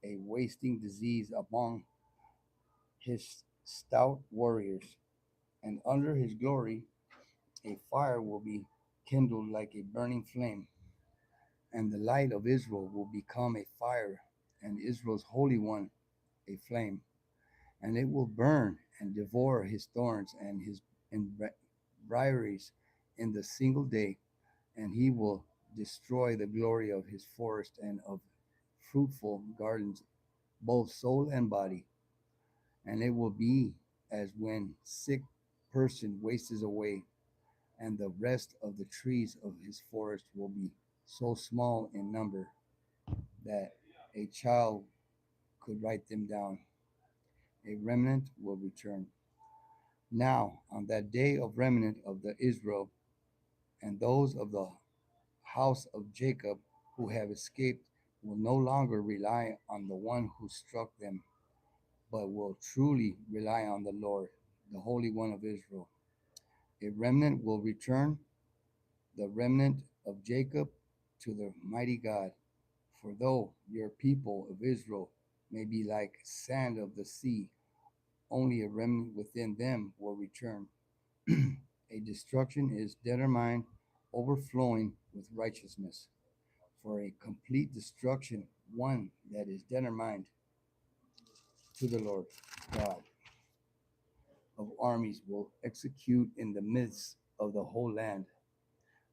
a wasting disease among his stout warriors, and under his glory a fire will be kindled like a burning flame, and the light of Israel will become a fire, and Israel's Holy One a flame, and it will burn and devour his thorns and his briaries in the single day, and he will destroy the glory of his forest and of fruitful gardens, both soul and body. And it will be as when sick person wastes away, and the rest of the trees of his forest will be so small in number that a child could write them down. A remnant will return. Now, on that day of remnant of the Israel, and those of the house of Jacob who have escaped will no longer rely on the one who struck them, but will truly rely on the Lord, the Holy One of Israel. A remnant will return, the remnant of Jacob, to the mighty God. For though your people of Israel may be like sand of the sea, only a remnant within them will return. A destruction is determined, overflowing with righteousness. For a complete destruction, one that is determined to the Lord God of armies will execute in the midst of the whole land.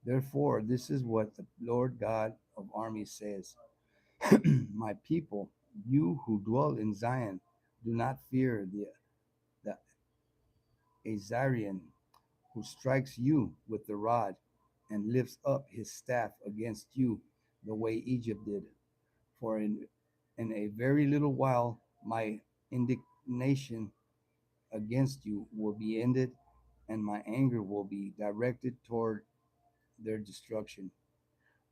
Therefore, this is what the Lord God of armies says: My people, you who dwell in Zion, do not fear the Azarian who strikes you with the rod and lifts up his staff against you the way Egypt did. For in a very little while my indignation against you will be ended, and my anger will be directed toward their destruction.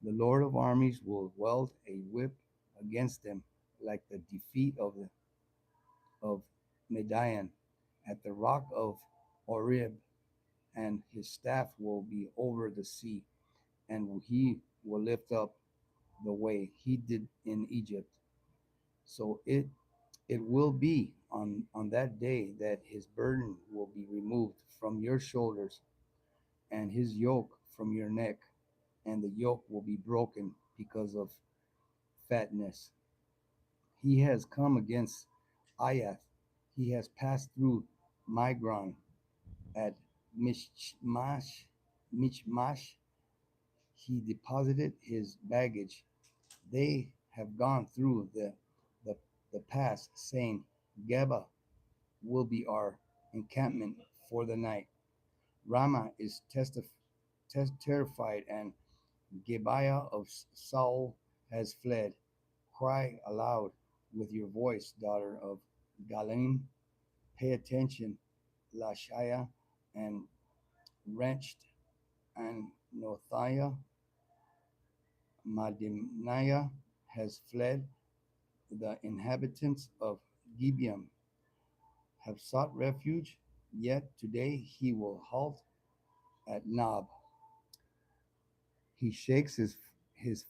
The Lord of armies will wield a whip against them, like the defeat of Midian at the rock of Oreb, and his staff will be over the sea, and he will lift up the way he did in Egypt. So it will be on that day that his burden will be removed from your shoulders, and his yoke from your neck, and the yoke will be broken because of fatness. He has come against Ayath. He has passed through Migron at Michmash. Michmash. He deposited his baggage. They have gone through the, the pass, saying, Geba will be our encampment for the night. Ramah is terrified, and Gibeah of Saul has fled. Cry aloud with your voice, daughter of Galim. Pay attention, Lashaya and Wrenched and Nothiah. Madimniah has fled. The inhabitants of Gibeon have sought refuge, yet today he will halt at Nob. He shakes his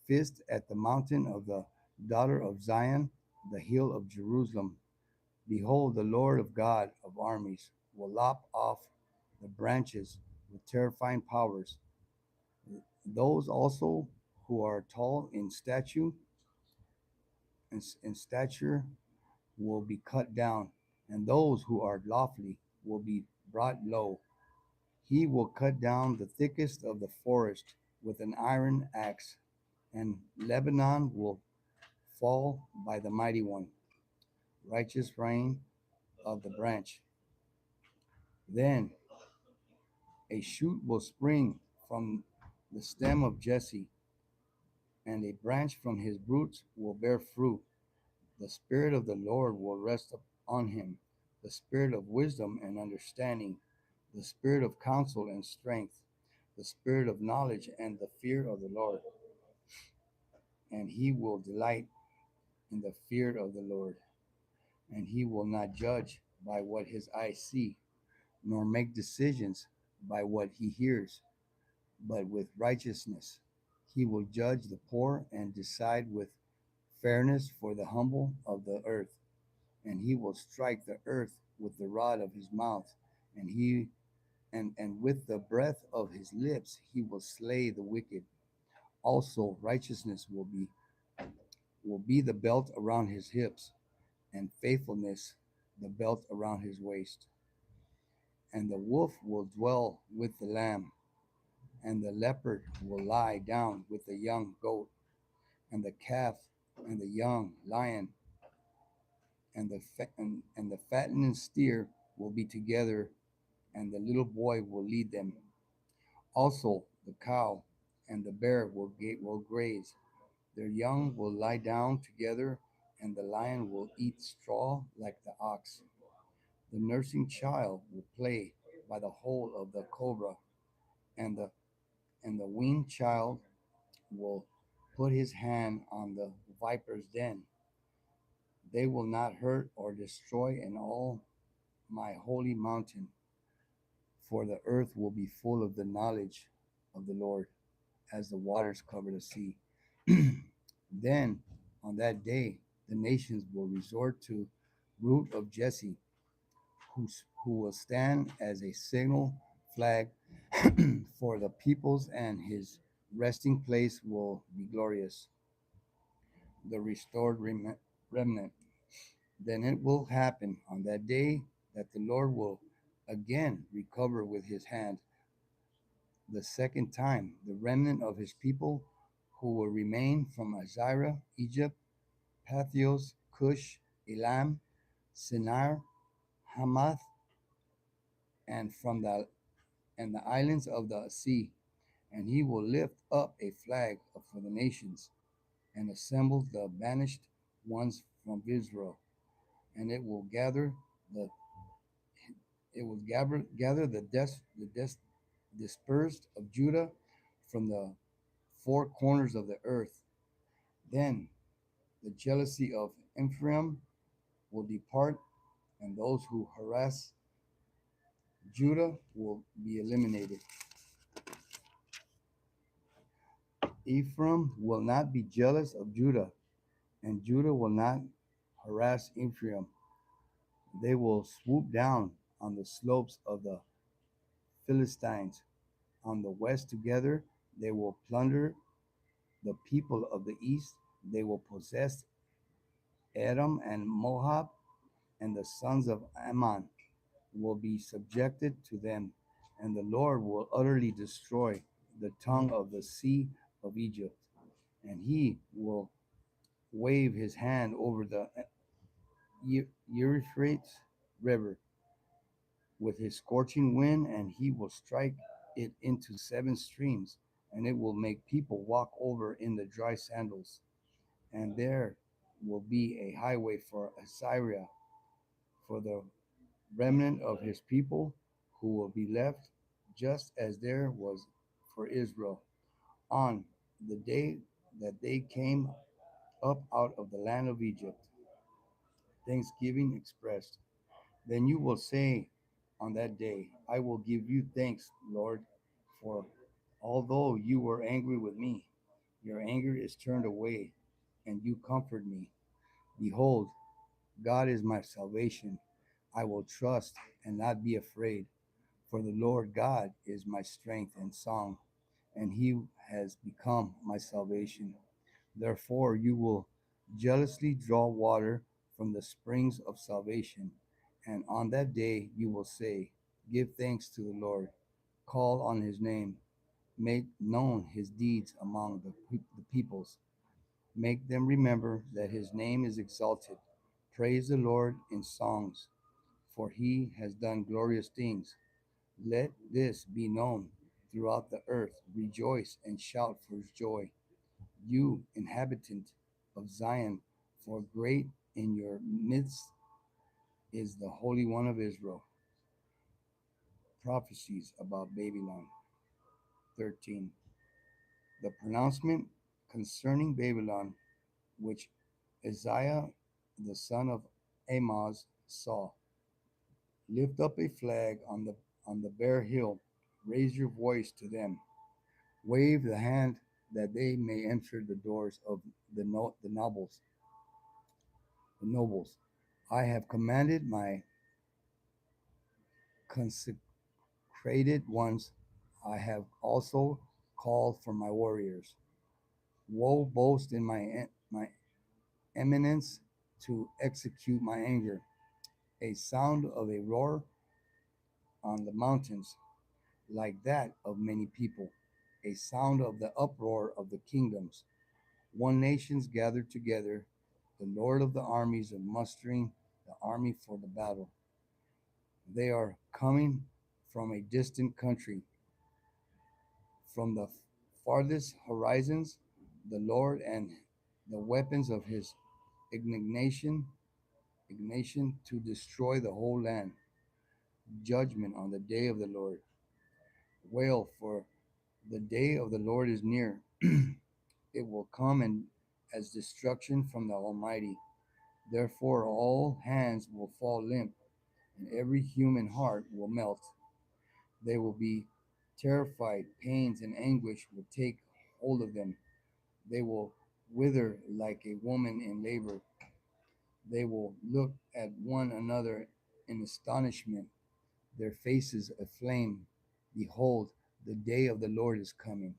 fist at the mountain of the daughter of Zion, the hill of Jerusalem. Behold, the Lord of God of armies will lop off the branches with terrifying powers. Those also who are tall in stature will be cut down, and those who are lofty will be brought low. He will cut down the thickest of the forest with an iron axe, and Lebanon will fall by the mighty one, righteous reign of the branch. Then a shoot will spring from the stem of Jesse, and a branch from his roots will bear fruit. The Spirit of the Lord will rest on him, the Spirit of wisdom and understanding, the Spirit of counsel and strength, the Spirit of knowledge and the fear of the Lord. And he will delight in the fear of the Lord. And he will not judge by what his eyes see, nor make decisions by what he hears, but with righteousness. He will judge the poor and decide with fairness for the humble of the earth. And he will strike the earth with the rod of his mouth, and and with the breath of his lips he will slay the wicked. Also righteousness will be the belt around his hips, and faithfulness the belt around his waist. And the wolf will dwell with the lamb, and the leopard will lie down with the young goat, and the calf and the young lion, and the fattened steer will be together, and the little boy will lead them. Also the cow and the bear will graze. Their young will lie down together, and the lion will eat straw like the ox. The nursing child will play by the hole of the cobra, and the weaned child will put his hand on the viper's den. They will not hurt or destroy in all my holy mountain, for the earth will be full of the knowledge of the Lord as the waters cover the sea. Then on that day the nations will resort to root of Jesse, who will stand as a signal flag for the peoples, and his resting place will be glorious, the restored remnant. Then it will happen on that day that the Lord will again recover with his hand the second time the remnant of his people who will remain from Azira, Egypt, Pathios, Cush, Elam, Sinar, Hamath, and from the islands of the sea. And he will lift up a flag for the nations and assemble the banished ones from Israel, and the it will gather dispersed of Judah from the four corners of the earth. Then the jealousy of Ephraim will depart, and those who harass Judah will be eliminated. Ephraim will not be jealous of Judah, and Judah will not harass Ephraim. They will swoop down on the slopes of the Philistines on the west together. They will plunder the people of the east. They will possess Edom and Moab, and the sons of Ammon will be subjected to them. And the Lord will utterly destroy the tongue of the sea of Egypt, and he will wave his hand over the Euphrates River with his scorching wind, and he will strike it into seven streams, and it will make people walk over in the dry sandals. And there will be a highway for Assyria, for the remnant of his people who will be left, just as there was for Israel on the day that they came up out of the land of Egypt. Thanksgiving expressed. Then you will say on that day, I will give you thanks, Lord, for although you were angry with me, your anger is turned away, and you comfort me. Behold, God is my salvation. I will trust and not be afraid, for the Lord God is my strength and song, and he has become my salvation. Therefore, you will jealously draw water from the springs of salvation. And on that day, you will say, give thanks to the Lord, call on his name, make known his deeds among the peoples, make them remember that his name is exalted. Praise the Lord in songs, for he has done glorious things. Let this be known throughout the earth. Rejoice and shout for joy, you inhabitant of Zion, for great in your midst is the Holy One of Israel. Prophecies about Babylon. 13. The pronouncement concerning Babylon, which Isaiah the son of Amoz saw. Lift up a flag on the bare hill, raise your voice to them, wave the hand that they may enter the doors of the nobles. I have commanded my consecrated ones. I have also called for my warriors. Woe boast in my eminence to execute my anger. A sound of a roar on the mountains, like that of many people. A sound of the uproar of the kingdoms. One nations gathered together. The Lord of the armies are mustering the army for the battle. They are coming from a distant country, from the farthest horizons. The Lord and the weapons of his indignation, indignation to destroy the whole land. Judgment on the day of the Lord. Wail, for the day of the Lord is near. It will come and as destruction from the Almighty. Therefore, all hands will fall limp, and every human heart will melt. They will be terrified, pains and anguish will take hold of them. They will wither like a woman in labor. They will look at one another in astonishment, their faces aflame. Behold, the day of the Lord is coming,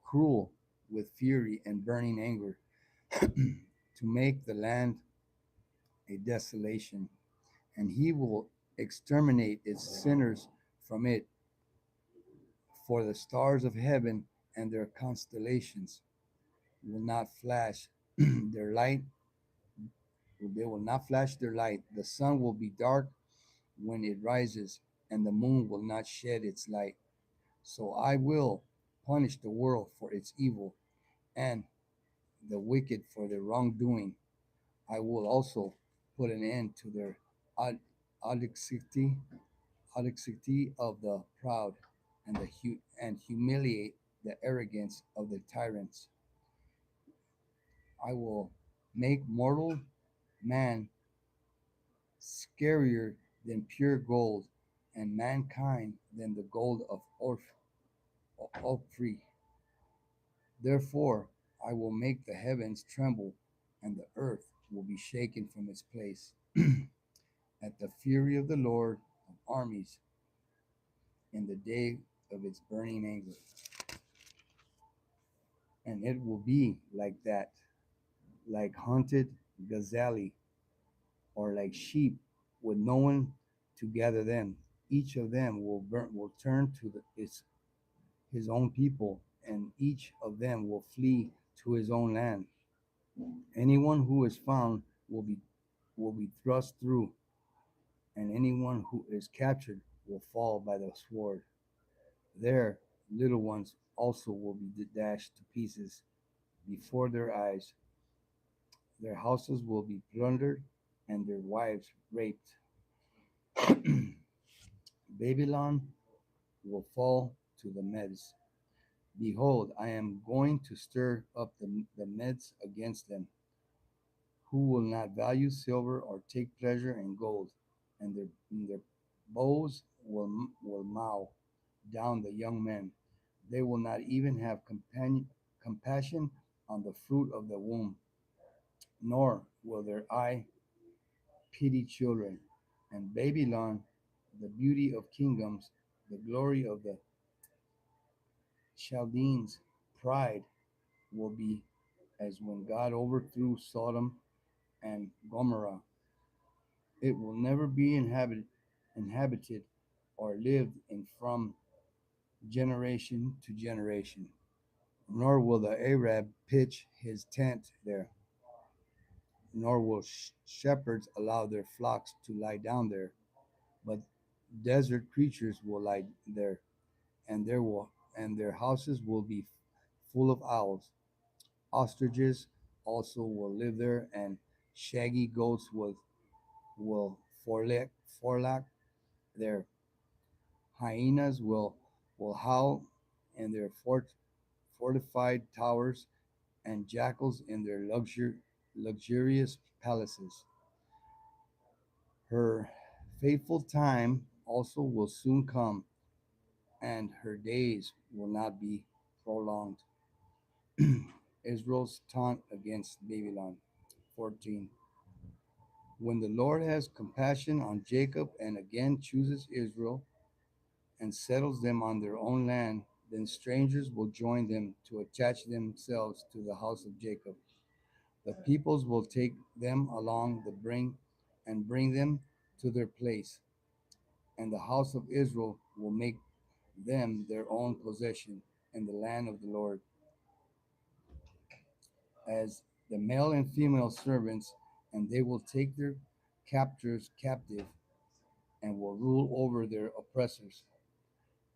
cruel with fury and burning anger, to make the land a desolation, and he will exterminate its sinners from it. For the stars of heaven and their constellations will not flash their light. They will not flash their light. The sun will be dark when it rises, and the moon will not shed its light. So I will punish the world for its evil and the wicked for their wrongdoing. I will also put an end to their od- audacity, audacity of the proud and and humiliate the arrogance of the tyrants. I will make mortal man scarier than pure gold, and mankind than the gold of Ophir. Therefore, I will make the heavens tremble, and the earth will be shaken from its place at the fury of the Lord of armies in the day of its burning anger. And it will be like that, like hunted gazelle, or like sheep with no one to gather them. Each of them will turn to his own people, and each of them will flee to his own land. Anyone who is found will be thrust through, and anyone who is captured will fall by the sword. Their little ones also will be dashed to pieces before their eyes. Their houses will be plundered, and their wives raped. Babylon will fall to the Medes. Behold, I am going to stir up the Medes against them, who will not value silver or take pleasure in gold, and their bows will mow down the young men. They will not even have compassion on the fruit of the womb, nor will their eye pity children. And Babylon, the beauty of kingdoms, the glory of the Chaldeans' pride, will be as when God overthrew Sodom and Gomorrah. It will never be inhabited or lived in from generation to generation. Nor will the Arab pitch his tent there, nor will shepherds allow their flocks to lie down there. But desert creatures will lie there, and their houses will be full of owls. Ostriches also will live there, and shaggy goats will forlack there. Hyenas will howl in their fortified towers, and jackals in their luxurious palaces. Her faithful time also will soon come, and her days will not be prolonged. Israel's taunt against Babylon. 14. When the Lord has compassion on Jacob and again chooses Israel and settles them on their own land, then strangers will join them to attach themselves to the house of Jacob. The peoples will take them along the brink and bring them to their place, and the house of Israel will make them their own possession in the land of the Lord, as the male and female servants, and they will take their captors captive and will rule over their oppressors.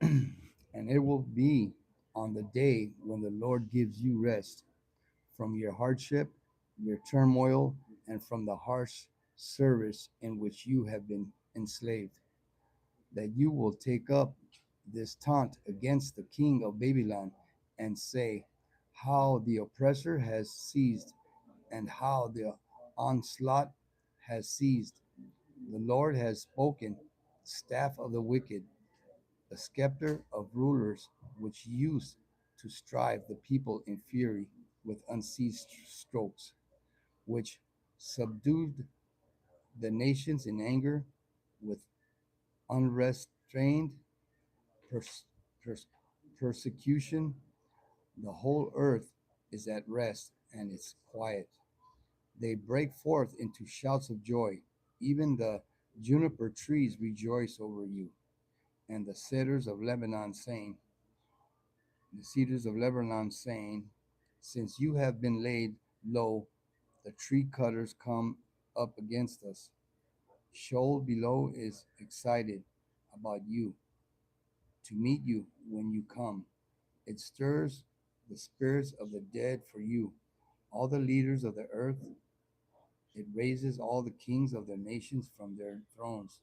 And it will be on the day when the Lord gives you rest from your hardship, your turmoil, and from the harsh service in which you have been enslaved, that you will take up this taunt against the king of Babylon and say, how the oppressor has seized, and how the onslaught has seized. The Lord has spoken, staff of the wicked, the scepter of rulers, which used to strive the people in fury with unceased strokes, which subdued the nations in anger with unrestrained pers- pers- persecution. The whole earth is at rest and is quiet. They break forth into shouts of joy. Even the juniper trees rejoice over you, and the cedars of Lebanon saying, since you have been laid low, the tree cutters come up against us. Sheol below is excited about you to meet you when you come. It stirs the spirits of the dead for you, all the leaders of the earth. It raises all the kings of the nations from their thrones.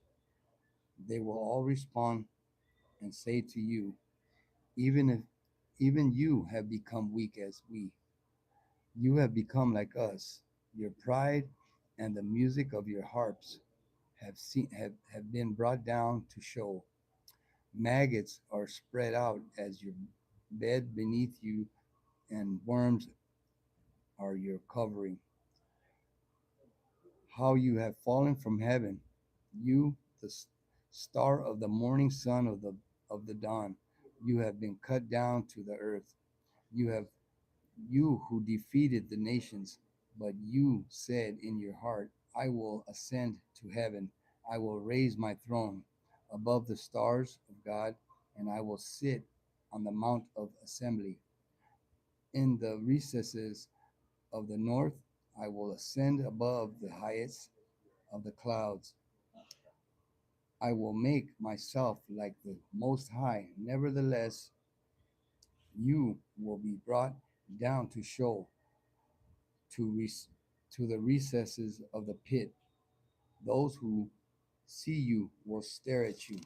They will all respond and say to you, even if even you have become weak as we, you have become like us. Your pride and the music of your harps have been brought down to show. Maggots are spread out as your bed beneath you, and worms are your covering. How you have fallen from heaven, you, the star of the morning sun of the dawn. You have been cut down to the earth. You have you who defeated the nations, but you said in your heart, I will ascend to heaven. I will raise my throne above the stars of God, and I will sit on the mount of assembly. In the recesses of the north, I will ascend above the highest of the clouds. I will make myself like the Most High. Nevertheless, you will be brought down to show to, to the recesses of the pit. Those who see you will stare at you.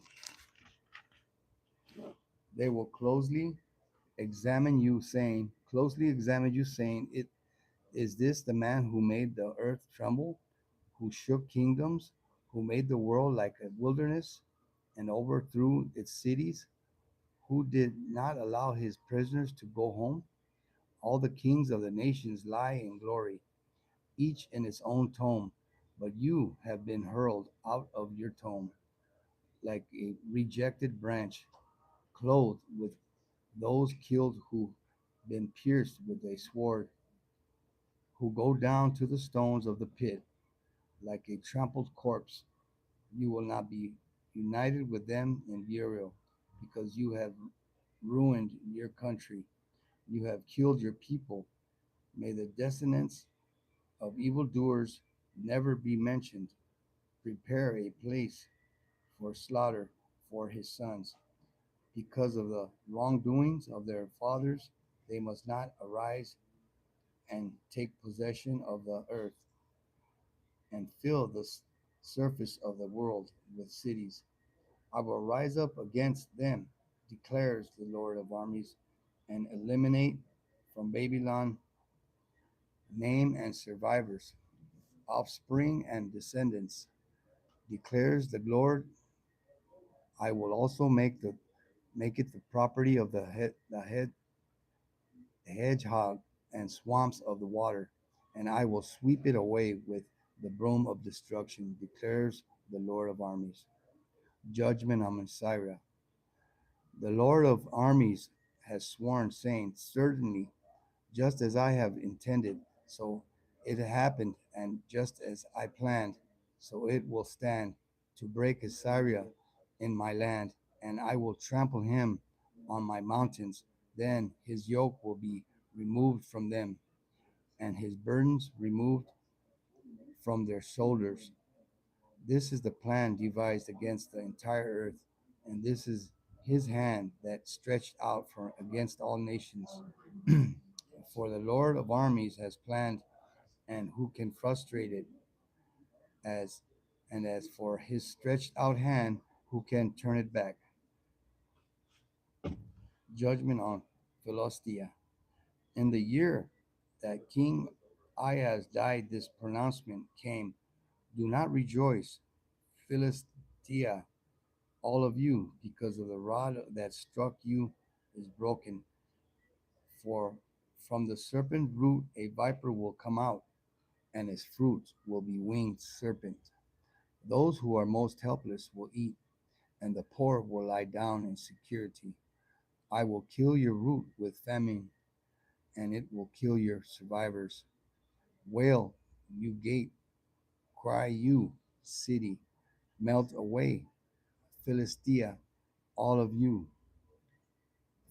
They will closely examine you, saying, It is this the man who made the earth tremble, who shook kingdoms, who made the world like a wilderness and overthrew its cities, who did not allow his prisoners to go home? All the kings of the nations lie in glory, each in its own tomb, but you have been hurled out of your tomb like a rejected branch, clothed with those killed who been pierced with a sword, who go down to the stones of the pit like a trampled corpse. You will not be united with them in burial, because you have ruined your country. You have killed your people. May the descendants of evildoers never be mentioned. Prepare a place for slaughter for his sons. Because of the wrongdoings of their fathers, they must not arise and take possession of the earth and fill the surface of the world with cities. I will rise up against them, declares the Lord of armies, and eliminate from Babylon name and survivors, offspring and descendants, declares the Lord. I will also make it the property of the hedgehog and swamps of the water, and I will sweep it away with the broom of destruction, declares the Lord of armies. Judgment on Messiah. The Lord of armies has sworn, saying, Certainly, just as I have intended, so it happened, and just as I planned, so it will stand, to break Assyria in my land, and I will trample him on my mountains. Then his yoke will be removed from them, and his burdens removed from their shoulders. This is the plan devised against the entire earth, and this is his hand that stretched out for against all nations. For the Lord of armies has planned, and who can frustrate it? As and as for his stretched out hand, who can turn it back? Judgment on Philistia. In the year that King Ahaz died, this pronouncement came: Do not rejoice, Philistia, all of you, because of the rod that struck you is broken. For from the serpent root a viper will come out, and his fruit will be winged serpent. Those who are most helpless will eat, and the poor will lie down in security. I will kill your root with famine, and it will kill your survivors. Wail, you gate, cry, you city, melt away, Philistia, all of you.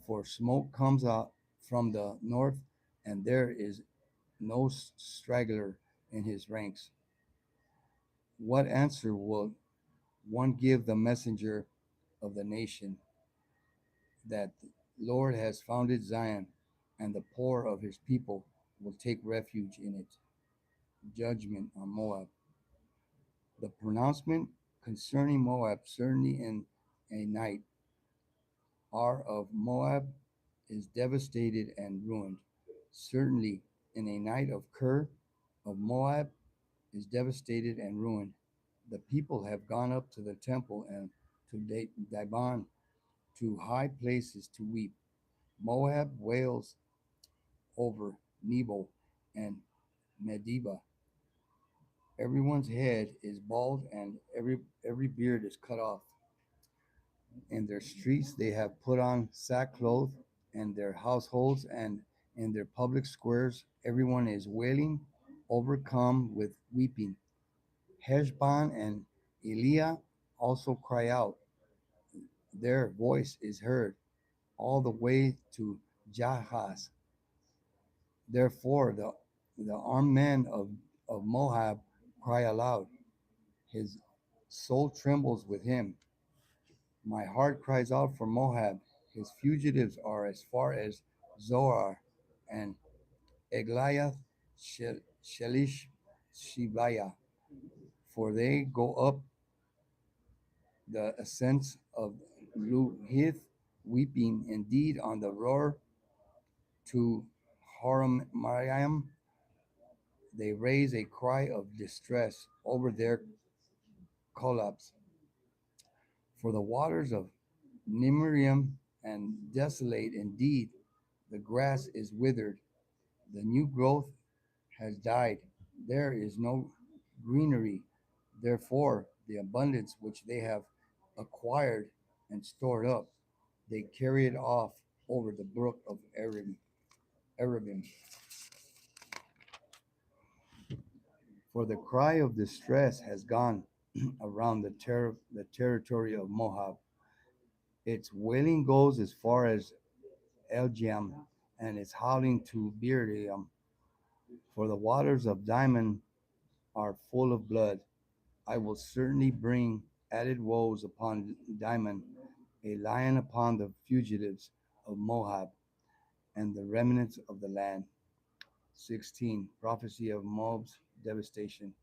For smoke comes out from the north, and there is no straggler in his ranks. What answer will one give the messenger of the nation that Lord has founded Zion, and the poor of his people will take refuge in it. Judgment on Moab. The pronouncement concerning Moab, certainly in a night, Ar of Moab is devastated and ruined. Certainly in a night of Ker of Moab is devastated and ruined. The people have gone up to the temple and to Dibon, to high places to weep. Moab wails over Nebo and Medeba. Everyone's head is bald and every beard is cut off. In their streets they have put on sackcloth, and their households and in their public squares everyone is wailing, overcome with weeping. Heshbon and Eliah also cry out. Their voice is heard all the way to Jahaz. Therefore the armed men of Moab cry aloud. His soul trembles with him. My heart cries out for Moab. His fugitives are as far as Zoar and Eglayath Shelish Shibaya, for they go up the ascents of Luhith, weeping indeed on the roar to Horomaim. They raise a cry of distress over their collapse. For the waters of Nimrim and desolate indeed, the grass is withered, the new growth has died, there is no greenery. Therefore, the abundance which they have acquired and stored up, they carry it off over the brook of Arabim. For the cry of distress has gone around the territory of Moab. Its wailing goes as far as Eljiam, and its howling to Biriam. For the waters of Diamond are full of blood. I will certainly bring added woes upon Diamond, a lion upon the fugitives of Moab and the remnants of the land. 16. Prophecy of Moab's devastation.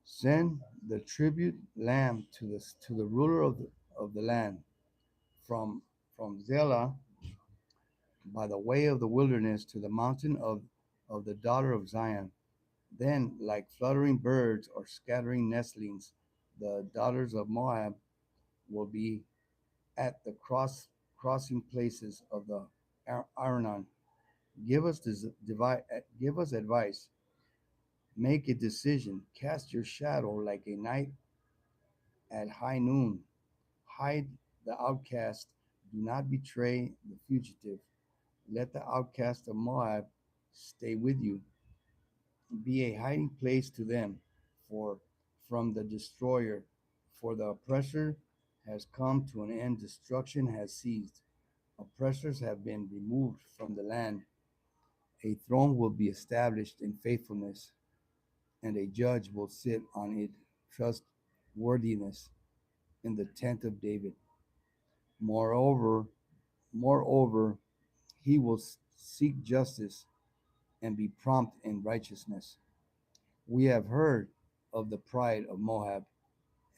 Send the tribute lamb to the ruler of the land from Zelah by the way of the wilderness to the mountain of the daughter of Zion. Then, like fluttering birds or scattering nestlings, the daughters of Moab will be at the crossing places of the Arnon. Give us advice. Make a decision. Cast your shadow like a night at high noon. Hide the outcast. Do not betray the fugitive. Let the outcast of Moab stay with you. Be a hiding place to them, for from the destroyer, for the oppressor has come to an end, destruction has ceased. Oppressors have been removed from the land. A throne will be established in faithfulness, and a judge will sit on it trustworthiness in the tent of David. Moreover, moreover, he will seek justice and be prompt in righteousness. We have heard of the pride of Moab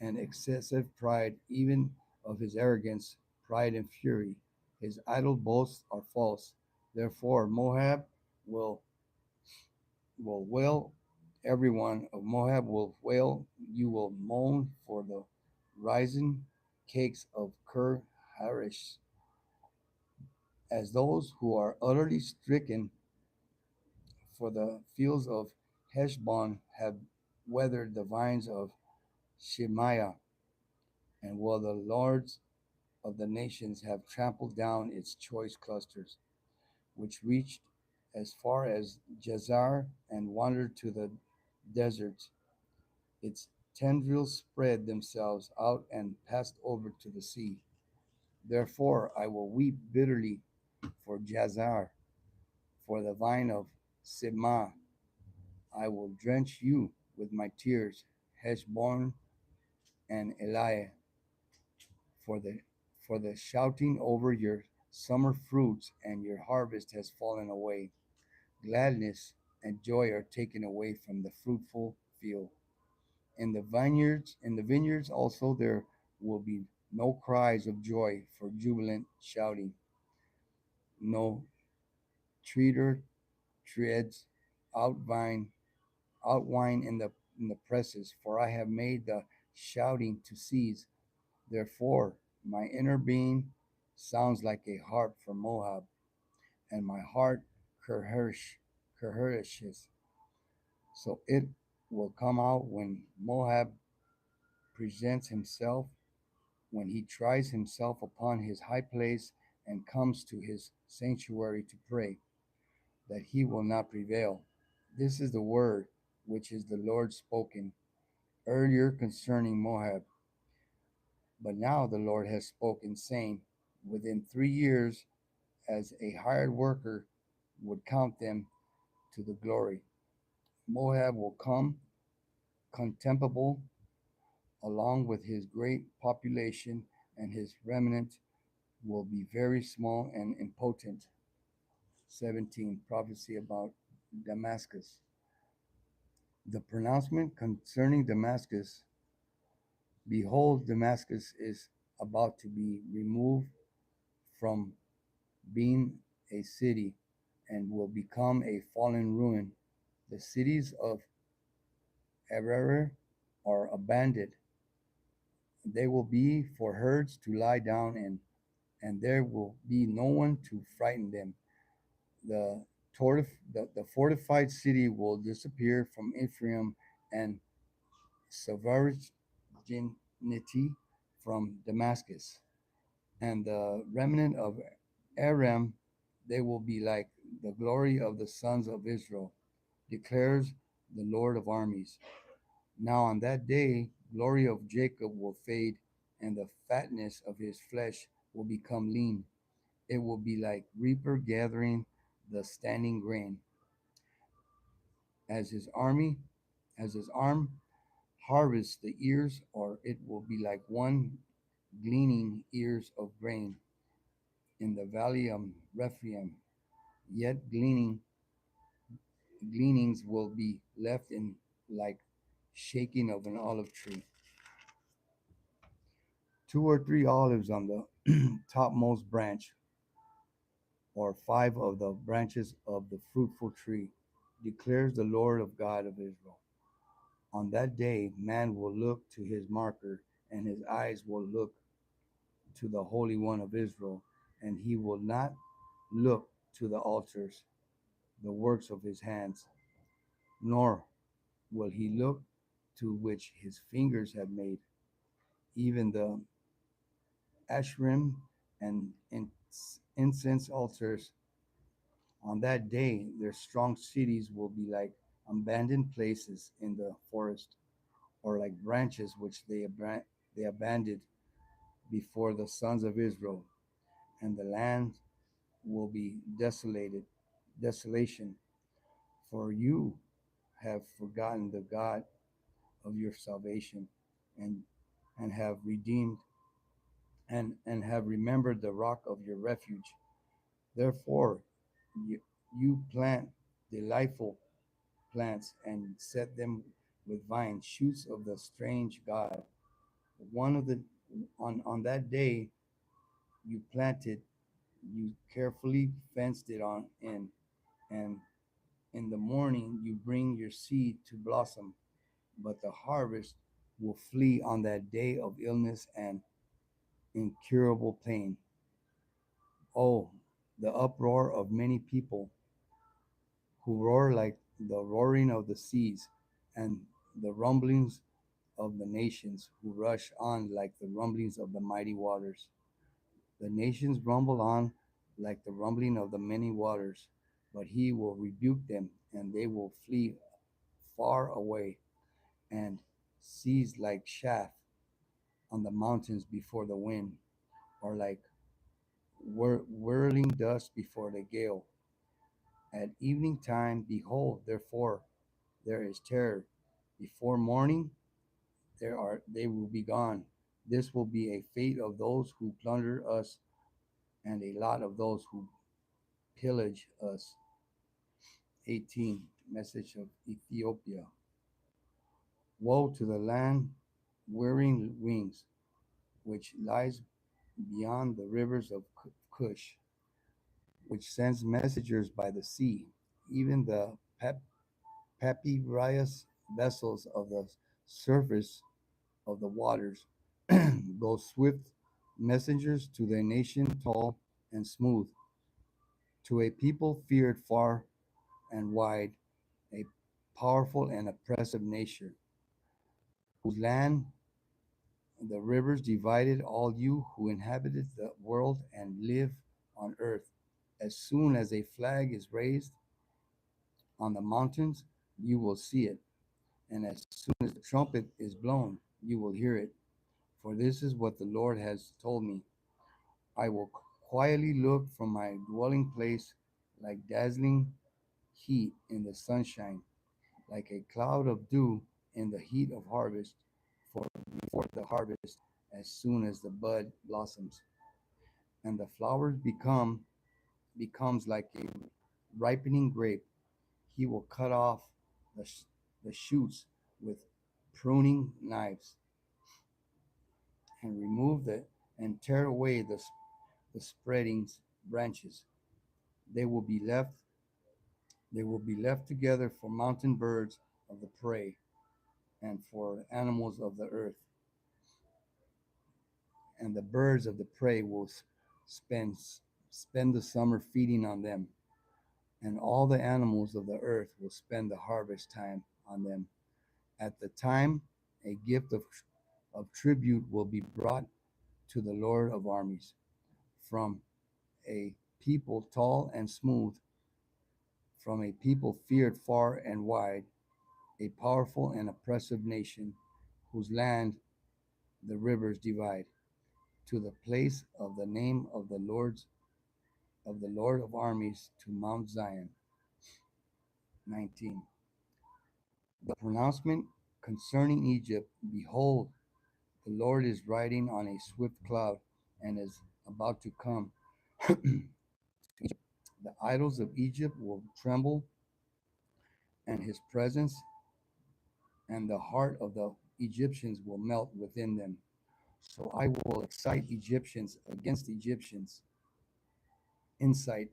and excessive pride, even of his arrogance, pride and fury. His idle boasts are false. Therefore, Moab will wail. Everyone of Moab will wail. You will moan for the rising cakes of Ker Harish, as those who are utterly stricken. For the fields of Heshbon have weathered the vines of Shemaiah, and while the lords of the nations have trampled down its choice clusters, which reached as far as Jazar and wandered to the deserts. Its tendrils spread themselves out and passed over to the sea. Therefore I will weep bitterly for Jazar, for the vine of Sibmah. I will drench you with my tears, Heshbon and Eliah, for the For the shouting over your summer fruits and your harvest has fallen away. Gladness and joy are taken away from the fruitful field. In the vineyards also there will be no cries of joy for jubilant shouting. No treader treads out vine out wine in the presses, for I have made the shouting to cease. Therefore my inner being sounds like a harp for Moab, and my heart curreshes. So it will come out when Moab presents himself, when he tries himself upon his high place and comes to his sanctuary to pray, that he will not prevail. This is the word which is the Lord spoken earlier concerning Moab. But now the Lord has spoken, saying, within 3 years, as a hired worker would count them to the glory, Moab will come contemptible along with his great population, and his remnant will be very small and impotent. 17. Prophecy about Damascus. The pronouncement concerning Damascus: behold, Damascus is about to be removed from being a city and will become a fallen ruin. The cities of Ararat are abandoned. They will be for herds to lie down in, and there will be no one to frighten them. The fortified city will disappear from Ephraim, and sovereignty from Damascus. And the remnant of Aram, they will be like the glory of the sons of Israel, declares the Lord of armies. Now on that day, glory of Jacob will fade, and the fatness of his flesh will become lean. It will be like reaper gathering the standing grain, as his army, as his arm harvests the ears, or it will be like one gleaning ears of grain in the valley of Rephaim. Yet gleanings will be left in like shaking of an olive tree. Two or three olives on the topmost branch, or five of the branches of the fruitful tree, declares the Lord of God of Israel. On that day, man will look to his marker, and his eyes will look to the Holy One of Israel, and he will not look to the altars, the works of his hands, nor will he look to which his fingers have made, even the Ashrim and incense altars. On that day, their strong cities will be like abandoned places in the forest, or like branches which they abandoned before the sons of Israel, and the land will be desolation, for you have forgotten the God of your salvation, and have redeemed and have remembered the rock of your refuge. Therefore, you plant delightful plants and set them with vine shoots of the strange God. One of the on that day you planted, you carefully fenced it on in, and in the morning you bring your seed to blossom, but the harvest will flee on that day of illness and incurable pain. Oh, the uproar of many people who roar like the roaring of the seas, and the rumblings of the nations who rush on like the rumblings of the mighty waters. The nations rumble on like the rumbling of the many waters, but he will rebuke them, and they will flee far away and seize like chaff on the mountains before the wind, or like whirling dust before the gale. At evening time, behold, therefore, there is terror. Before morning, they will be gone. This will be a fate of those who plunder us and a lot of those who pillage us. 18. Message of Ethiopia. Woe to the land wearing wings, which lies beyond the rivers of Cush, which sends messengers by the sea. Even the papyrus vessels of the surface of the waters go swift messengers to the nation tall and smooth, to a people feared far and wide, a powerful and oppressive nation, whose land the rivers divided, all you who inhabited the world and live on earth. As soon as a flag is raised on the mountains, you will see it, and as soon as the trumpet is blown, you will hear it. For this is what the Lord has told me. I will quietly look from my dwelling place like dazzling heat in the sunshine, like a cloud of dew in the heat of harvest, for before the harvest, as soon as the bud blossoms and the flowers becomes like a ripening grape, he will cut off the, the shoots with pruning knives and remove and tear away the spreading branches. They will be left they will be left together for mountain birds of the prey and for animals of the earth, and the birds of the prey will spend spend the summer feeding on them, and all the animals of the earth will spend the harvest time on them. At the time, a gift of tribute will be brought to the Lord of armies from a people tall and smooth, from a people feared far and wide, a powerful and oppressive nation, whose land the rivers divide, to the place of the name of the Lord of armies, to Mount Zion. 19. The pronouncement concerning Egypt: Behold, the Lord is riding on a swift cloud and is about to come. The idols of Egypt will tremble, and his presence, and the heart of the Egyptians will melt within them. So I will excite Egyptians against Egyptians, incite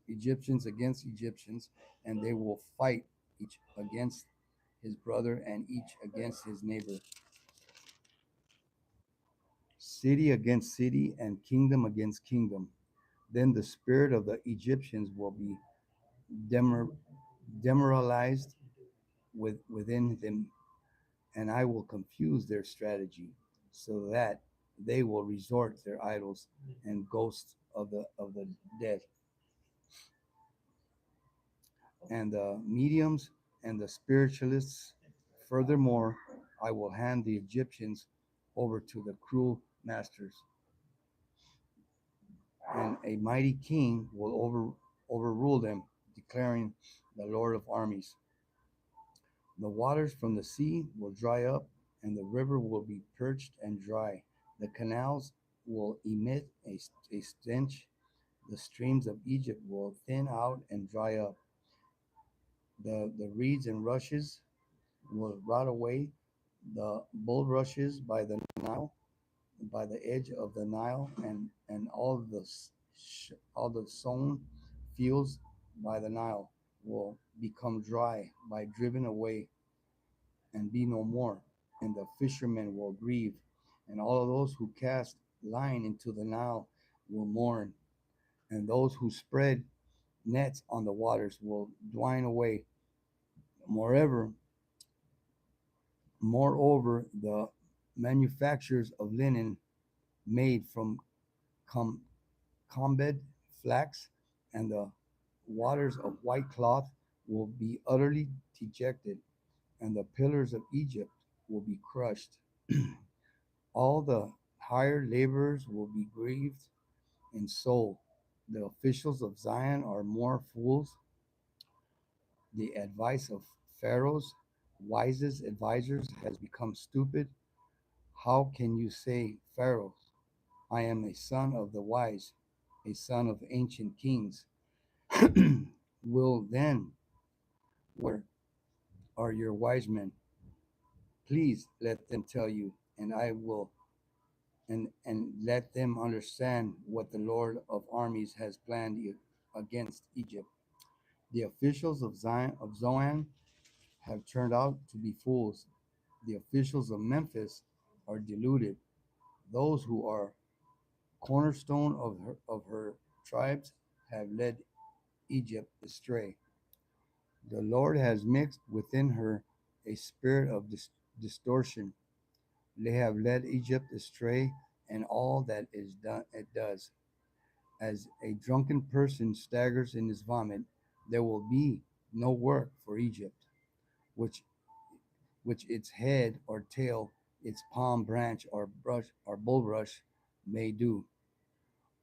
Egyptians against Egyptians, and they will fight each against his brother and each against his neighbor. City against city and kingdom against kingdom. Then the spirit of the Egyptians will be demor- demoralized within them, and I will confuse their strategy, so that they will resort to their idols and ghosts of the dead, and the mediums and the spiritualists. Furthermore, I will hand the Egyptians over to the cruel masters, and a mighty king will overrule them, declaring the Lord of armies. The waters from the sea will dry up, and the river will be purged and dry. The canals will emit a stench. The streams of Egypt will thin out and dry up. The reeds and rushes will rot away. The bulrushes by the Nile, by the edge of the Nile, and all the sown fields by the Nile will become dry by driven away and be no more. And the fishermen will grieve, and all of those who cast line into the Nile will mourn, and those who spread nets on the waters will dwine away. Moreover, the manufactures of linen made from com- combed flax and the waters of white cloth will be utterly dejected, and the pillars of Egypt will be crushed. All the hired laborers will be grieved in soul. The officials of Zion are more fools. The advice of Pharaoh's wisest advisors has become stupid. How can you say, Pharaoh, I am a son of the wise, a son of ancient kings? Will then, where are your wise men? Please let them tell you, and I will, and let them understand what the Lord of armies has planned against Egypt. The officials of Zoan have turned out to be fools. The officials of Memphis are deluded. Those who are cornerstone of her tribes have led Egypt astray. The Lord has mixed within her a spirit of distortion. They have led Egypt astray, and all that is done it does. As a drunken person staggers in his vomit, there will be no work for Egypt, which its head or tail, its palm branch or bulrush may do.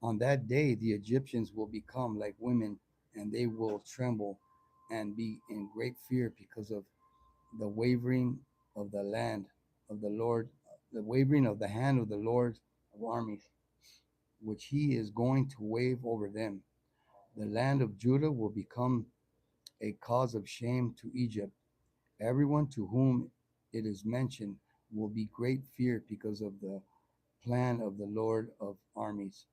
On that day the Egyptians will become like women, and they will tremble and be in great fear because of the wavering of the land of the Lord, the wavering of the hand of the Lord of armies, which he is going to wave over them. The land of Judah will become a cause of shame to Egypt. Everyone to whom it is mentioned will be great fear because of the plan of the Lord of armies,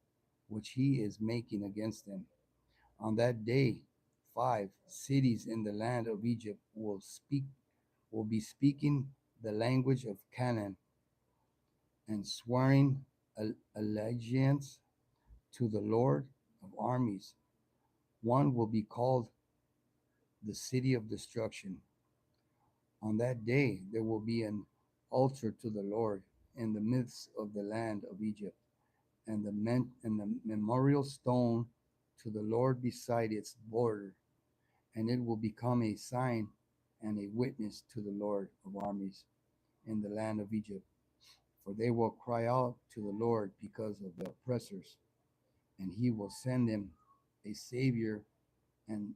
which he is making against them. On that day, 5 cities in the land of Egypt will be speaking the language of Canaan and swearing allegiance to the Lord of armies. One will be called the city of destruction. On that day, there will be an altar to the Lord in the midst of the land of Egypt, and the memorial stone to the Lord beside its border, and it will become a sign and a witness to the Lord of armies in the land of Egypt. For they will cry out to the Lord because of the oppressors, and he will send them a savior and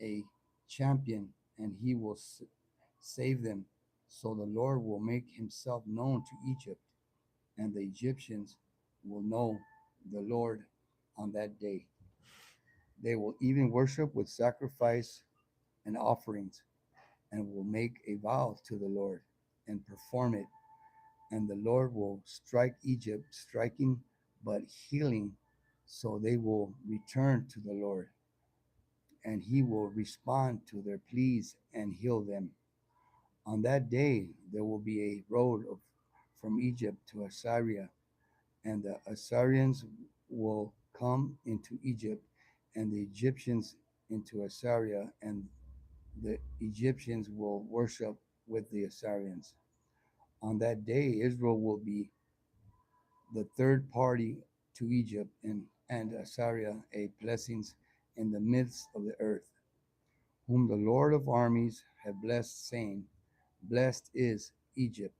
a champion, and he will save them. So the Lord will make himself known to Egypt, and the Egyptians will know the Lord on that day. They will even worship with sacrifice and offerings, and will make a vow to the Lord and perform it. And the Lord will strike Egypt, striking but healing, so they will return to the Lord, and he will respond to their pleas and heal them. On that day, there will be a road from Egypt to Assyria, and the Assyrians will come into Egypt, and the Egyptians into Assyria, and the Egyptians will worship with the Assyrians. On that day, Israel will be the third party to Egypt, and Assyria a blessings in the midst of the earth, whom the Lord of armies have blessed, saying, Blessed is Egypt,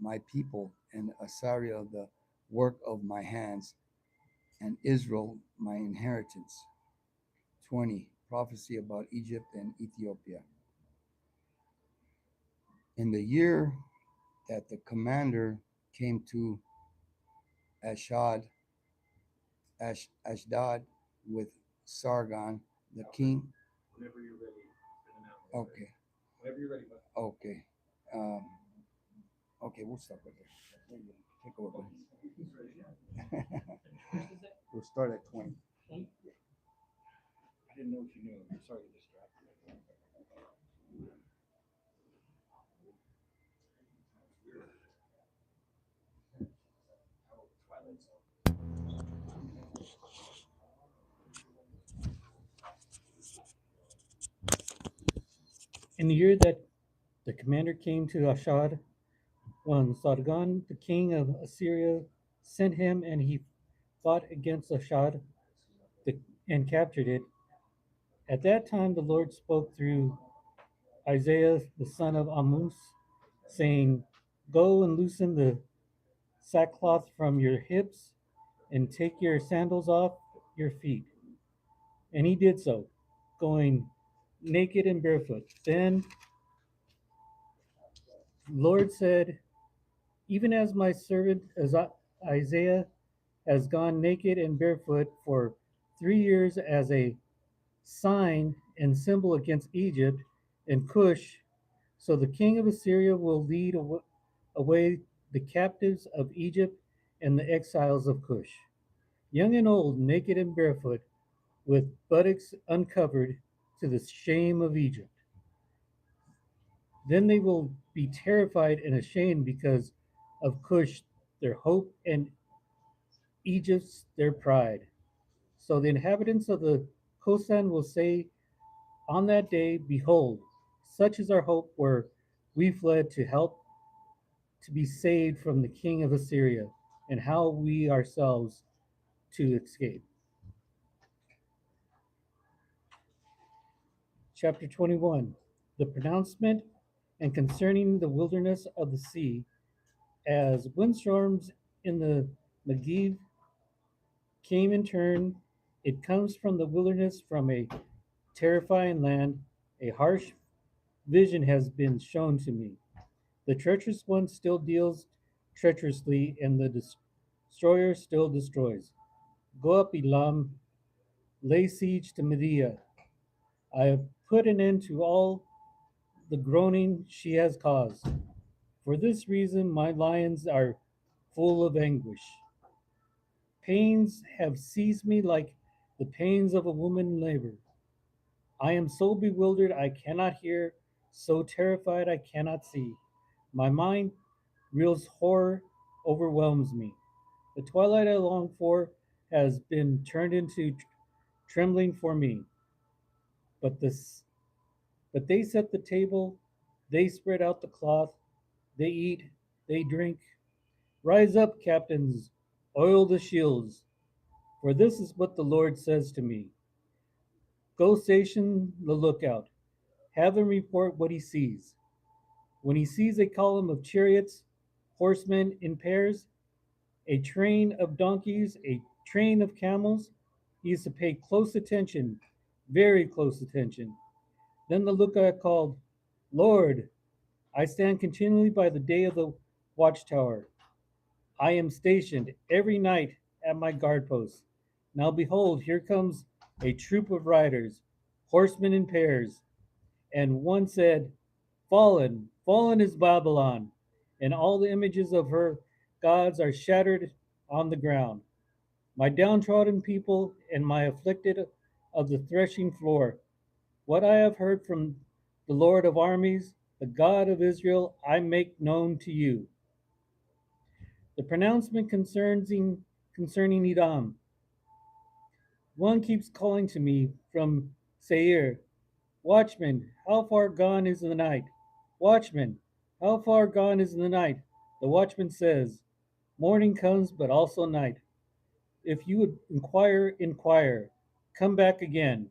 my people, and Assyria the work of my hands, and Israel my inheritance. 20. Prophecy about Egypt and Ethiopia. In the year that the commander came to Ashad, Ashdod with Sargon, the king. Whenever you're ready. Okay. Whenever you're ready, bud. Okay. Um, okay, we'll stop right there. There you go. Take over, buddy. We'll start at 20. I didn't know if you knew. I'm sorry to distract you. In the year that the commander came to Ashdod, when Sargon, the king of Assyria, sent him, and he fought against Ashdod and captured it. At that time, the Lord spoke through Isaiah the son of Amoz, saying, Go and loosen the sackcloth from your hips and take your sandals off your feet. And he did so, going naked and barefoot. Then the Lord said, even as my servant Isaiah has gone naked and barefoot for 3 years as a sign and symbol against Egypt and Cush. So the king of Assyria will lead away the captives of Egypt and the exiles of Cush, young and old, naked and barefoot, with buttocks uncovered, to the shame of Egypt. Then they will be terrified and ashamed because of Cush, their hope, and Egypt's their pride. So the inhabitants of the coastland will say on that day, behold, such is our hope where we fled to help to be saved from the king of Assyria, and how we ourselves to escape. Chapter 21. The pronouncement and concerning the wilderness of the sea, as windstorms in the Negev came in turn, it comes from the wilderness, from a terrifying land. A harsh vision has been shown to me. The treacherous one still deals treacherously, and the destroyer still destroys. Go up, Elam, lay siege to Media. I have put an end to all the groaning she has caused. For this reason, my lions are full of anguish. Pains have seized me like the pains of a woman in labor. I am so bewildered I cannot hear, so terrified I cannot see. My mind reels, horror overwhelms me. The twilight I long for has been turned into trembling for me. But this but they set the table, they spread out the cloth, they eat, they drink. Rise up, captains, oil the shields, for this is what the Lord says to me. Go station the lookout, have him report what he sees. When he sees a column of chariots, horsemen in pairs, a train of donkeys, a train of camels, he is to pay close attention, very close attention. Then the lookout called, Lord, I stand continually by the day of the watchtower. I am stationed every night at my guard post. Now behold, here comes a troop of riders, horsemen in pairs. And one said, Fallen, fallen is Babylon, and all the images of her gods are shattered on the ground. My downtrodden people and my afflicted of the threshing floor. What I have heard from the Lord of armies, the God of Israel, I make known to you. The pronouncement concerning Edom. One keeps calling to me from Seir, Watchman, how far gone is the night? Watchman, how far gone is the night? The watchman says, Morning comes, but also night. If you would inquire, inquire. Come back again.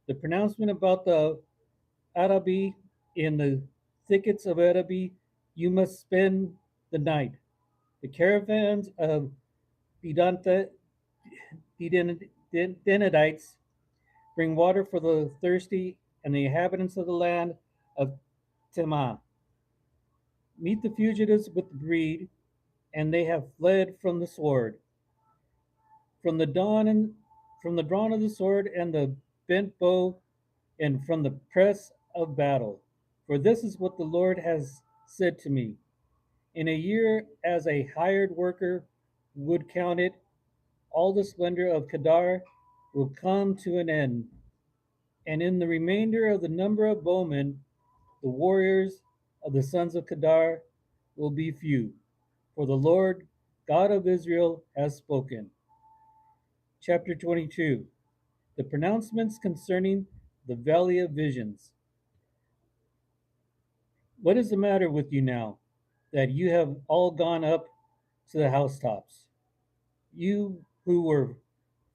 The pronouncement about the Arabi, in the thickets of Arabi, you must spend the night. The caravans of Dedanites bring water for the thirsty, and the inhabitants of the land of Tema meet the fugitives with the breed, and they have fled from the sword, from the dawn and from the drawn of the sword and the bent bow, and from the press of battle. For this is what the Lord has said to me. In a year, as a hired worker would count it, all the splendor of Kedar will come to an end, and in the remainder of the number of bowmen, the warriors of the sons of Kedar will be few. For the Lord God of Israel has spoken. Chapter 22. The pronouncements concerning the valley of visions. What is the matter with you now, that you have all gone up to the housetops? You who were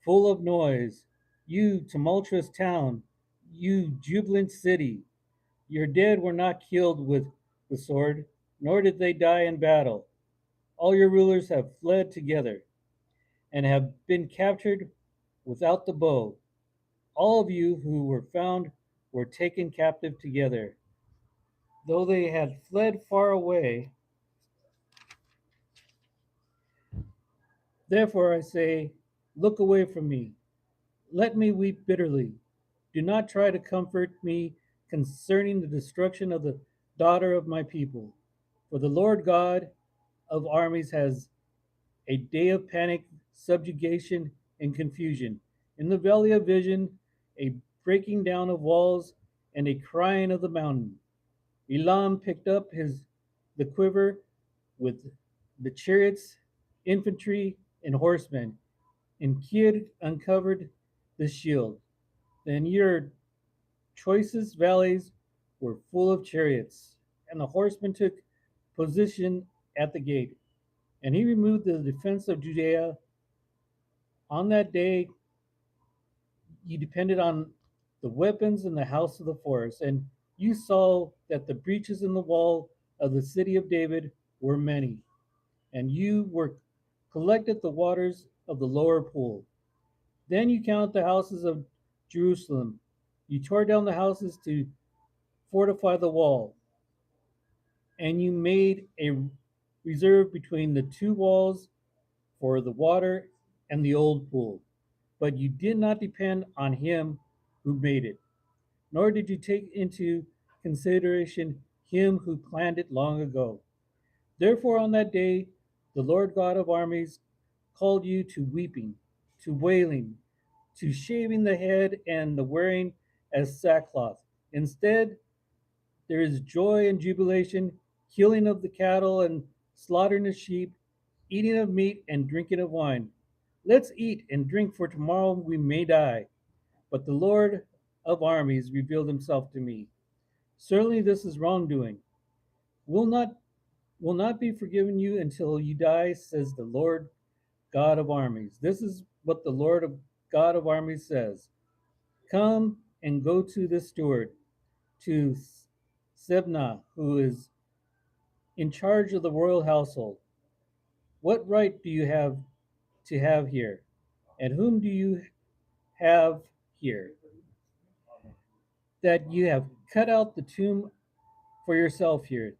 full of noise, you tumultuous town, you jubilant city, your dead were not killed with the sword, nor did they die in battle. All your rulers have fled together and have been captured without the bow. All of you who were found were taken captive together. Though they had fled far away, Therefore I say, look away from me. Let me weep bitterly. Do not try to comfort me concerning the destruction of the daughter of my people. For the Lord God of armies has a day of panic, subjugation, and confusion. In the valley of vision, a breaking down of walls and a crying of the mountain. Elam picked up the quiver with the chariots, infantry, and horsemen, and Kir uncovered the shield. Then your choicest valleys were full of chariots, and the horsemen took position at the gate. And he removed the defense of Judea. On that day, you depended on the weapons in the house of the forest, and you saw that the breaches in the wall of the city of David were many, and you were collected the waters of the lower pool. Then you counted the houses of Jerusalem. You tore down the houses to fortify the wall, and you made a reserve between the two walls for the water and the old pool. But you did not depend on him who made it, nor did you take into consideration him who planned it long ago. Therefore, on that day, the Lord God of armies called you to weeping, to wailing, to shaving the head and the wearing as sackcloth. Instead, there is joy and jubilation, killing of the cattle and slaughtering of sheep, eating of meat and drinking of wine. Let's eat and drink, for tomorrow we may die. But the Lord of armies revealed himself to me. Certainly this is wrongdoing. Will not will not be forgiven you until you die, says the Lord God of armies. This is what the Lord of God of armies says. Come and go to the steward, to Sebna, who is in charge of the royal household. What right do you have to have here? And whom do you have here? That you have cut out the tomb for yourself here.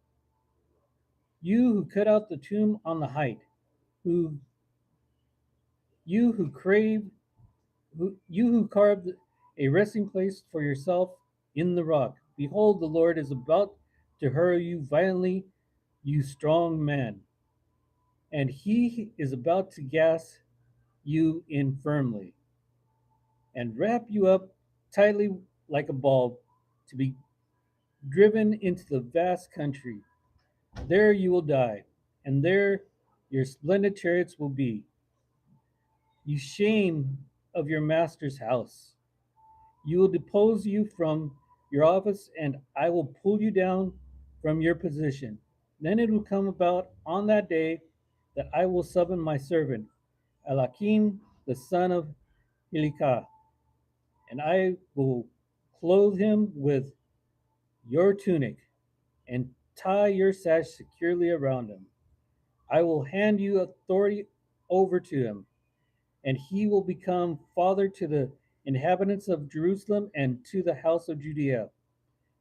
You who cut out the tomb on the height, who you who crave you who carved a resting place for yourself in the rock. Behold, the Lord is about to hurl you violently, you strong man, and he is about to gas you in firmly and wrap you up tightly like a ball to be driven into the vast country. There you will die, and there your splendid chariots will be. You shame of your master's house. You will depose you from your office, and I will pull you down from your position. Then it will come about on that day that I will summon my servant, Elakim, the son of Hilkiah, and I will clothe him with your tunic and tie your sash securely around him. I will hand you authority over to him, and he will become father to the inhabitants of Jerusalem and to the house of Judea.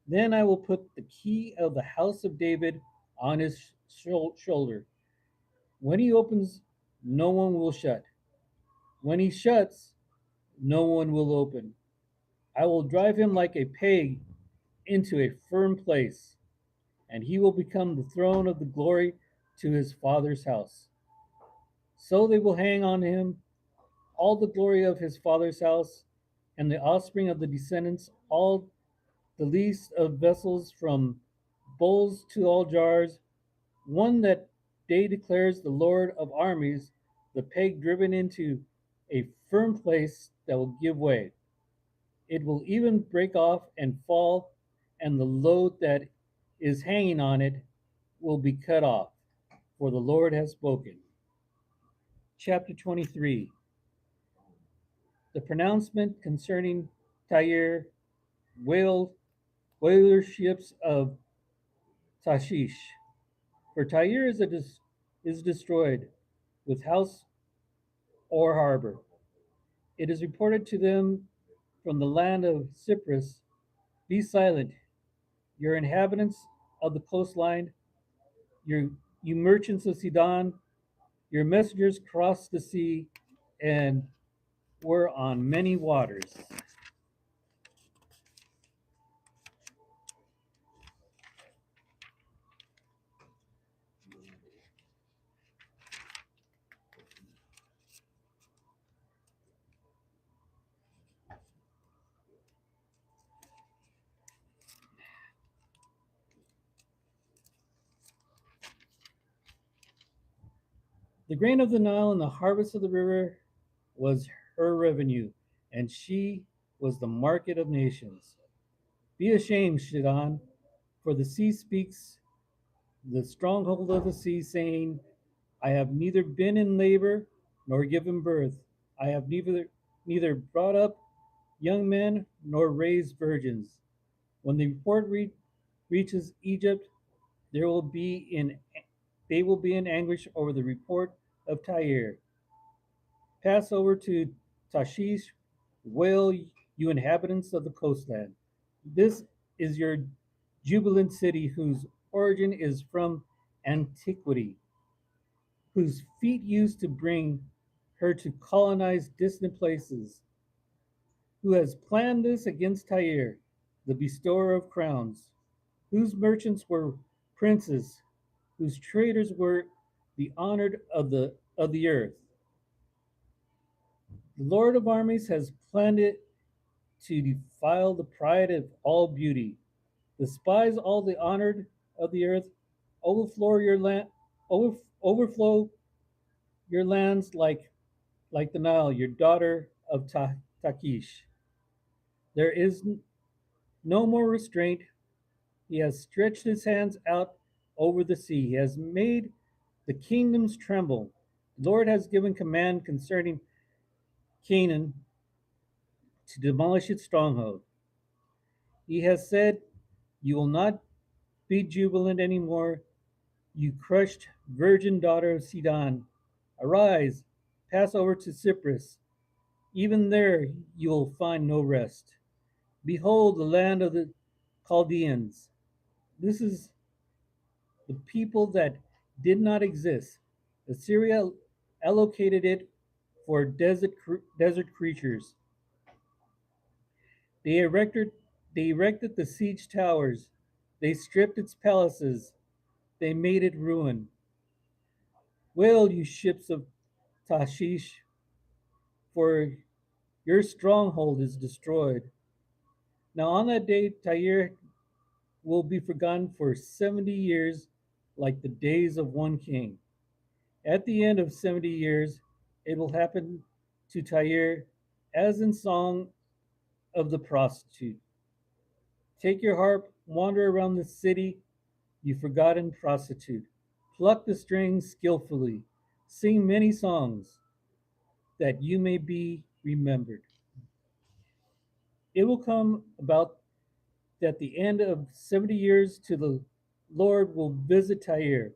Then I will put the key of the house of David on his shoulder. When he opens, no one will shut. When he shuts, no one will open. I will drive him like a peg into a firm place, and he will become the throne of the glory to his father's house. So they will hang on him all the glory of his father's house, and the offspring of the descendants, all the least of vessels, from bowls to all jars. One that day declares the Lord of armies, the peg driven into a firm place that will give way. It will even break off and fall, and the load that is hanging on it will be cut off, for the Lord has spoken. Chapter 23. The pronouncement concerning Tyre, whale, whaler ships of Tashish. For Tyre is destroyed with house or harbor. It is reported to them from the land of Cyprus, be silent, your inhabitants of the coastline, your, you merchants of Sidon, Your messengers crossed the sea and were on many waters. The grain of the Nile and the harvest of the river was her revenue, and she was the market of nations. Be ashamed, Shidon, for the sea speaks, the stronghold of the sea, saying, I have neither been in labor nor given birth. I have neither brought up young men nor raised virgins. When the report reaches Egypt, there will be in they will be in anguish over the report of Tyre. Pass over to Tashish, wail, you inhabitants of the coastland. This is your jubilant city whose origin is from antiquity, whose feet used to bring her to colonize distant places, who has planned this against Tyre, the bestower of crowns, whose merchants were princes, whose traders were the honored of the earth. The Lord of armies has planned it to defile the pride of all beauty, despise all the honored of the earth, overflow your land, overflow your lands like the Nile, your daughter of Takish. There is no more restraint. He has stretched his hands out over the sea. He has made the kingdoms tremble. The Lord has given command concerning Canaan to demolish its stronghold. He has said, you will not be jubilant anymore, you crushed virgin daughter of Sidon. Arise, pass over to Cyprus. Even there you will find no rest. Behold, the land of the Chaldeans. This is the people that did not exist. Assyria allocated it for desert creatures. They erected they erected the siege towers. They stripped its palaces. They made it ruin. Wail, you ships of Tashish, for your stronghold is destroyed. Now on that day Tyre will be forgotten for 70 years, like the days of one king. At the end of 70 years, it will happen to Tyre as in song of the prostitute. Take your harp, wander around the city, you forgotten prostitute. Pluck the strings skillfully, sing many songs, that you may be remembered. It will come about that the end of 70 years to the Lord will visit Tyre.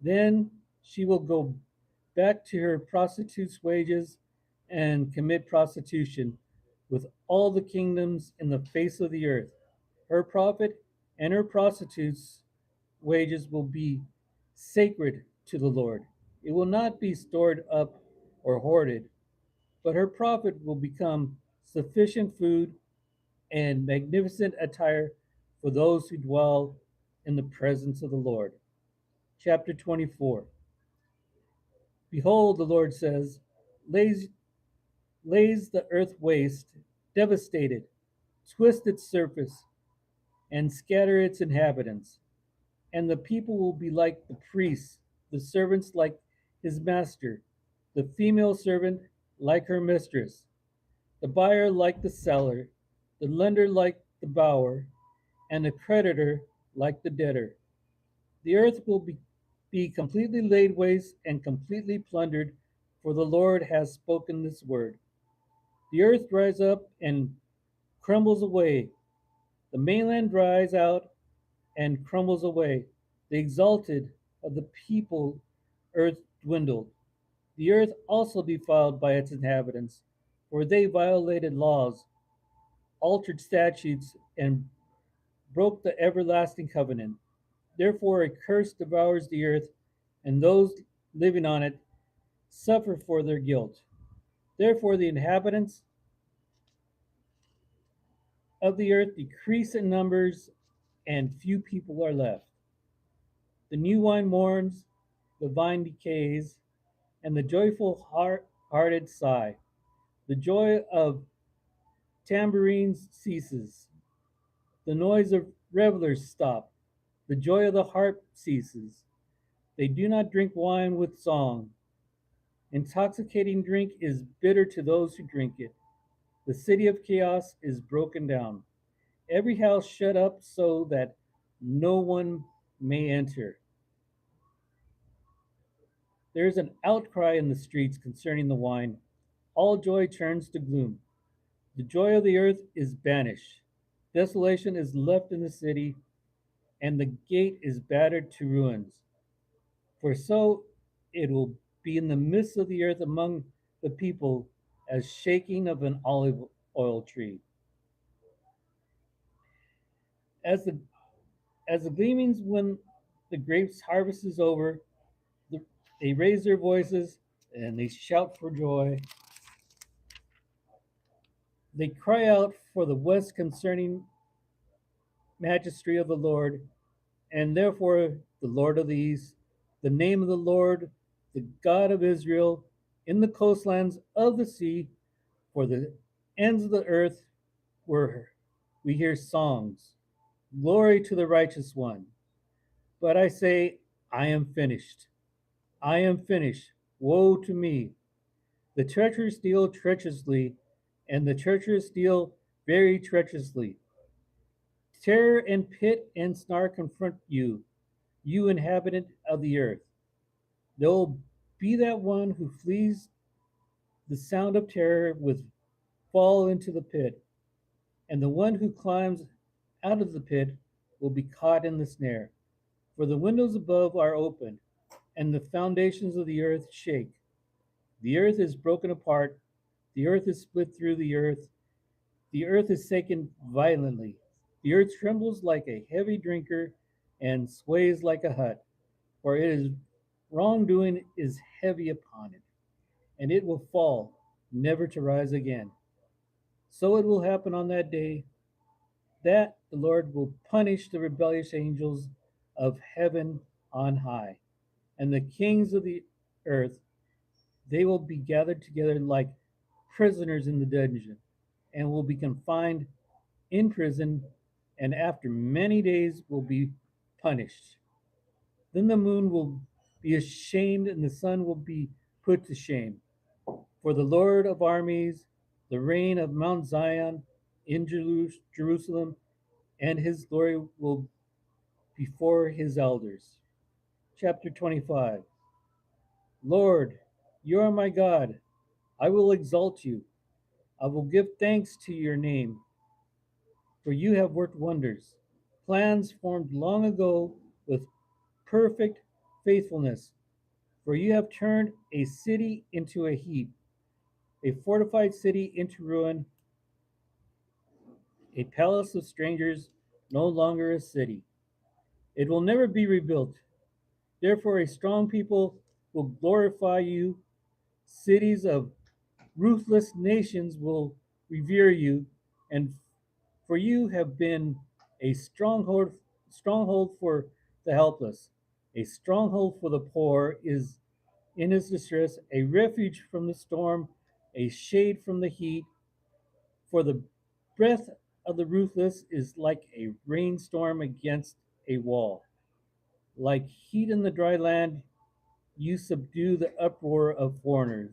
Then she will go back to her prostitute's wages and commit prostitution with all the kingdoms in the face of the earth. Her profit and her prostitute's wages will be sacred to the Lord. It will not be stored up or hoarded, but her profit will become sufficient food and magnificent attire for those who dwell in the presence of the Lord. Chapter 24. Behold, the Lord says, lays, lays the earth waste, devastated, twist its surface, and scatter its inhabitants. And the people will be like the priests, the servants like his master, the female servant like her mistress, the buyer like the seller, the lender like the borrower, and the creditor like the debtor. The earth will be completely laid waste and completely plundered, for the Lord has spoken this word. The earth dries up and crumbles away. The mainland dries out and crumbles away. The exalted of the people earth dwindled. The earth also defiled by its inhabitants, for they violated laws, altered statutes, and broke the everlasting covenant. Therefore a curse devours the earth, and those living on it suffer for their guilt. Therefore, the inhabitants of the earth decrease in numbers, and few people are left. The new wine mourns, the vine decays, and the joyful hearted sigh. The joy of tambourines ceases. The noise of revelers stop. The joy of the harp ceases. They do not drink wine with song. Intoxicating drink is bitter to those who drink it. The city of chaos is broken down. Every house shut up so that no one may enter. There is an outcry in the streets concerning the wine. All joy turns to gloom. The joy of the earth is banished. Desolation is left in the city, and the gate is battered to ruins. For so it will be in the midst of the earth among the people as shaking of an olive oil tree. As the as the gleanings when the grapes harvest is over, they raise their voices and they shout for joy. They cry out for the west concerning majesty of the Lord, and therefore the Lord of the east, the name of the Lord, the God of Israel, in the coastlands of the sea, for the ends of the earth where we hear songs. Glory to the righteous one. But I say, I am finished. I am finished. Woe to me. The treacherous deal treacherously, and the treacherous deal very treacherously. Terror and pit and snare confront you, you inhabitant of the earth. There will be that one who flees the sound of terror with fall into the pit, and the one who climbs out of the pit will be caught in the snare. For the windows above are opened, and the foundations of the earth shake. The earth is broken apart, the earth is split through the earth is shaken violently. The earth trembles like a heavy drinker and sways like a hut, for it is wrongdoing is heavy upon it, and it will fall, never to rise again. So it will happen on that day that the Lord will punish the rebellious angels of heaven on high, and the kings of the earth, they will be gathered together like prisoners in the dungeon, and will be confined in prison, and after many days will be punished. Then the moon will be ashamed, and the sun will be put to shame. For the Lord of armies, the reign of Mount Zion in Jerusalem, and his glory will before his elders. Chapter 25. Lord, you are my God. I will exalt you. I will give thanks to your name, for you have worked wonders. Plans formed long ago with perfect faithfulness, for you have turned a city into a heap, a fortified city into ruin, a palace of strangers, no longer a city. It will never be rebuilt. Therefore, a strong people will glorify you. Cities of ruthless nations will revere you, and for you have been a stronghold for the helpless, a stronghold for the poor is in his distress, a refuge from the storm, a shade from the heat. For the breath of the ruthless is like a rainstorm against a wall. Like heat in the dry land, you subdue the uproar of foreigners.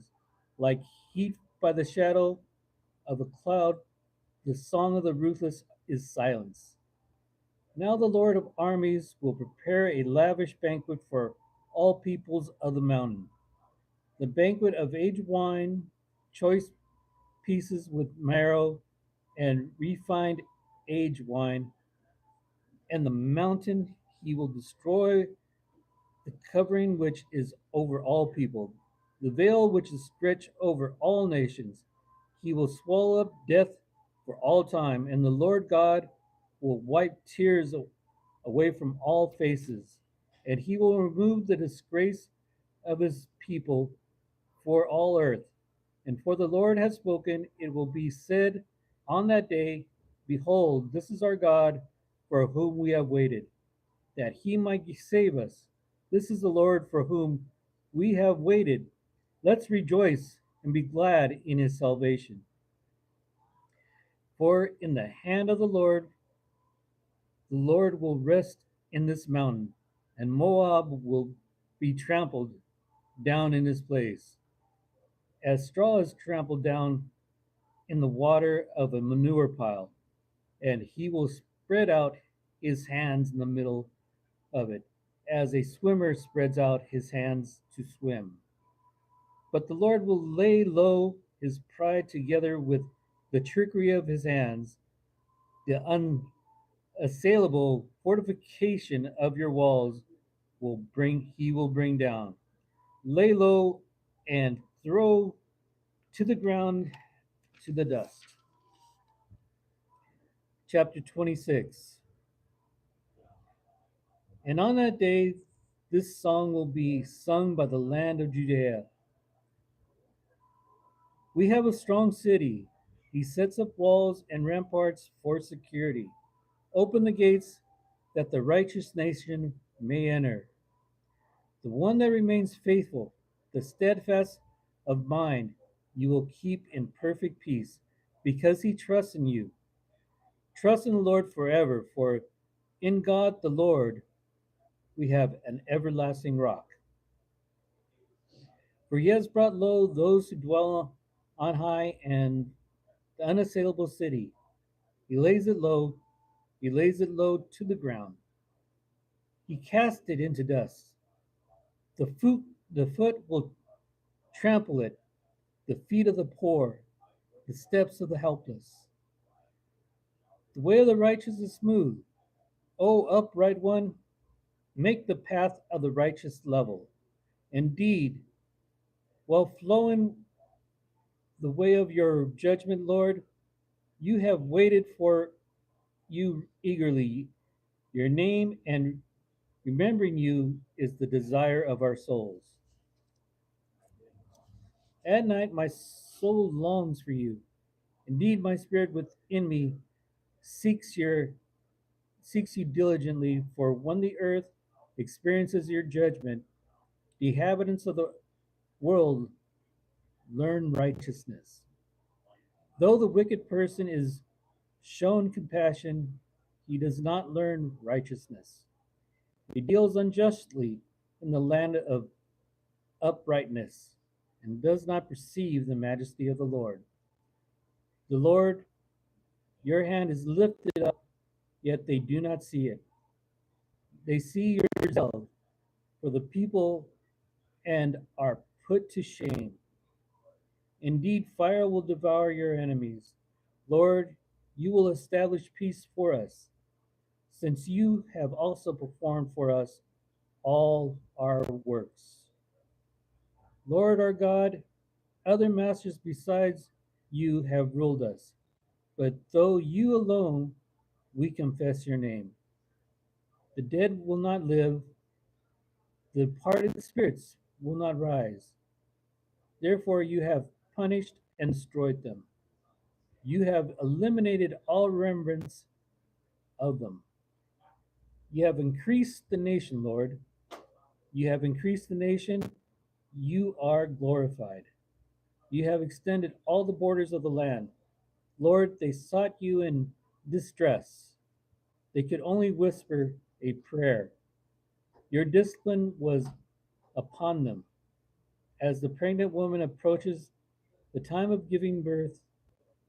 Like heat by the shadow of a cloud, the song of the ruthless is silence. Now the Lord of armies will prepare a lavish banquet for all peoples of the mountain. The banquet of aged wine, choice pieces with marrow, and refined aged wine. And the mountain he will destroy the covering which is over all people, the veil which is stretched over all nations. He will swallow up death for all time, and the Lord God will wipe tears away from all faces, and he will remove the disgrace of his people for all earth. And for the Lord has spoken, it will be said on that day, behold, this is our God for whom we have waited, that he might save us. This is the Lord for whom we have waited. Let's rejoice and be glad in his salvation. For in the hand of the Lord will rest in this mountain, and Moab will be trampled down in his place, as straw is trampled down in the water of a manure pile, and he will spread out his hands in the middle of it, as a swimmer spreads out his hands to swim. But the Lord will lay low his pride together with the trickery of his hands, the unassailable fortification of your walls will bring down. Lay low and throw to the ground to the dust. Chapter 26. And on that day, this song will be sung by the land of Judea. We have a strong city. He sets up walls and ramparts for security. Open the gates that the righteous nation may enter. The one that remains faithful, the steadfast of mind, you will keep in perfect peace, because he trusts in you. Trust in the Lord forever, for in God the Lord we have an everlasting rock. For he has brought low those who dwell on high and the unassailable city. He lays it low, he lays it low to the ground. He cast it into dust. The foot will trample it, the feet of the poor, the steps of the helpless. The way of the righteous is smooth. O upright one, make the path of the righteous level. Indeed, while flowing the way of your judgment, Lord, you have waited for you eagerly. Your name and remembering you is the desire of our souls. At night, my soul longs for you. Indeed, my spirit within me seeks your seeks you diligently. For when the earth experiences your judgment, the inhabitants of the world learn righteousness. Though the wicked person is shown compassion, he does not learn righteousness. He deals unjustly in the land of uprightness and does not perceive the majesty of the Lord. The Lord, your hand is lifted up, yet they do not see it. They see your result for the people and are put to shame. Indeed, fire will devour your enemies. Lord, you will establish peace for us, since you have also performed for us all our works. Lord our God, other masters besides you have ruled us, but though you alone, we confess your name. The dead will not live, the departed spirits will not rise. Therefore, you have punished and destroyed them. You have eliminated all remembrance of them. You have increased the nation, Lord. You have increased the nation. You are glorified. You have extended all the borders of the land. Lord, they sought you in distress. They could only whisper a prayer. Your discipline was upon them. As the pregnant woman approaches the time of giving birth,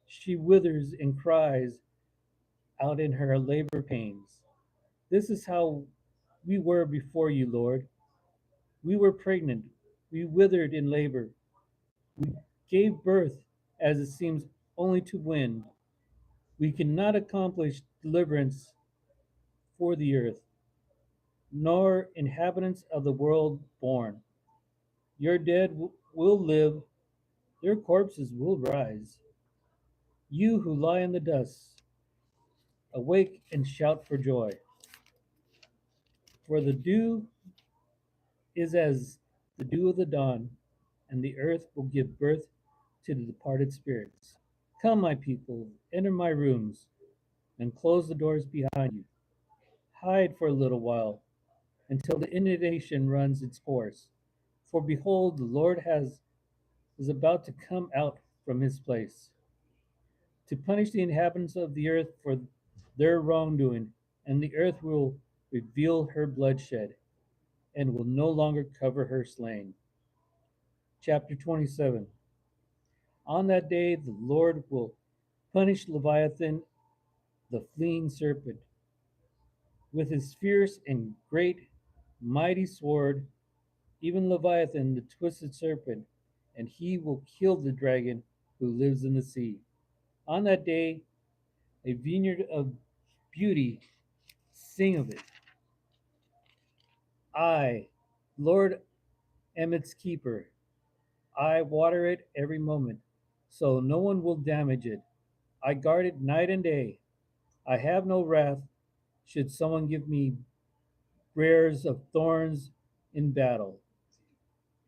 she withers and cries out in her labor pains. This is how we were before you, Lord. We were pregnant. We withered in labor. We gave birth, as it seems, only to win. We cannot accomplish deliverance for the earth, nor inhabitants of the world born. Your dead will live, their corpses will rise. You who lie in the dust, awake and shout for joy. For the dew is as the dew of the dawn, and the earth will give birth to the departed spirits. Come, my people, enter my rooms, and close the doors behind you. Hide for a little while, until the inundation runs its course. For behold, the Lord is about to come out from his place, to punish the inhabitants of the earth for their wrongdoing, and the earth will reveal her bloodshed, and will no longer cover her slain. Chapter 27. On that day the Lord will punish Leviathan, the fleeing serpent, with his fierce and great mighty sword, even Leviathan, the twisted serpent, and he will kill the dragon who lives in the sea. On that day, a vineyard of beauty, sing of it. I, Lord, am its keeper. I water it every moment, so no one will damage it. I guard it night and day. I have no wrath should someone give me briars of thorns in battle.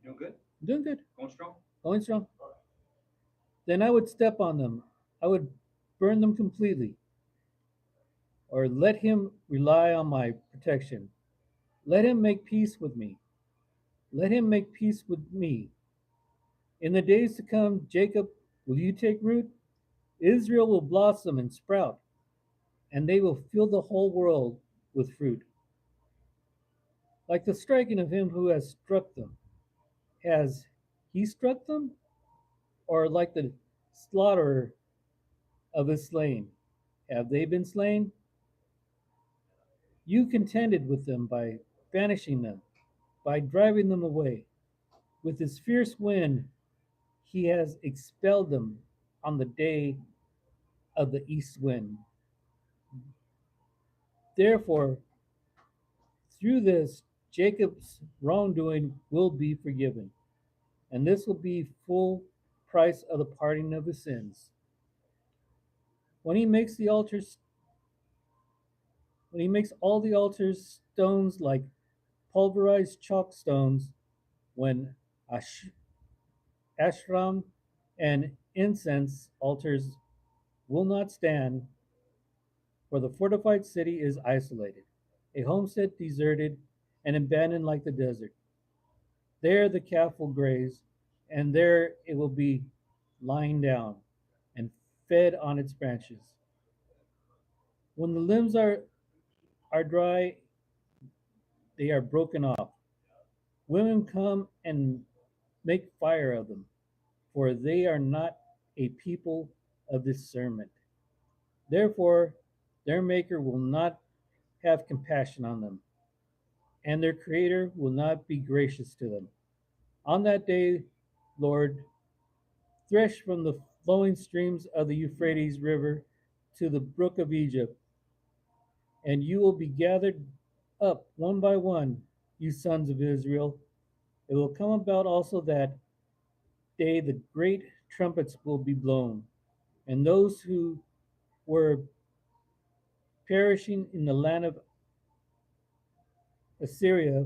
You doing good? Doing good. Going strong? Going strong. Then I would step on them. I would burn them completely. Or let him rely on my protection. Let him make peace with me. Let him make peace with me. In the days to come, Jacob, will you take root? Israel will blossom and sprout, and they will fill the whole world with fruit. Like the striking of him who has struck them. Has he struck them? Or like the slaughter of his slain? Have they been slain? You contended with them by banishing them, by driving them away. With his fierce wind, he has expelled them on the day of the east wind. Therefore, through this, Jacob's wrongdoing will be forgiven, and this will be full price of the parting of his sins. When he makes the altars, when he makes all the altars stones like pulverized chalk stones, when ashram and incense altars will not stand, for the fortified city is isolated, a homestead deserted and abandoned like the desert. There the calf will graze, and there it will be lying down and fed on its branches. When the limbs are dry, they are broken off. Women come and make fire of them, for they are not a people of discernment. Therefore, their Maker will not have compassion on them, and their Creator will not be gracious to them. On that day, Lord, thresh from the flowing streams of the Euphrates River to the brook of Egypt, and you will be gathered up one by one, you sons of Israel. It will come about also that day the great trumpets will be blown, and those who were perishing in the land of Assyria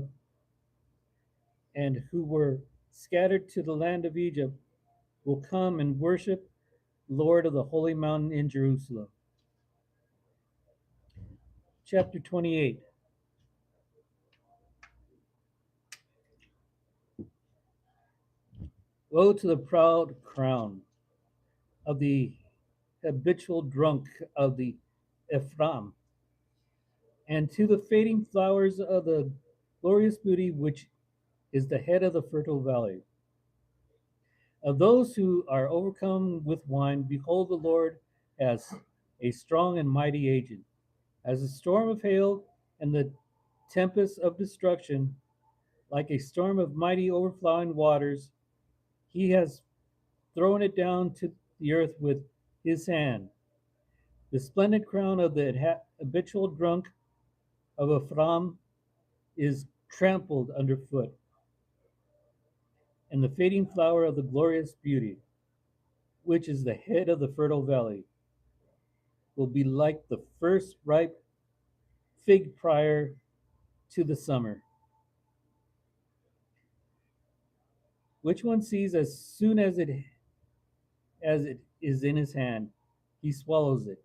and who were scattered to the land of Egypt will come and worship Lord of the holy mountain in Jerusalem. Chapter 28. Woe to the proud crown of the habitual drunk of the Ephraim, and to the fading flowers of the glorious beauty which is the head of the fertile valley. Of those who are overcome with wine, behold, the Lord as a strong and mighty agent, as a storm of hail and the tempest of destruction, like a storm of mighty overflowing waters. He has thrown it down to the earth with his hand. The splendid crown of the habitual drunk of Ephraim is trampled underfoot, and the fading flower of the glorious beauty, which is the head of the fertile valley, will be like the first ripe fig prior to the summer. which one sees as soon as it is in his hand, he swallows it,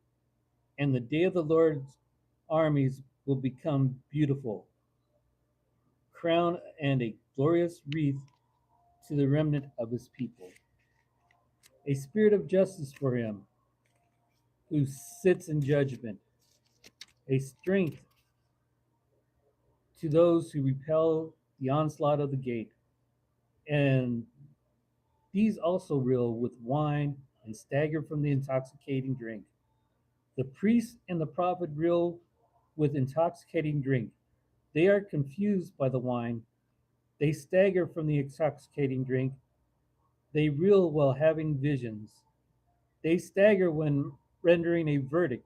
and the day of the Lord's armies will become beautiful, crown and a glorious wreath to the remnant of his people. A spirit of justice for him who sits in judgment, a strength to those who repel the onslaught of the gate. And these also reel with wine and stagger from the intoxicating drink. The priest and the prophet reel with intoxicating drink. They are confused by the wine. They stagger from the intoxicating drink. They reel while having visions. They stagger when rendering a verdict,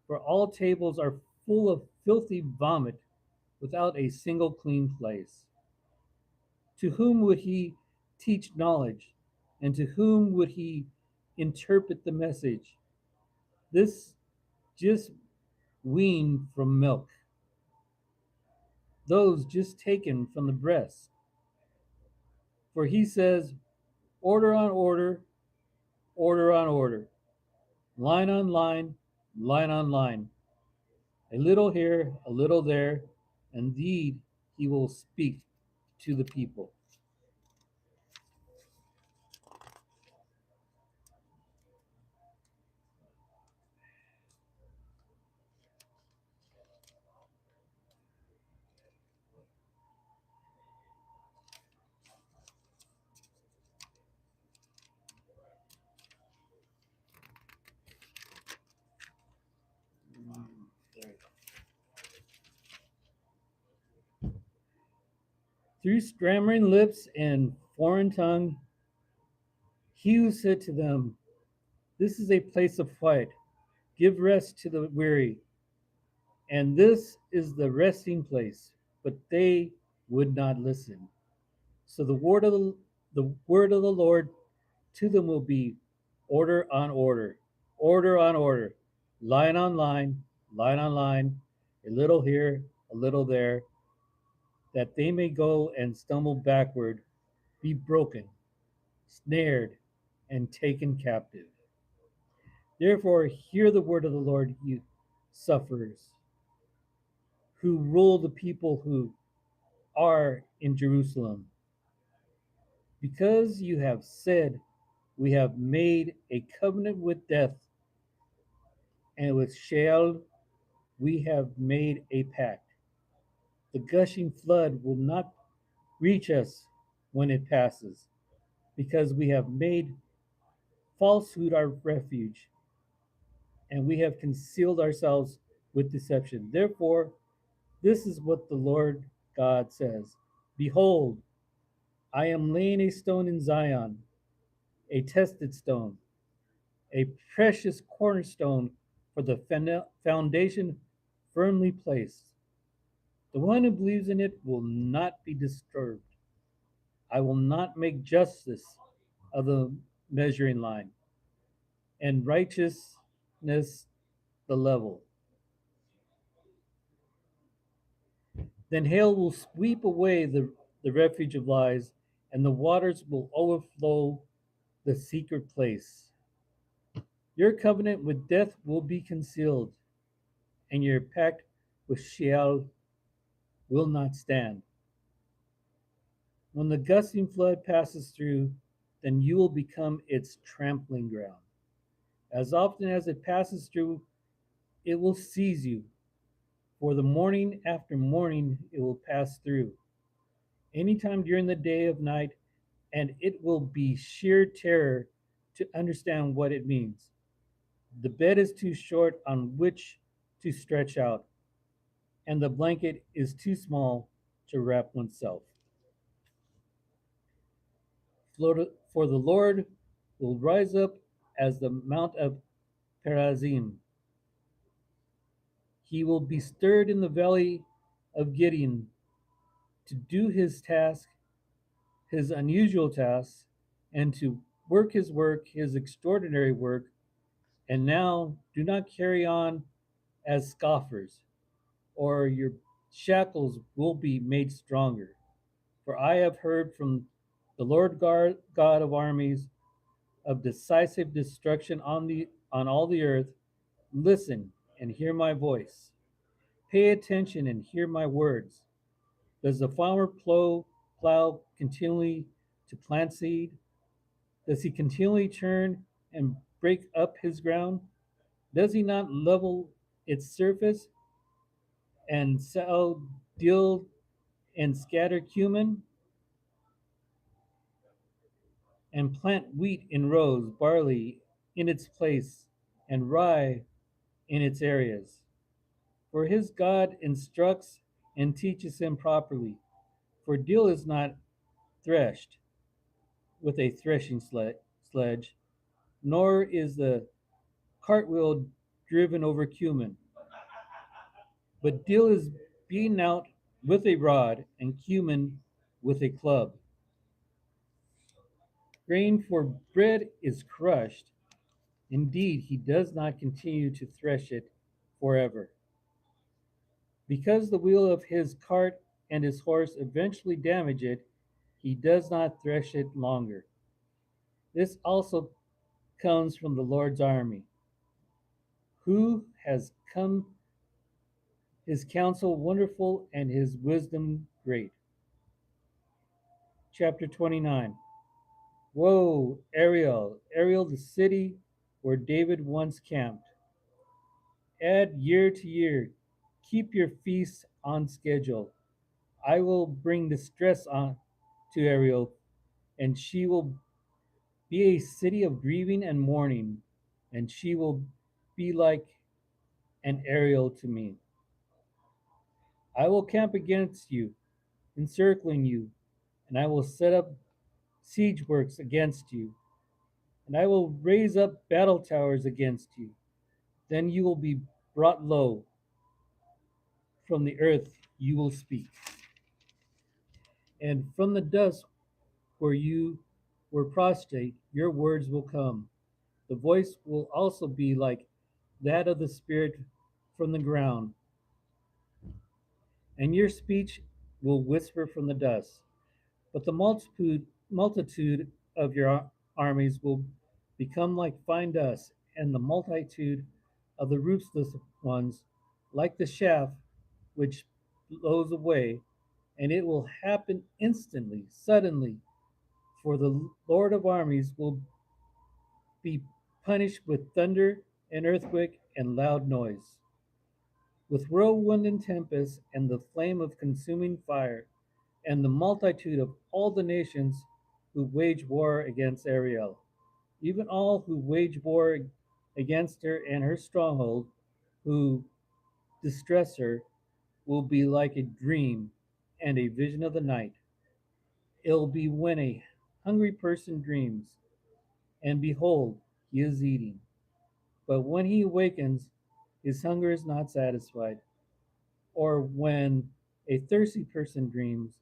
for all tables are full of filthy vomit without a single clean place. To whom would he teach knowledge? And to whom would he interpret the message? This just weaned from milk, those just taken from the breast. For he says, order on order, order on order, line on line, line on line, a little here, a little there. Indeed, he will speak to the people. Through stammering lips and foreign tongue, he who said to them, this is a place of quiet, give rest to the weary, and this is the resting place. But they would not listen. So the word of the Lord to them will be order on order, order on order, line on line, line on line, a little here, a little there, that they may go and stumble backward, be broken, snared, and taken captive. Therefore, hear the word of the Lord, you sufferers, who rule the people who are in Jerusalem. Because you have said, we have made a covenant with death, and with Sheol we have made a pact. The gushing flood will not reach us when it passes, because we have made falsehood our refuge, and we have concealed ourselves with deception. Therefore, this is what the Lord God says: behold, I am laying a stone in Zion, a tested stone, a precious cornerstone for the foundation firmly placed. The one who believes in it will not be disturbed. I will not make justice of the measuring line, and righteousness the level. Then hail will sweep away the refuge of lies, and the waters will overflow the secret place. Your covenant with death will be concealed, and your pact with Sheol will not stand. When the gusting flood passes through, then you will become its trampling ground. As often as it passes through, it will seize you. For the morning after morning, it will pass through. Anytime during the day of night, and it will be sheer terror to understand what it means. The bed is too short on which to stretch out, and the blanket is too small to wrap oneself. For the Lord will rise up as the Mount of Perazim. He will be stirred in the valley of Gideon to do his task, his unusual task, and to work his work, his extraordinary work. And now do not carry on as scoffers, or your shackles will be made stronger. For I have heard from the Lord God of armies, of decisive destruction on all the earth, listen and hear my voice. Pay attention and hear my words. Does the farmer plow continually to plant seed? Does he continually turn and break up his ground? Does he not level its surface and sow dill and scatter cumin and plant wheat in rows, barley in its place, and rye in its areas? For his God instructs and teaches him properly. For dill is not threshed with a threshing sledge, nor is the cartwheel driven over cumin. But dill is beaten out with a rod, and cumin with a club. Grain for bread is crushed. Indeed, he does not continue to thresh it forever. Because the wheel of his cart and his horse eventually damage it, he does not thresh it longer. This also comes from the Lord's army, who has come his counsel wonderful and his wisdom great. Chapter 29. Woe, Ariel, Ariel, the city where David once camped. Add year to year. Keep your feasts on schedule. I will bring distress on to Ariel, and she will be a city of grieving and mourning, and she will be like an Ariel to me. I will camp against you, encircling you, and I will set up siege works against you, and I will raise up battle towers against you. Then you will be brought low. From the earth you will speak, and from the dust where you were prostrate, your words will come. The voice will also be like that of the Spirit from the ground, and your speech will whisper from the dust. But the multitude of your armies will become like fine dust, and the multitude of the ruthless ones like the chaff which blows away, and it will happen instantly, suddenly, for the Lord of armies will be punished with thunder and earthquake and loud noise, with whirlwind and tempest and the flame of consuming fire, and the multitude of all the nations who wage war against Ariel, even all who wage war against her and her stronghold, who distress her, will be like a dream and a vision of the night. It'll be when a hungry person dreams, and behold, he is eating. But when he awakens, his hunger is not satisfied. Or when a thirsty person dreams,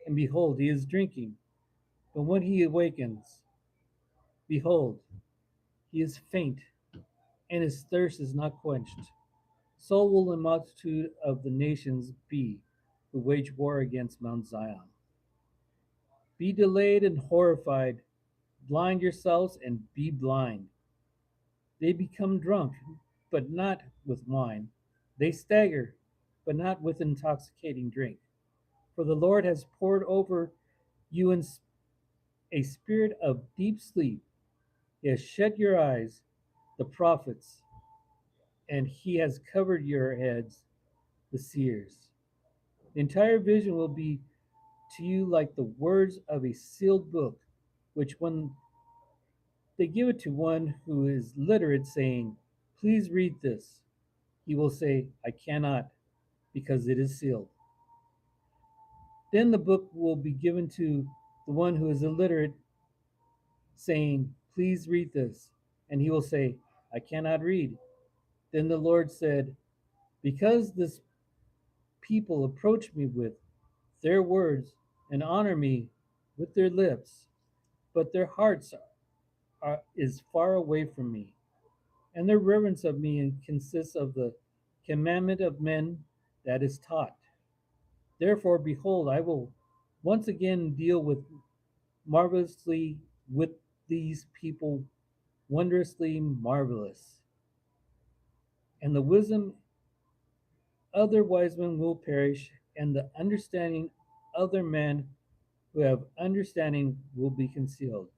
and behold, he is drinking. But when he awakens, behold, he is faint, and his thirst is not quenched. So will the multitude of the nations be who wage war against Mount Zion. Be delayed and horrified, blind yourselves and be blind. They become drunk, but not with wine. They stagger, but not with intoxicating drink. For the Lord has poured over you in a spirit of deep sleep. He has shut your eyes, the prophets, and he has covered your heads, the seers. The entire vision will be to you like the words of a sealed book, which when they give it to one who is literate, saying, "Please read this," he will say, "I cannot, because it is sealed." Then the book will be given to the one who is illiterate, saying, "Please read this." And he will say, "I cannot read." Then the Lord said, "Because this people approach me with their words and honor me with their lips, but their hearts is far away from me, and their reverence of me consists of the commandment of men that is taught. Therefore, behold, I will once again deal with marvelously with these people, wondrously marvelous. And the wisdom of their wise men will perish, and the understanding of their men who have understanding will be concealed.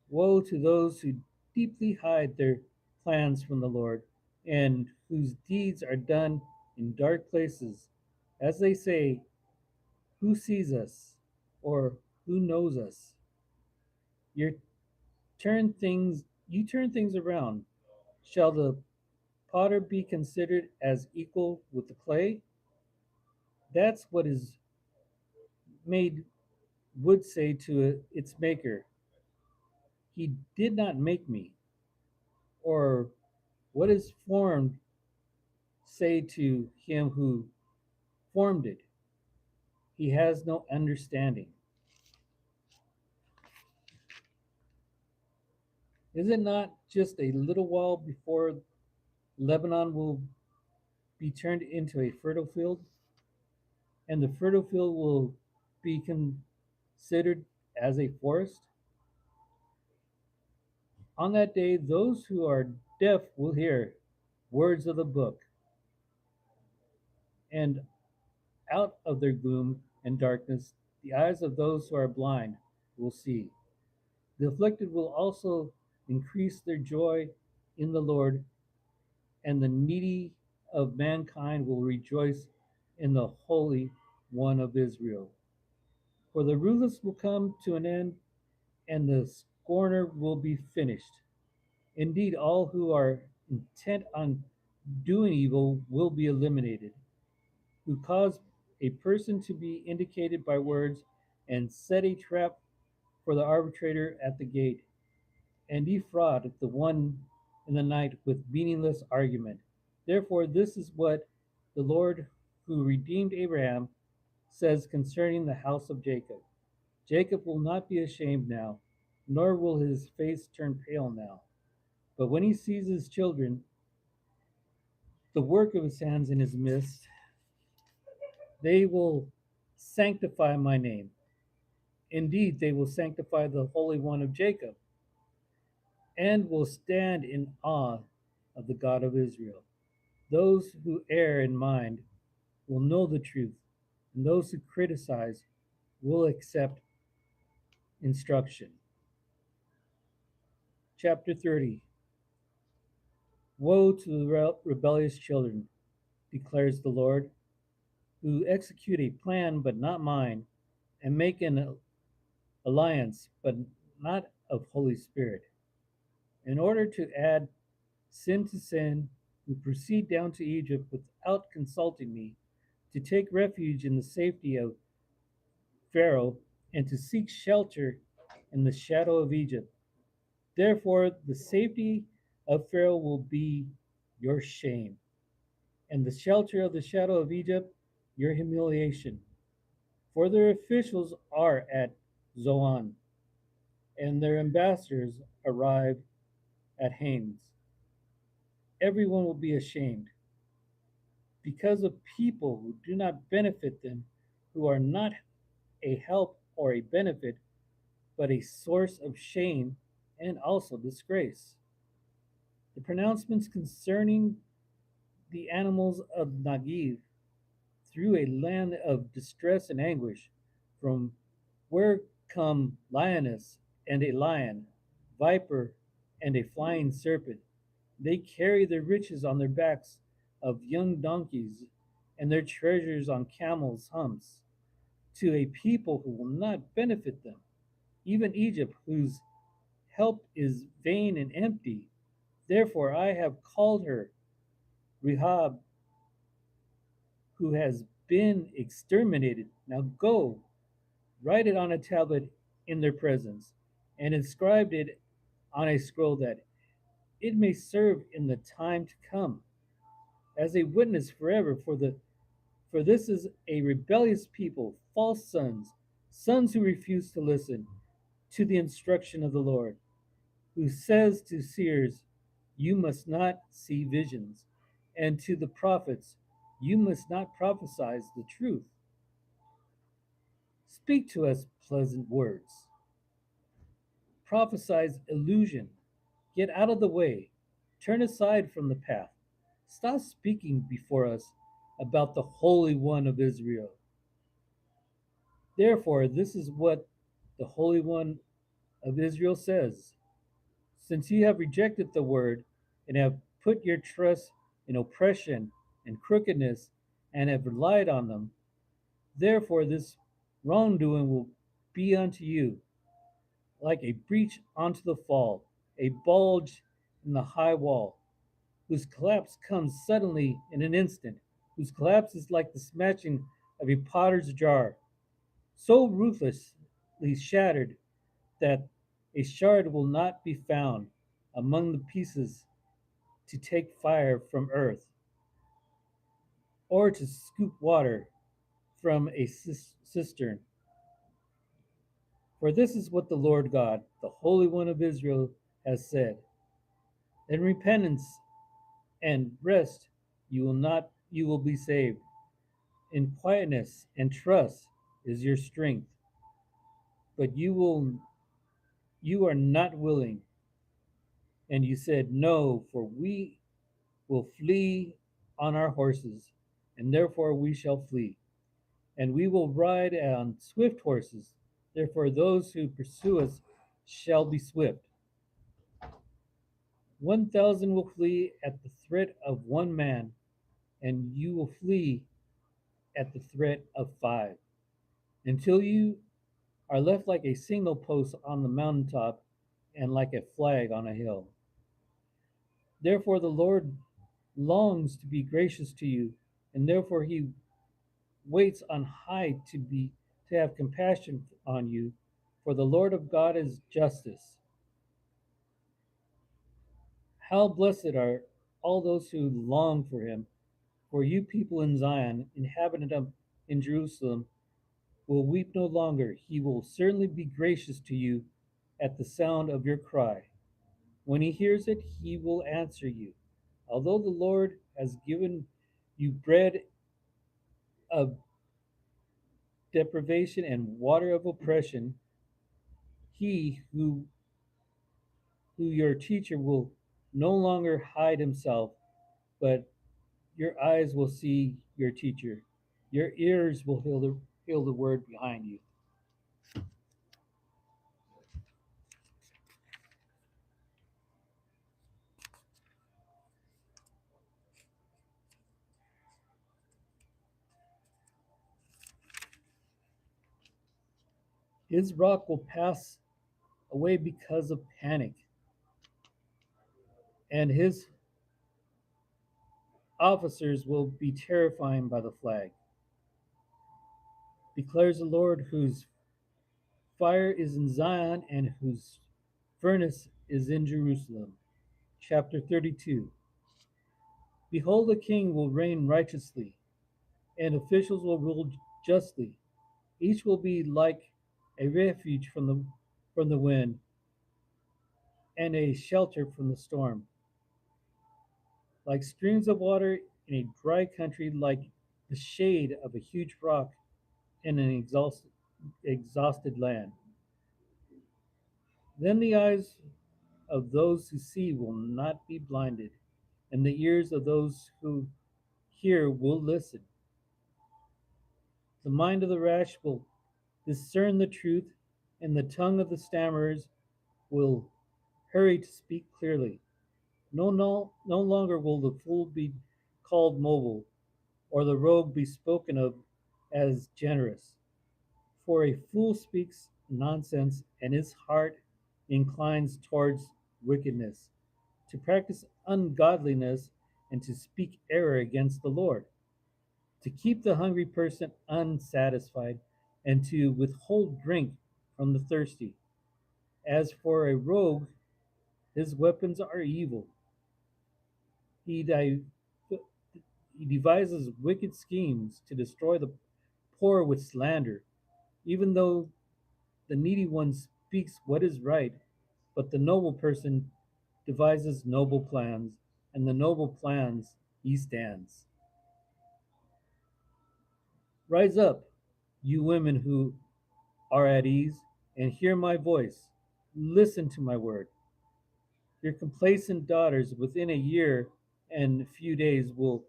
Woe to those who deeply hide their plans from the Lord, and whose deeds are done in dark places, as they say, who sees us, or who knows us? You you turn things around. Shall the potter be considered as equal with the clay? That's what is made would say to its maker, he did not make me. Or what is formed say to him who formed it, he has no understanding. Is it not just a little while before Lebanon will be turned into a fertile field, and the fertile field will be considered as a forest? On that day, those who are deaf will hear words of the book, and out of their gloom and darkness, the eyes of those who are blind will see. The afflicted will also increase their joy in the Lord, and the needy of mankind will rejoice in the Holy One of Israel. For the ruthless will come to an end, and the scorner will be finished. Indeed, all who are intent on doing evil will be eliminated, who cause a person to be indicated by words and set a trap for the arbitrator at the gate, and defraud the one in the night with meaningless argument. Therefore, this is what the Lord who redeemed Abraham says concerning the house of Jacob. Jacob will not be ashamed now, nor will his face turn pale now. But when he sees his children, the work of his hands in his midst, they will sanctify my name. Indeed, they will sanctify the Holy One of Jacob, and will stand in awe of the God of Israel. Those who err in mind will know the truth, and those who criticize will accept instruction. Chapter 30. Woe to the rebellious children, declares the Lord, who execute a plan but not mine, and make an alliance but not of Holy Spirit, in order to add sin to sin, who proceed down to Egypt without consulting me, to take refuge in the safety of Pharaoh, and to seek shelter in the shadow of Egypt. Therefore, the safety of Pharaoh will be your shame, and the shelter of the shadow of Egypt your humiliation. For their officials are at Zoan, and their ambassadors arrive at Hanes. Everyone will be ashamed because of people who do not benefit them, who are not a help or a benefit, but a source of shame and also disgrace. The pronouncements concerning the animals of Nagiv through a land of distress and anguish, from where come lioness and a lion, viper and a flying serpent. They carry their riches on their backs of young donkeys, and their treasures on camels' humps, to a people who will not benefit them, even Egypt, whose help is vain and empty. Therefore I have called her Rehab, who has been exterminated. Now go, write it on a tablet in their presence, and inscribe it on a scroll, that it may serve in the time to come as a witness forever. For this is a rebellious people, false sons, sons who refuse to listen to the instruction of the Lord, who says to seers, you must not see visions, and to the prophets, you must not prophesy the truth. Speak to us pleasant words. Prophesies illusion. Get out of the way. Turn aside from the path. Stop speaking before us about the Holy One of Israel. Therefore, this is what the Holy One of Israel says: Since you have rejected the word and have put your trust in oppression and crookedness and have relied on them, therefore this wrongdoing will be unto you like a breach onto the fall, a bulge in the high wall, whose collapse comes suddenly in an instant, whose collapse is like the smashing of a potter's jar, so ruthlessly shattered that a shard will not be found among the pieces to take fire from earth, or to scoop water from a cistern. For this is what the Lord God, the Holy One of Israel, has said: In repentance and rest you will be saved. In quietness and trust is your strength. But you are not willing, and you said, No, for we will flee on our horses, and therefore we shall flee. And we will ride on swift horses, therefore those who pursue us shall be swift. 1,000 will flee at the threat of one man, and you will flee at the threat of five, until you are left like a signal post on the mountaintop and like a flag on a hill. Therefore, the Lord longs to be gracious to you, and therefore he waits on high to have compassion on you, for the Lord of God is justice. How blessed are all those who long for him, for you people in Zion, inhabitant of in Jerusalem, will weep no longer. He will certainly be gracious to you at the sound of your cry. When he hears it, he will answer you. Although the Lord has given you bread of deprivation and water of oppression, he who your teacher will no longer hide himself, but your eyes will see your teacher. Your ears will hear the word behind you. His rock will pass away because of panic, and his officers will be terrified by the flag, declares the Lord, whose fire is in Zion and whose furnace is in Jerusalem. Chapter 32. Behold, a king will reign righteously, and officials will rule justly. Each will be like a refuge from the wind and a shelter from the storm, like streams of water in a dry country, like the shade of a huge rock in an exhausted land. Then the eyes of those who see will not be blinded, and the ears of those who hear will listen. The mind of the rash will discern the truth, and the tongue of the stammerers will hurry to speak clearly. No longer will the fool be called mobile, or the rogue be spoken of as generous. For a fool speaks nonsense, and his heart inclines towards wickedness, to practice ungodliness, and to speak error against the Lord, to keep the hungry person unsatisfied, and to withhold drink from the thirsty. As for a rogue, his weapons are evil. He, di- he devises wicked schemes to destroy the poor with slander, even though the needy one speaks what is right, but the noble person devises noble plans, and the noble plans he stands. Rise up, you women who are at ease and hear my voice. Listen to my word. Your complacent daughters within a year and a few days will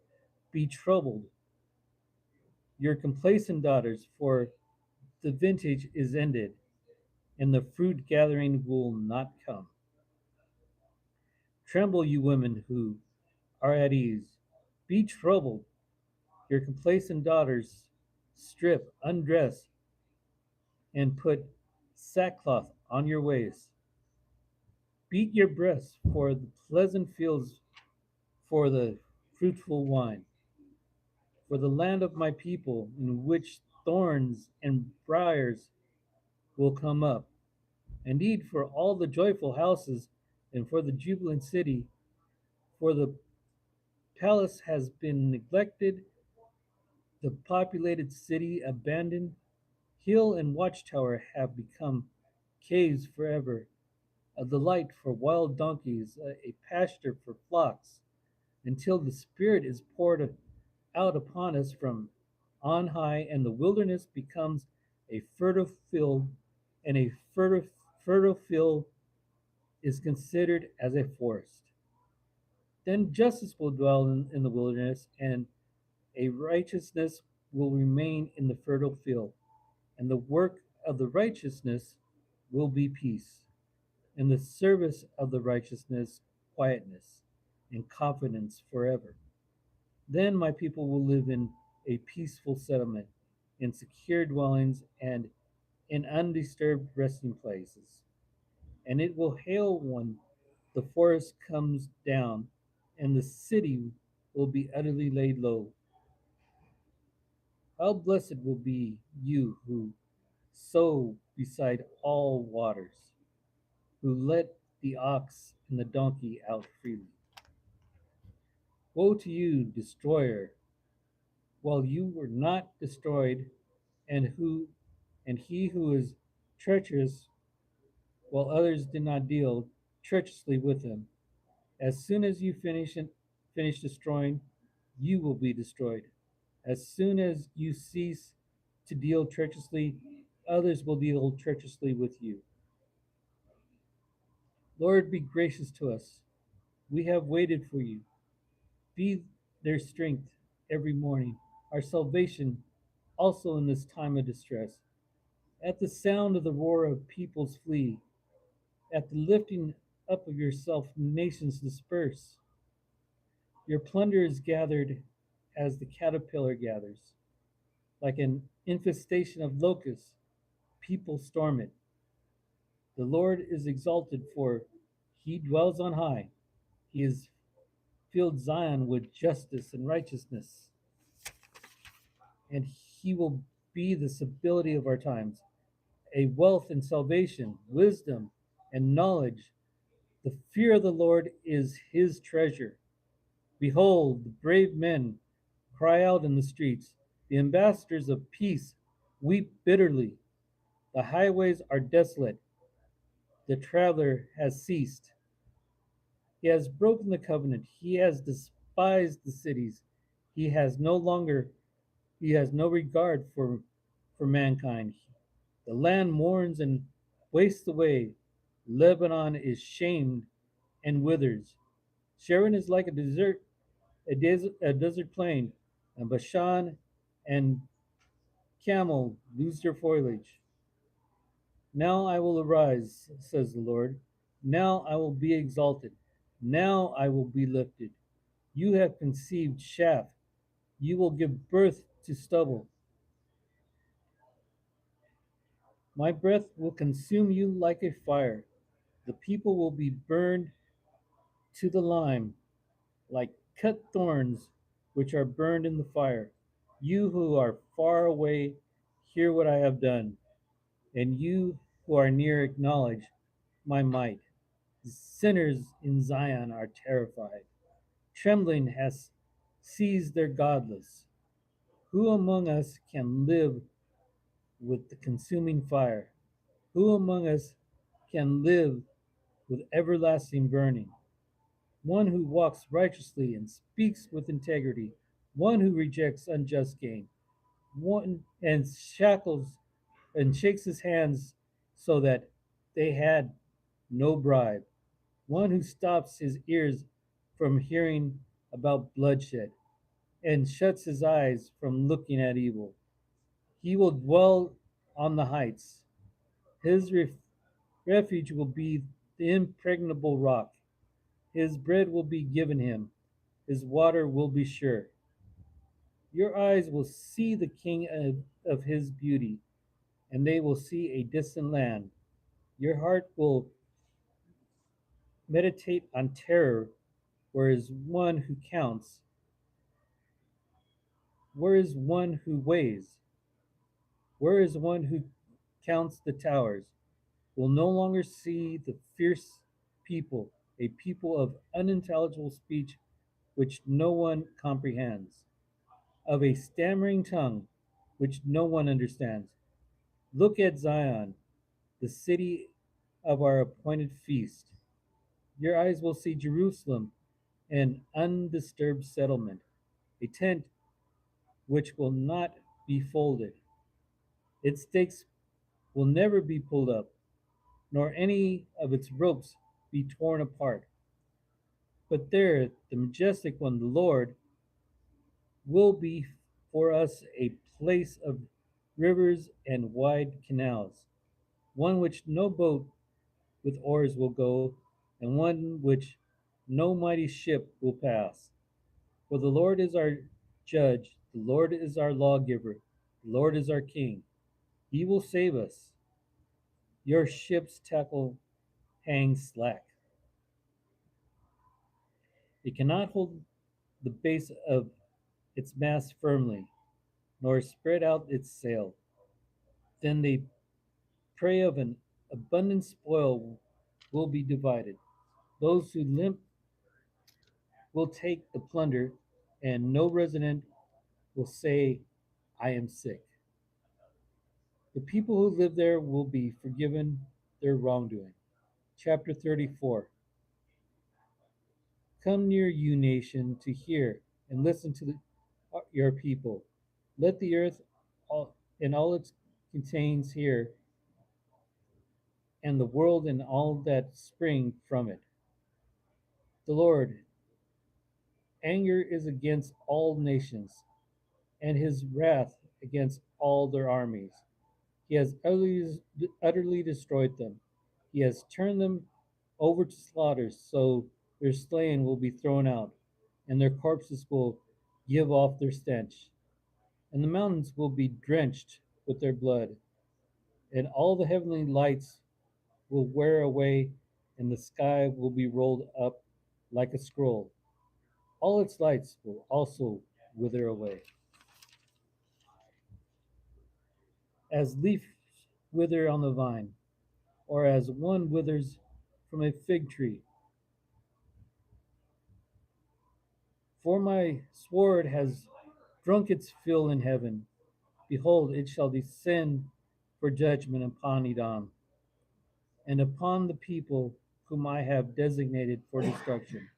be troubled. Your complacent daughters, for the vintage is ended, and the fruit gathering will not come. Tremble, you women who are at ease. Be troubled. Your complacent daughters strip, undress, and put sackcloth on your waist. Beat your breasts for the pleasant fields, for the fruitful wine, for the land of my people, in which thorns and briars will come up. Indeed, for all the joyful houses, and for the jubilant city, for the palace has been neglected, the populated city abandoned, hill and watchtower have become caves forever, a delight for wild donkeys, a pasture for flocks, until the Spirit is poured out upon us from on high, and the wilderness becomes a fertile field, and a fertile field is considered as a forest. Then justice will dwell in the wilderness, and a righteousness will remain in the fertile field, and the work of the righteousness will be peace, and the service of the righteousness quietness and confidence forever. Then my people will live in a peaceful settlement, in secure dwellings, and in undisturbed resting places. And it will hail when the forest comes down, and the city will be utterly laid low. How blessed will be you who sow beside all waters, who let the ox and the donkey out freely. Woe to you, destroyer, while you were not destroyed, and he who is treacherous, while others did not deal treacherously with him. As soon as you finish destroying, you will be destroyed. As soon as you cease to deal treacherously, others will deal treacherously with you. Lord, be gracious to us. We have waited for you. Be their strength every morning, our salvation also in this time of distress. At the sound of the roar of peoples flee. At the lifting up of yourself, nations disperse. Your plunder is gathered as the caterpillar gathers. Like an infestation of locusts, people storm it. The Lord is exalted, for he dwells on high. He has filled Zion with justice and righteousness, and he will be the stability of our times, a wealth and salvation, wisdom and knowledge. The fear of the Lord is his treasure. Behold, the brave men cry out in the streets. The ambassadors of peace weep bitterly. The highways are desolate. The traveler has ceased. He has broken the covenant. He has despised the cities. He has no longer he has no regard for mankind. The land mourns and wastes away. Lebanon is shamed and withers. Sharon is like a desert plain, and Bashan and Camel lose their foliage. Now I will arise, says the Lord. Now I will be exalted. Now I will be lifted. You have conceived chaff. You will give birth to stubble. My breath will consume you like a fire. The people will be burned to the lime, like cut thorns which are burned in the fire. You who are far away, hear what I have done, and you who are near acknowledge my might. The sinners in Zion are terrified. Trembling has seized their godless. Who among us can live with the consuming fire? Who among us can live with everlasting burning? One who walks righteously and speaks with integrity, one who rejects unjust gain, one and shackles and shakes his hands so that they had no bribe. One who stops his ears from hearing about bloodshed and shuts his eyes from looking at evil. He will dwell on the heights. His refuge will be the impregnable rock. His bread will be given him. His water will be sure. Your eyes will see the king of his beauty, and they will see a distant land. Your heart will meditate on terror, where is one who counts, where is one who weighs, where is one who counts the towers, will no longer see the fierce people, a people of unintelligible speech which no one comprehends, of a stammering tongue which no one understands. Look at Zion, the city of our appointed feast. Your eyes will see Jerusalem, an undisturbed settlement, a tent which will not be folded. Its stakes will never be pulled up, nor any of its ropes be torn apart. But there, the majestic one, the Lord, will be for us a place of rivers and wide canals, one which no boat with oars will go, and one which no mighty ship will pass. For the Lord is our judge, the Lord is our lawgiver, the Lord is our king. He will save us. Your ship's tackle hangs slack. It cannot hold the base of its mast firmly, nor spread out its sail. Then the prey of an abundant spoil will be divided. Those who limp will take the plunder, and no resident will say, I am sick. The people who live there will be forgiven their wrongdoing. Chapter 34. Come near, you nation, to hear, and listen to your people. Let the earth and all it contains hear, and the world and all that spring from it. The Lord, anger is against all nations, and his wrath against all their armies. He has utterly destroyed them. He has turned them over to slaughter, so their slain will be thrown out, and their corpses will give off their stench. And the mountains will be drenched with their blood, and all the heavenly lights will wear away, and the sky will be rolled up like a scroll. All its lights will also wither away. As leaves wither on the vine, or as one withers from a fig tree. For my sword has drunk its fill in heaven. Behold, it shall descend for judgment upon Edom, and upon the people whom I have designated for destruction.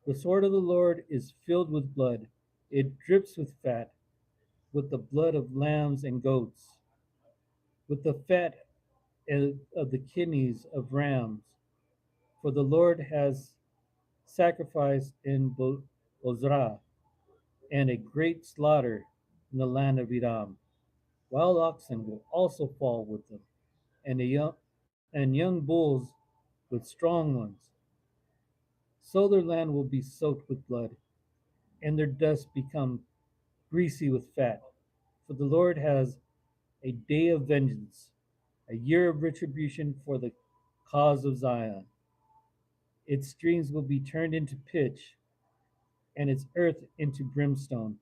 The sword of the Lord is filled with blood, it drips with fat, with the blood of lambs and goats, with the fat of the kidneys of rams. For the Lord has sacrificed in Bozrah, and a great slaughter in the land of Edom. Wild oxen will also fall with them, and young bulls with strong ones. So their land will be soaked with blood, and their dust become greasy with fat. For the Lord has a day of vengeance, a year of retribution for the cause of Zion. Its streams will be turned into pitch, and its earth into brimstone,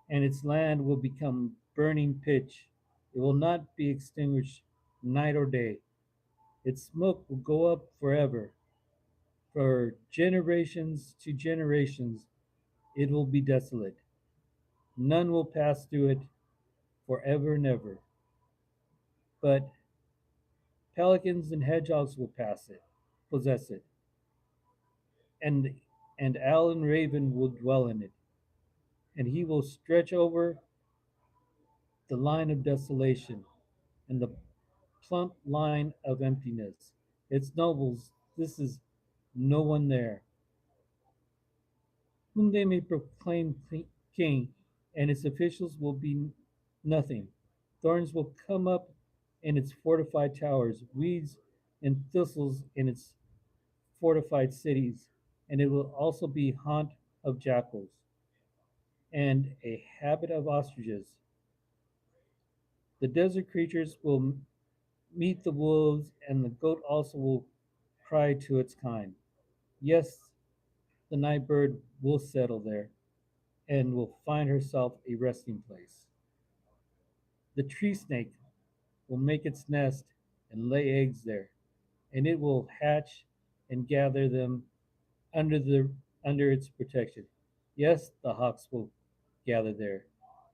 and its land will become burning pitch. It will not be extinguished night or day. Its smoke will go up forever. For generations to generations, it will be desolate. None will pass through it forever and ever. But pelicans and hedgehogs will possess it, and owl and raven will dwell in it. And he will stretch over the line of desolation. and the plump line of emptiness. Its nobles, this is no one there, whom they may proclaim king, and its officials will be nothing. Thorns will come up in its fortified towers, weeds and thistles in its fortified cities, and it will also be haunt of jackals and a habit of ostriches. The desert creatures will meet the wolves, and the goat also will cry to its kind. Yes, the night bird will settle there and will find herself a resting place. The tree snake will make its nest and lay eggs there, and it will hatch and gather them under the under its protection. Yes, the hawks will gather there,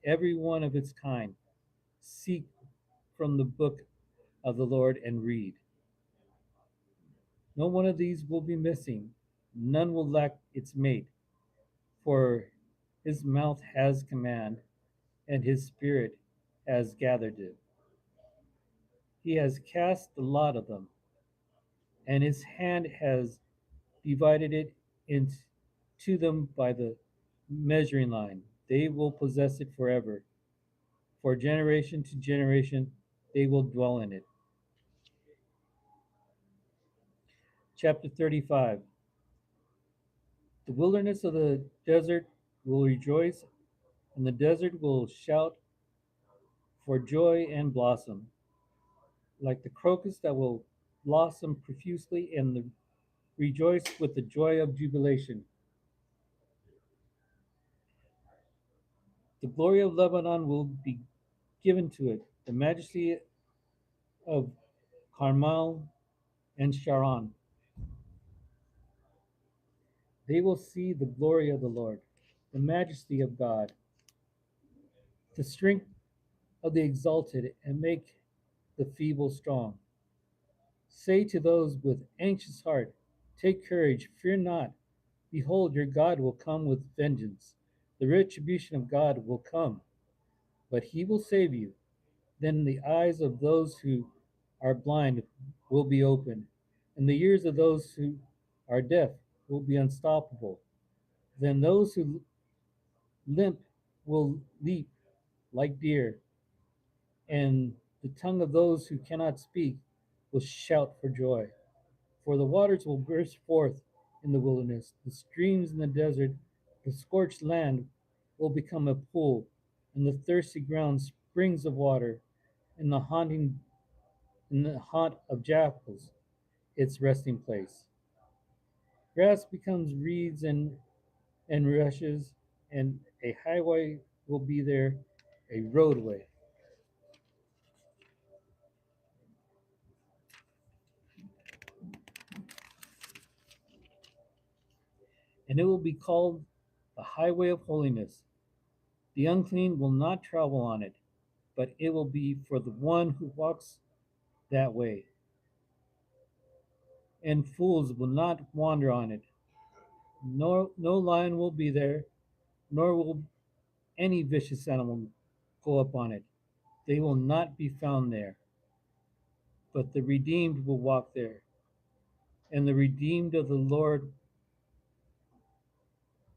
every one of its kind. Seek from the book of the Lord and read. No one of these will be missing, none will lack its mate, for his mouth has command, and his spirit has gathered it. He has cast the lot of them, and his hand has divided it into them by the measuring line. They will possess it forever. For generation to generation, they will dwell in it. Chapter 35. The wilderness of the desert will rejoice, and the desert will shout for joy and blossom, like the crocus that will blossom profusely and rejoice with the joy of jubilation. The glory of Lebanon will be given to it, the majesty of Carmel and Sharon. They will see the glory of the Lord, the majesty of God, the strength of the exalted, and make the feeble strong. Say to those with anxious heart, take courage, fear not. Behold, your God will come with vengeance. The retribution of God will come, but he will save you. Then the eyes of those who are blind will be opened, and the ears of those who are deaf will be unstoppable. Then those who limp will leap like deer, and the tongue of those who cannot speak will shout for joy. For the waters will burst forth in the wilderness, the streams in the desert, the scorched land will become a pool, and the thirsty ground springs of water, and the haunt of jackals its resting place. Grass becomes reeds and rushes, and a highway will be there, a roadway. And it will be called the highway of holiness. The unclean will not travel on it, but it will be for the one who walks that way. And fools will not wander on it. No lion will be there, nor will any vicious animal go up on it. They will not be found there, but the redeemed will walk there. And the redeemed of the Lord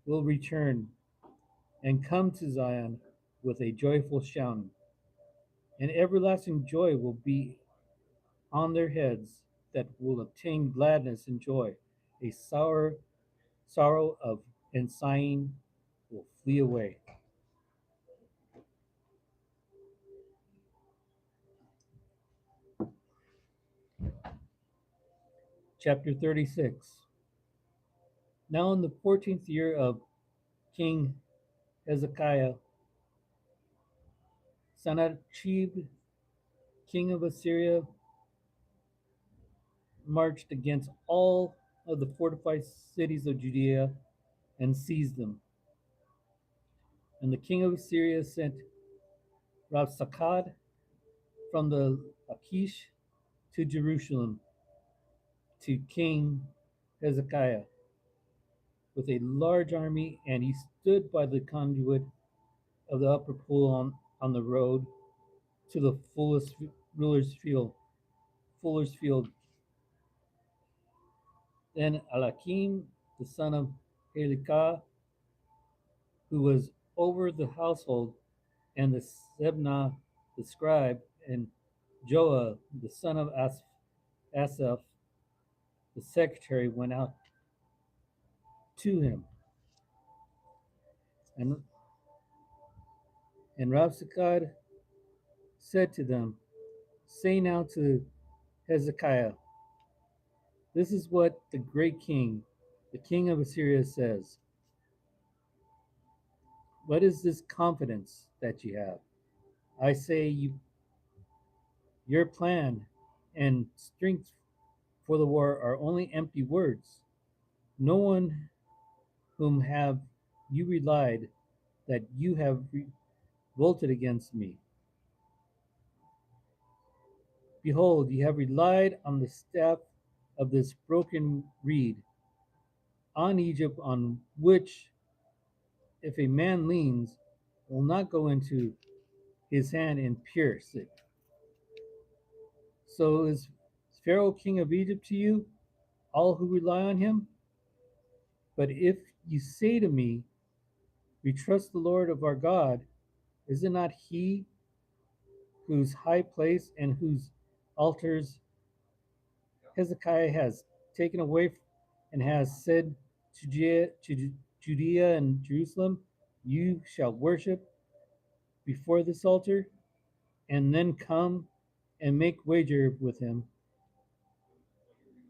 will return and come to Zion with a joyful shouting. And everlasting joy will be on their heads that will obtain gladness and joy. A sorrow of and sighing will flee away. Chapter 36. Now in the 14th year of King Hezekiah, Sennacherib, king of Assyria, marched against all of the fortified cities of Judea and seized them. And the king of Assyria sent Rabsakad from the Lachish to Jerusalem to King Hezekiah with a large army, and he stood by the conduit of the upper pool on the road to the fullest ruler's field, fuller's field. Then Alakim, the son of Helikah, who was over the household, and the Sebna, the scribe, and Joah, the son of Asaph, the secretary, went out to him. And, and Rabshakeh said to them, say now to Hezekiah, this is what the great king, the king of Assyria, says. What is this confidence that you have? I say your plan and strength for the war are only empty words. No one whom have you relied that you have revolted against me. Behold, you have relied on the staff of this broken reed, on Egypt, on which, if a man leans, will not go into his hand and pierce it. So is Pharaoh king of Egypt to you, all who rely on him? But if you say to me, we trust the Lord of our God, is it not he whose high place and whose altars Hezekiah has taken away and has said to Judea and Jerusalem, you shall worship before this altar, and then come and make wager with him,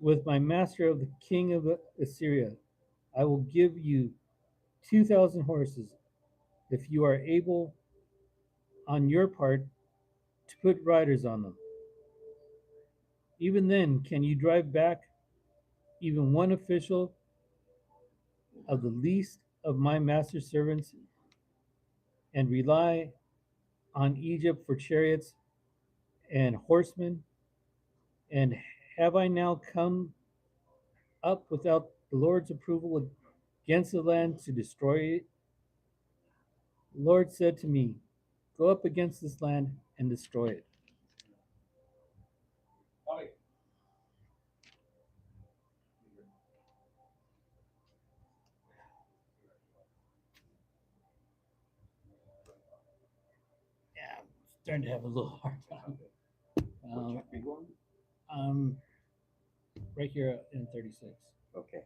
with my master of the king of Assyria. I will give you 2,000 horses if you are able on your part to put riders on them. Even then, can you drive back even one official of the least of my master's servants and rely on Egypt for chariots and horsemen? And have I now come up without the Lord's approval against the land to destroy it? The Lord said to me, go up against this land and destroy it. Yeah, I'm starting to have a little hard time. Um, I'm right here in 36. Okay.